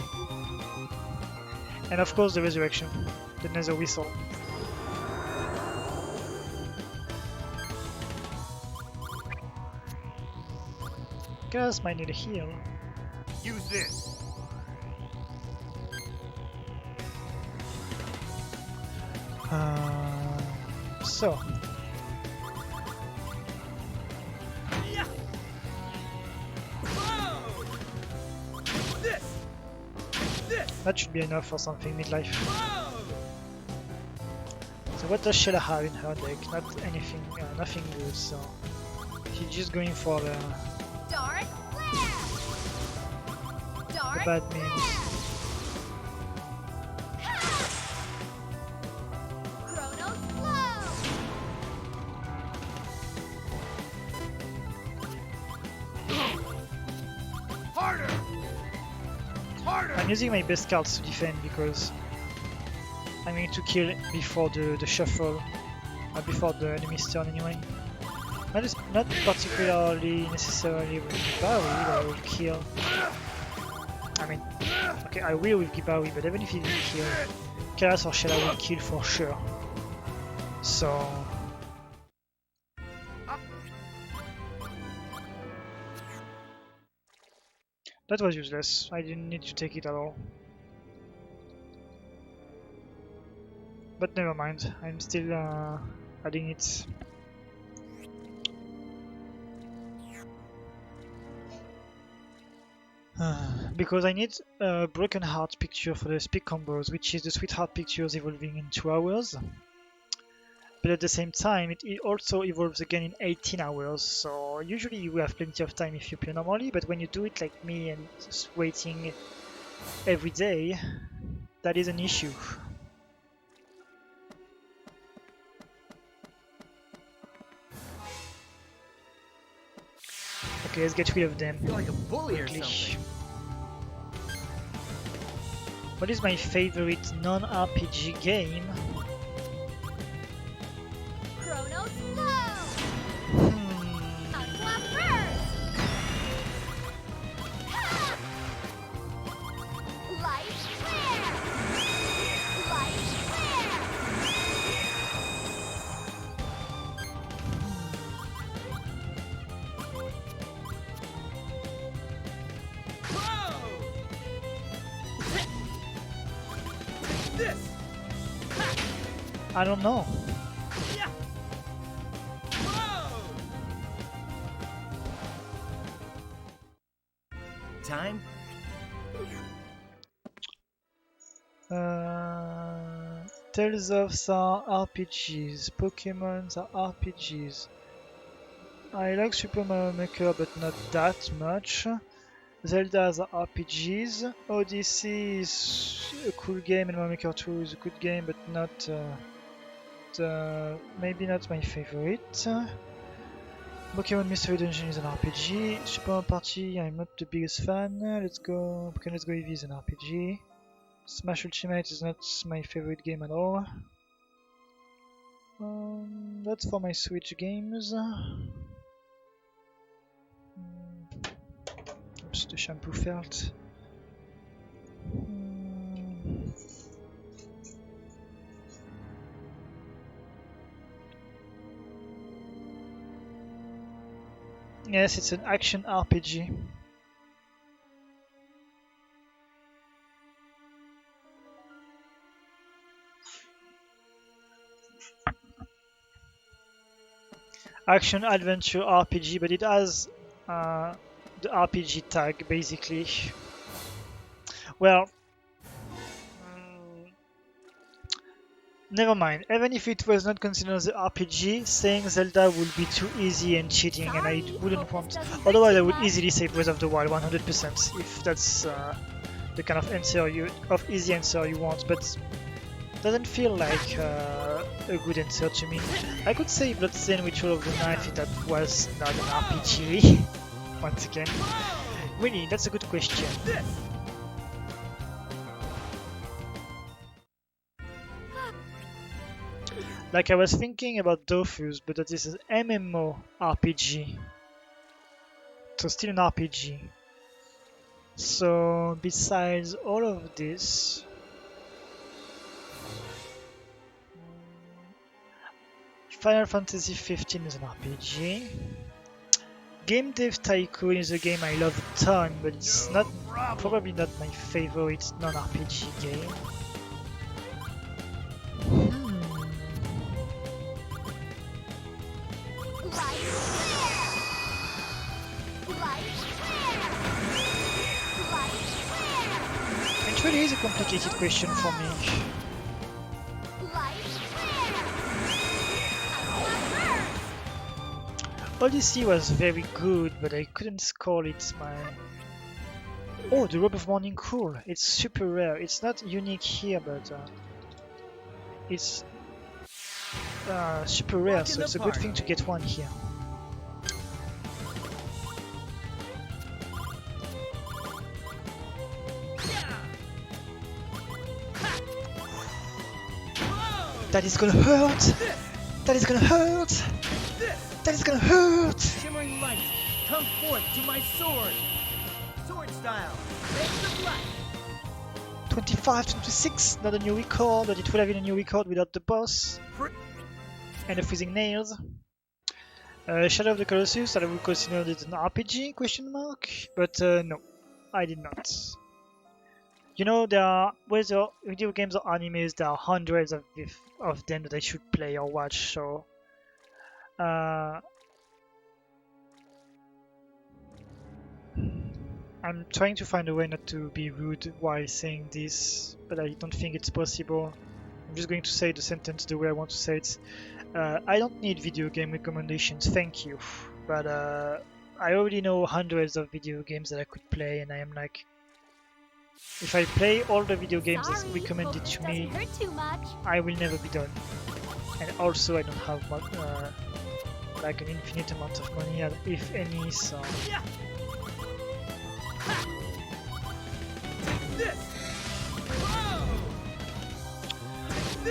And of course the resurrection, the nether whistle. Guys might need a heal. Use this. So that should be enough for something midlife. So what does Shella have in her deck? Not anything, nothing good. So she's just going for the bad means. I'm using my best cards to defend because I'm going to kill before the shuffle, before the enemy's turn anyway. Not particularly necessarily with Gibawi, but I will kill. I mean, okay, I will with Gibawi, but even if he didn't kill, Kalas or Shella will kill for sure. So that was useless. I didn't need to take it at all. But never mind, I'm still adding it. Because I need a Broken Heart picture for the speed combos, which is the Sweetheart pictures evolving in 2 hours. But at the same time, it also evolves again in 18 hours, so usually you have plenty of time if you play normally, but when you do it like me and just waiting every day, that is an issue. Okay, let's get rid of them. You're like a bully quickly. or something. What is my favorite non-RPG game? Chrono Slow! Aqua burst! Light flare! Light flare! I don't know. Time? Tales of are RPGs. Pokemons are RPGs. I like Super Mario Maker, but not that much. Zelda's are RPGs. Odyssey is a cool game, and Mario Maker 2 is a good game, but not maybe not my favorite. Pokemon Mystery Dungeon is an RPG. Super Mario Party, I'm not the biggest fan. Let's go Eevee is an RPG. Smash Ultimate is not my favorite game at all. That's for my Switch games. Oops, the shampoo felt. Yes, it's an action RPG. Action adventure RPG, but it has the RPG tag basically. Well, never mind. Even if it was not considered as an RPG, saying Zelda would be too easy and cheating, and I wouldn't want. Otherwise, I would easily say Breath of the Wild 100% if that's the kind of answer easy answer you want. But doesn't feel like a good answer to me. I could say Bloodstained Ritual of the Knife if that was not an RPG. Once again, really, that's a good question. Like I was thinking about Dofus, but that this is MMO RPG, so still an RPG. So besides all of this, Final Fantasy 15 is an RPG. Game Dev Tycoon is a game I love a ton, but it's not probably not my favorite non-RPG game. It really is a complicated question for me. Odyssey was very good, but I couldn't score it. Oh, the Robe of Morning Cool. It's super rare. It's not unique here, but it's super rare, so it's a good thing to get one here. That is gonna hurt! That is gonna hurt! That is gonna hurt! Shimmering light, come forth to my sword! Sword style, make the light! 25-26, not a new record, but it would have been a new record without the boss. And the freezing nails. Shadow of the Colossus, I would consider it an RPG, question mark? But no, I did not. You know, there are, whether video games or animes, there are hundreds of them that I should play or watch, so I'm trying to find a way not to be rude while saying this, but I don't think it's possible. I'm just going to say the sentence the way I want to say it. I don't need video game recommendations, thank you. But I already know hundreds of video games that I could play, and I am like, if I play all the video games that's recommended to me, I will never be done. And also, I don't have much, like an infinite amount of money, if any, so...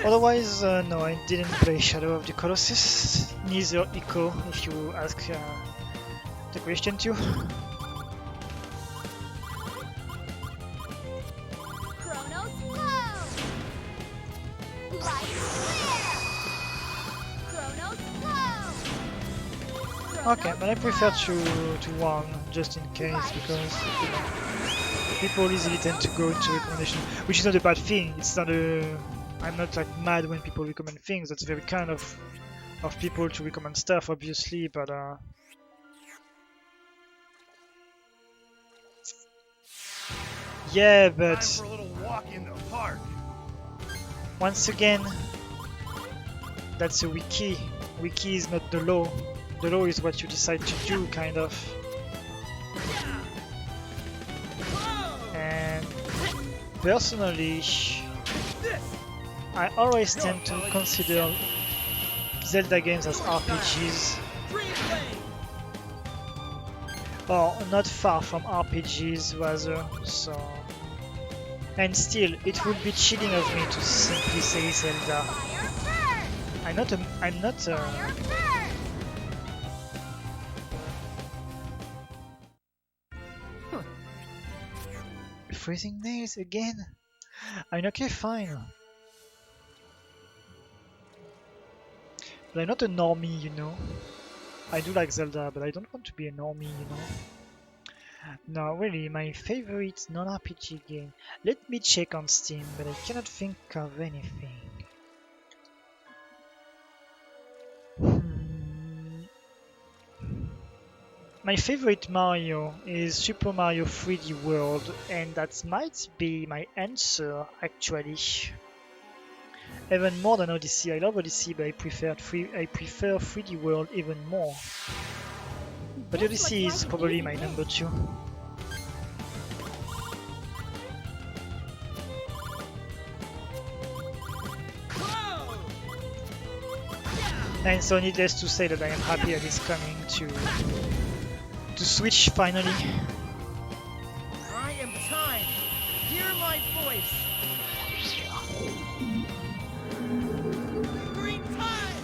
Otherwise, no, I didn't play Shadow of the Colossus, neither Echo, if you ask the question too. Okay, but I prefer to warn just in case, because you know, people easily tend to go into recommendation, which is not a bad thing. It's not a I'm not like mad when people recommend things. That's very kind of people to recommend stuff, obviously, but yeah, but Time for a little walk in the park. once again, that's a wiki. Wiki is not the law. The law is what you decide to do, kind of. And personally, I always tend to consider Zelda games as RPGs. Or not far from RPGs, rather, so... And still, it would be cheating of me to simply say Zelda. I'm not freezing nails again? I'm okay, fine. But I'm not a normie, you know. I do like Zelda, but I don't want to be a normie, you know. No, really, my favorite non-RPG game. Let me check on Steam, but I cannot think of anything. My favorite Mario is Super Mario 3D World, and that might be my answer, actually. Even more than Odyssey. I love Odyssey, but I prefer 3D World even more. But Odyssey is probably my number 2. And so needless to say that I am happy that it's coming to Switch finally. I am time. Hear my voice. Green time.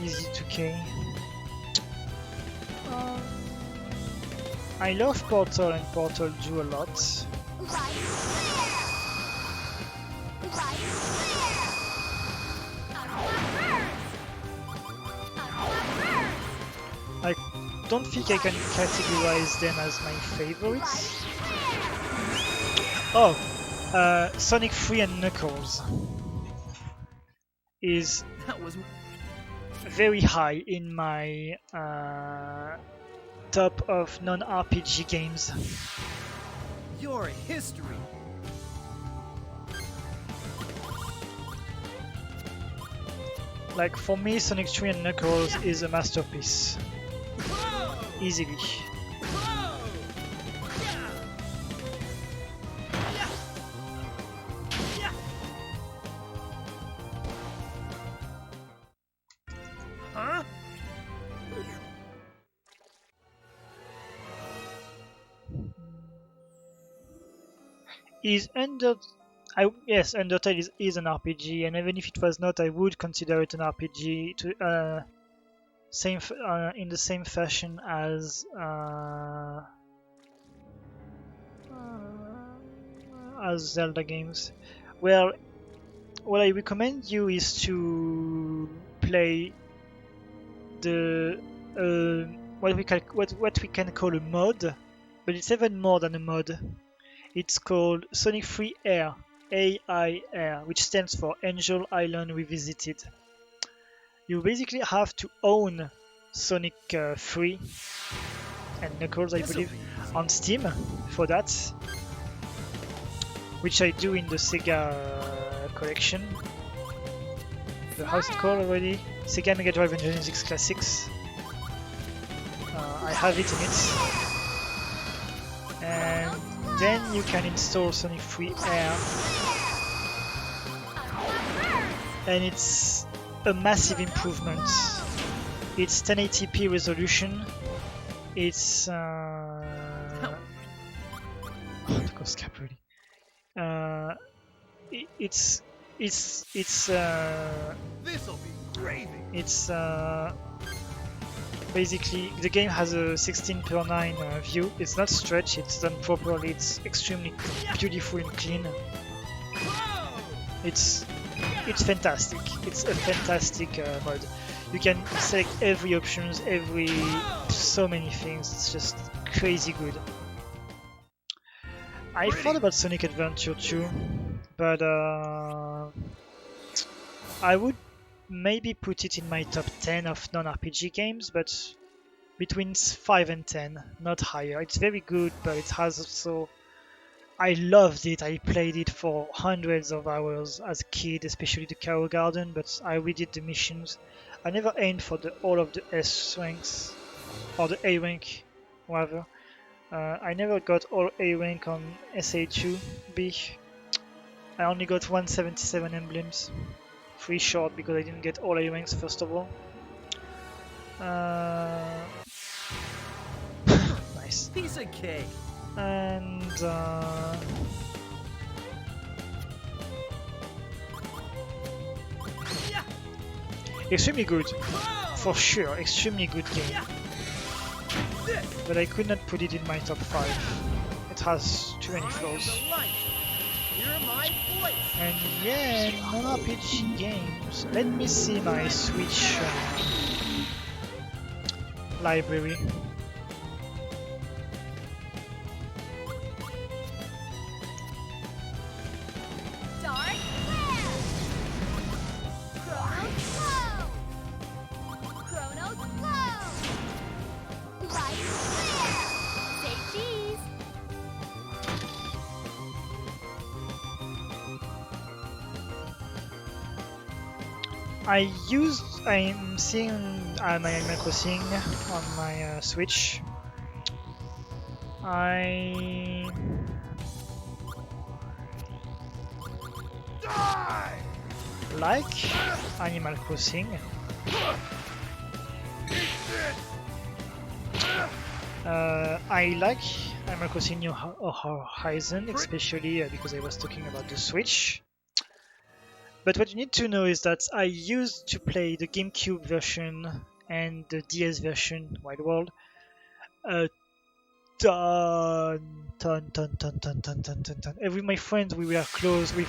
Easy 2K. I love Portal and Portal do a lot. I don't think I can categorize them as my favorites. Oh, Sonic 3 and Knuckles is very high in my top of non-RPG games. Your history. Like for me, Sonic 3 and Knuckles is a masterpiece. Easily. Huh? Is yes, Undertale is an RPG, and even if it was not, I would consider it an RPG to in the same fashion as Zelda games. Well, what I recommend you is to play the what we can call a mod, but it's even more than a mod. It's called Sonic 3 Air, AIR, which stands for Angel Island Revisited. You basically have to own Sonic 3 and Knuckles, I believe, on Steam for that, which I do in the Sega collection. How's it called already? Sega Mega Drive and Genesis Classics. I have it in it. And then you can install Sonic 3 Air. And it's a massive improvement. It's 1080p resolution. It's This'll be gravy. It's basically the game has a 16:9 view. It's not stretched, it's done properly, it's extremely beautiful and clean. It's fantastic. It's a fantastic mod. You can select every options, so many things. It's just crazy good. I thought about Sonic Adventure too, but I would maybe put it in my top 10 of non-RPG games, but between 5 and 10, not higher. It's very good, but it has also... I loved it. I played it for hundreds of hours as a kid, especially the Cow Garden, but I redid the missions. I never aimed for all of the S ranks, or the A rank, rather. I never got all A rank on SA2B. I only got 177 emblems. 3 short because I didn't get all A ranks first of all. Nice. Piece of cake. And extremely good, for sure, extremely good game. But I could not put it in my top 5. It has too many flaws. And yeah, non-RPG games. Let me see my Switch library. I'm seeing my Animal Crossing on my Switch. I like Animal Crossing. I like Animal Crossing New Horizon, especially because I was talking about the Switch. But what you need to know is that I used to play the GameCube version and the DS version, Wild World, a ton. Every my friends, we were close with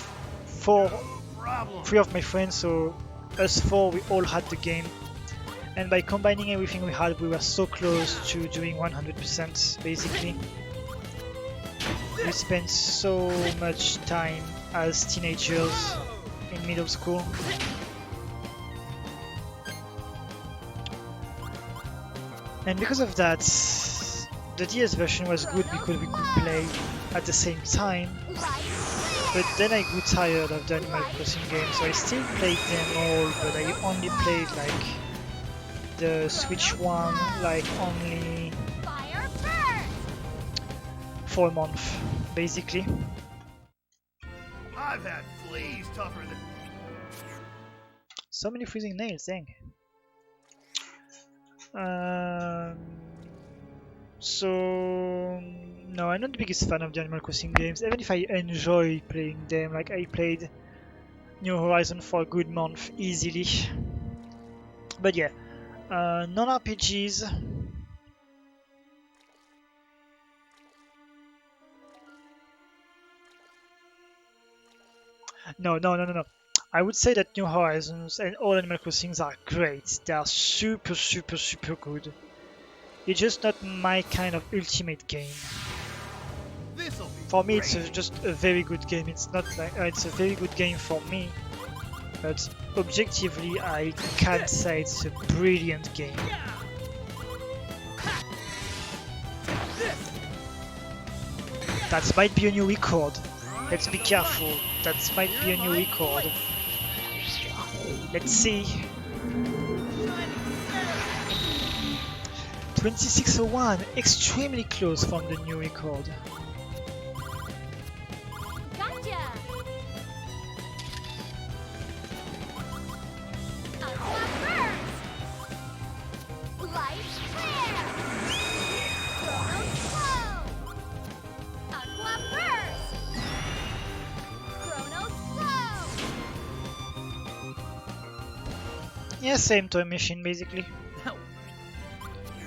3 of my friends, so us 4, we all had the game. And by combining everything we had, we were so close to doing 100%, basically. We spent so much time as teenagers in middle school. And because of that, the DS version was good because we could play at the same time. But then I grew tired of the Animal Crossing games, so I still played them all, but I only played like the Switch one, like only for a month, basically. I've had fleas tougher than... So many freezing nails, dang. So no, I'm not the biggest fan of the Animal Crossing games, even if I enjoy playing them. Like I played New Horizon for a good month easily. But yeah, non-RPGs. No. I would say that New Horizons and all Animal Crossings are great. They are super good. It's just not my kind of ultimate game. For me, it's just a very good game. It's not like it's a very good game for me, but objectively, I can't say it's a brilliant game. That might be a new record. Let's be careful. That might be a new record. Let's see. 2601, extremely close from the new record. Gotcha! Light clear! Chrono slow! Aqua burst! Chrono slow! Yeah, same time machine basically.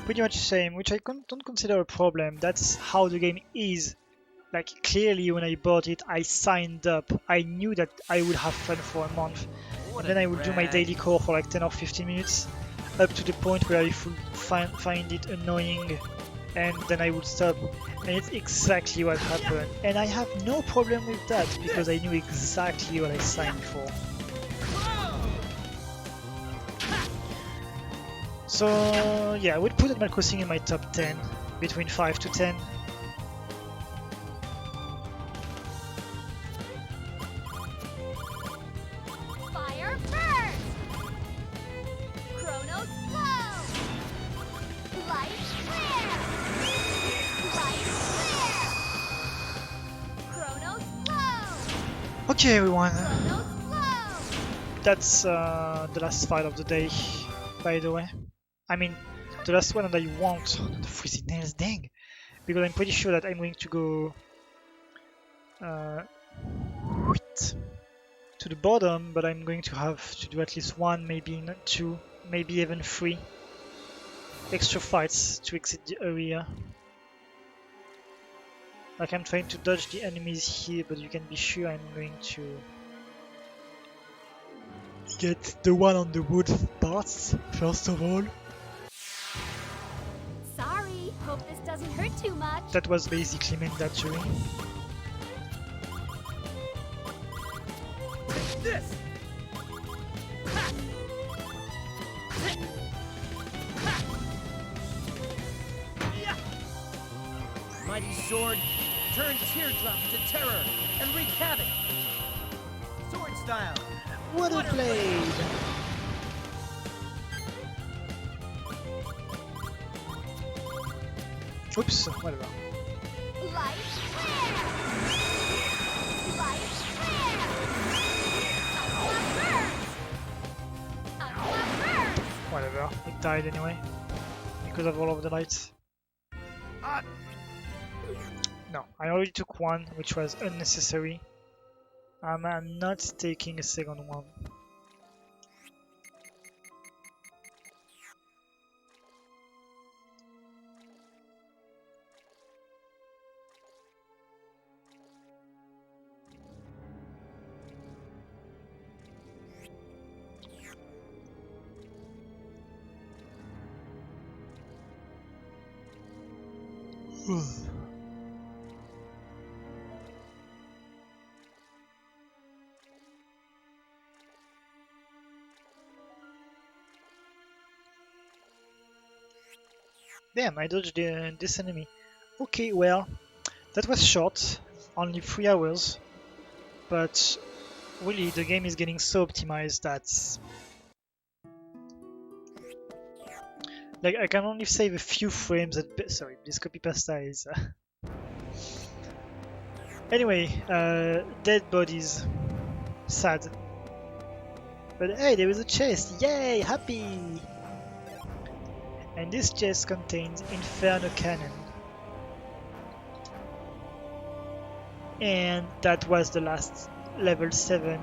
Pretty much the same, which I don't consider a problem. That's how the game is. Like, clearly when I bought it, I signed up. I knew that I would have fun for a month. And then I would do my daily core for like 10 or 15 minutes. Up to the point where I would find it annoying and then I would stop, and it's exactly what happened. And I have no problem with that because I knew exactly what I signed for. So yeah, I would put Animal Crossing in my top 10, between 5 to 10. Fire first! Chronos flow! Light clear! Light clear! Chronos flow! Okay everyone, Chronos flow! that's the last fight of the day, by the way. I mean, the last one that I want, the freezing nails, dang! Because I'm pretty sure that I'm going to go to the bottom, but I'm going to have to do at least one, maybe not two, maybe even 3 extra fights to exit the area. Like I'm trying to dodge the enemies here, but you can be sure I'm going to get the one on the wood parts first of all. Sorry, hope this doesn't hurt too much. That was basically mandatory. This! Ha! Hit! Ha! Yeah! Mighty sword, turn teardrops to terror and wreak havoc. Sword style. Water blade! Oops, whatever. Light clear! Light clear! Aqua burst! Aqua burst! Whatever, it died anyway. Because of all of the lights. No, I already took one, which was unnecessary. I'm not taking a second one. Damn, I dodged this enemy. Okay, well, that was short, only 3 hours, but really the game is getting so optimized that like I can only save a few frames at sorry, this copy pasta is anyway, dead bodies, sad, but hey, there is a chest, yay, happy. And this chest contains Inferno Cannon. And that was the last level 7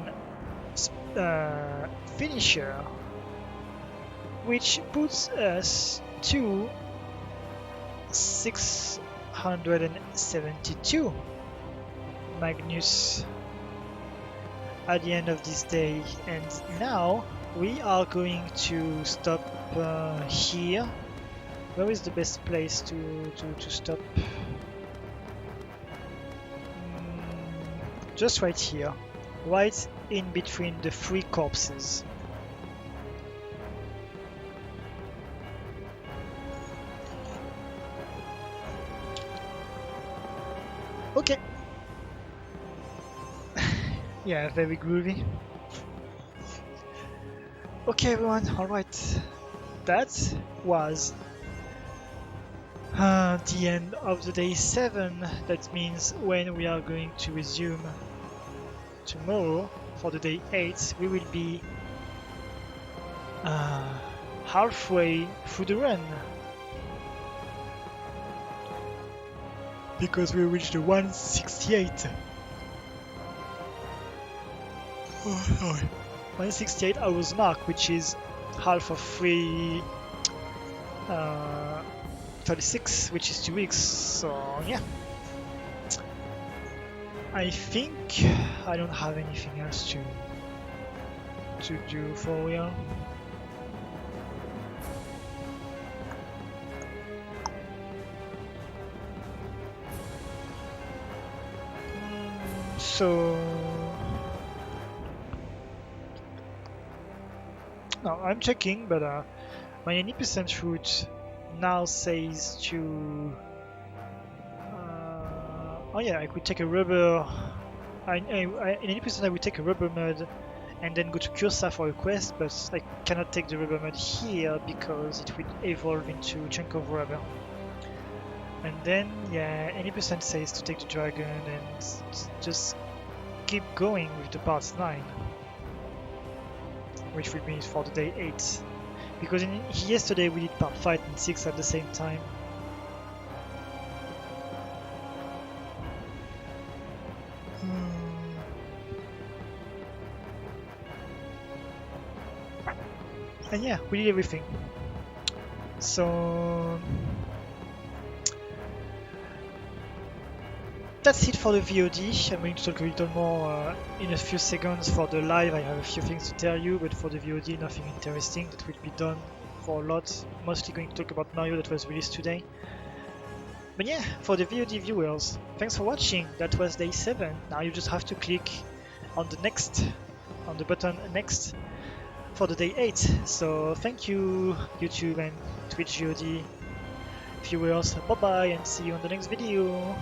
finisher, which puts us to 672 Magnus at the end of this day. And now we are going to stop here. Where is the best place to stop? Just right here, right in between the 3 corpses. Okay. Yeah, very groovy. Okay everyone, alright. That was the end of the day 7. That means when we are going to resume tomorrow for the day 8, we will be halfway through the run. Because we reached the 168. Oh, sorry. 168 hours mark, which is half of 36, which is 2 weeks. So yeah, I think I don't have anything else to do for real. So now I'm checking, but my 80% route now says to oh yeah, I could take a rubber. In 80% I would take a rubber mud and then go to Cursa for a quest, but I cannot take the rubber mud here because it will evolve into a chunk of rubber. And then yeah, 80% says to take the dragon and just keep going with the part 9, which will be for the day 8. Because yesterday we did part 5 and 6 at the same time. And yeah, we did everything. So that's it for the VOD. I'm going to talk a little more in a few seconds. For the live, I have a few things to tell you, but for the VOD, nothing interesting that will be done for a lot. Mostly going to talk about Mario that was released today. But yeah, for the VOD viewers, thanks for watching. That was day 7. Now you just have to click on the next, on the button next for the day 8. So thank you, YouTube and Twitch VOD viewers. Bye bye and see you on the next video.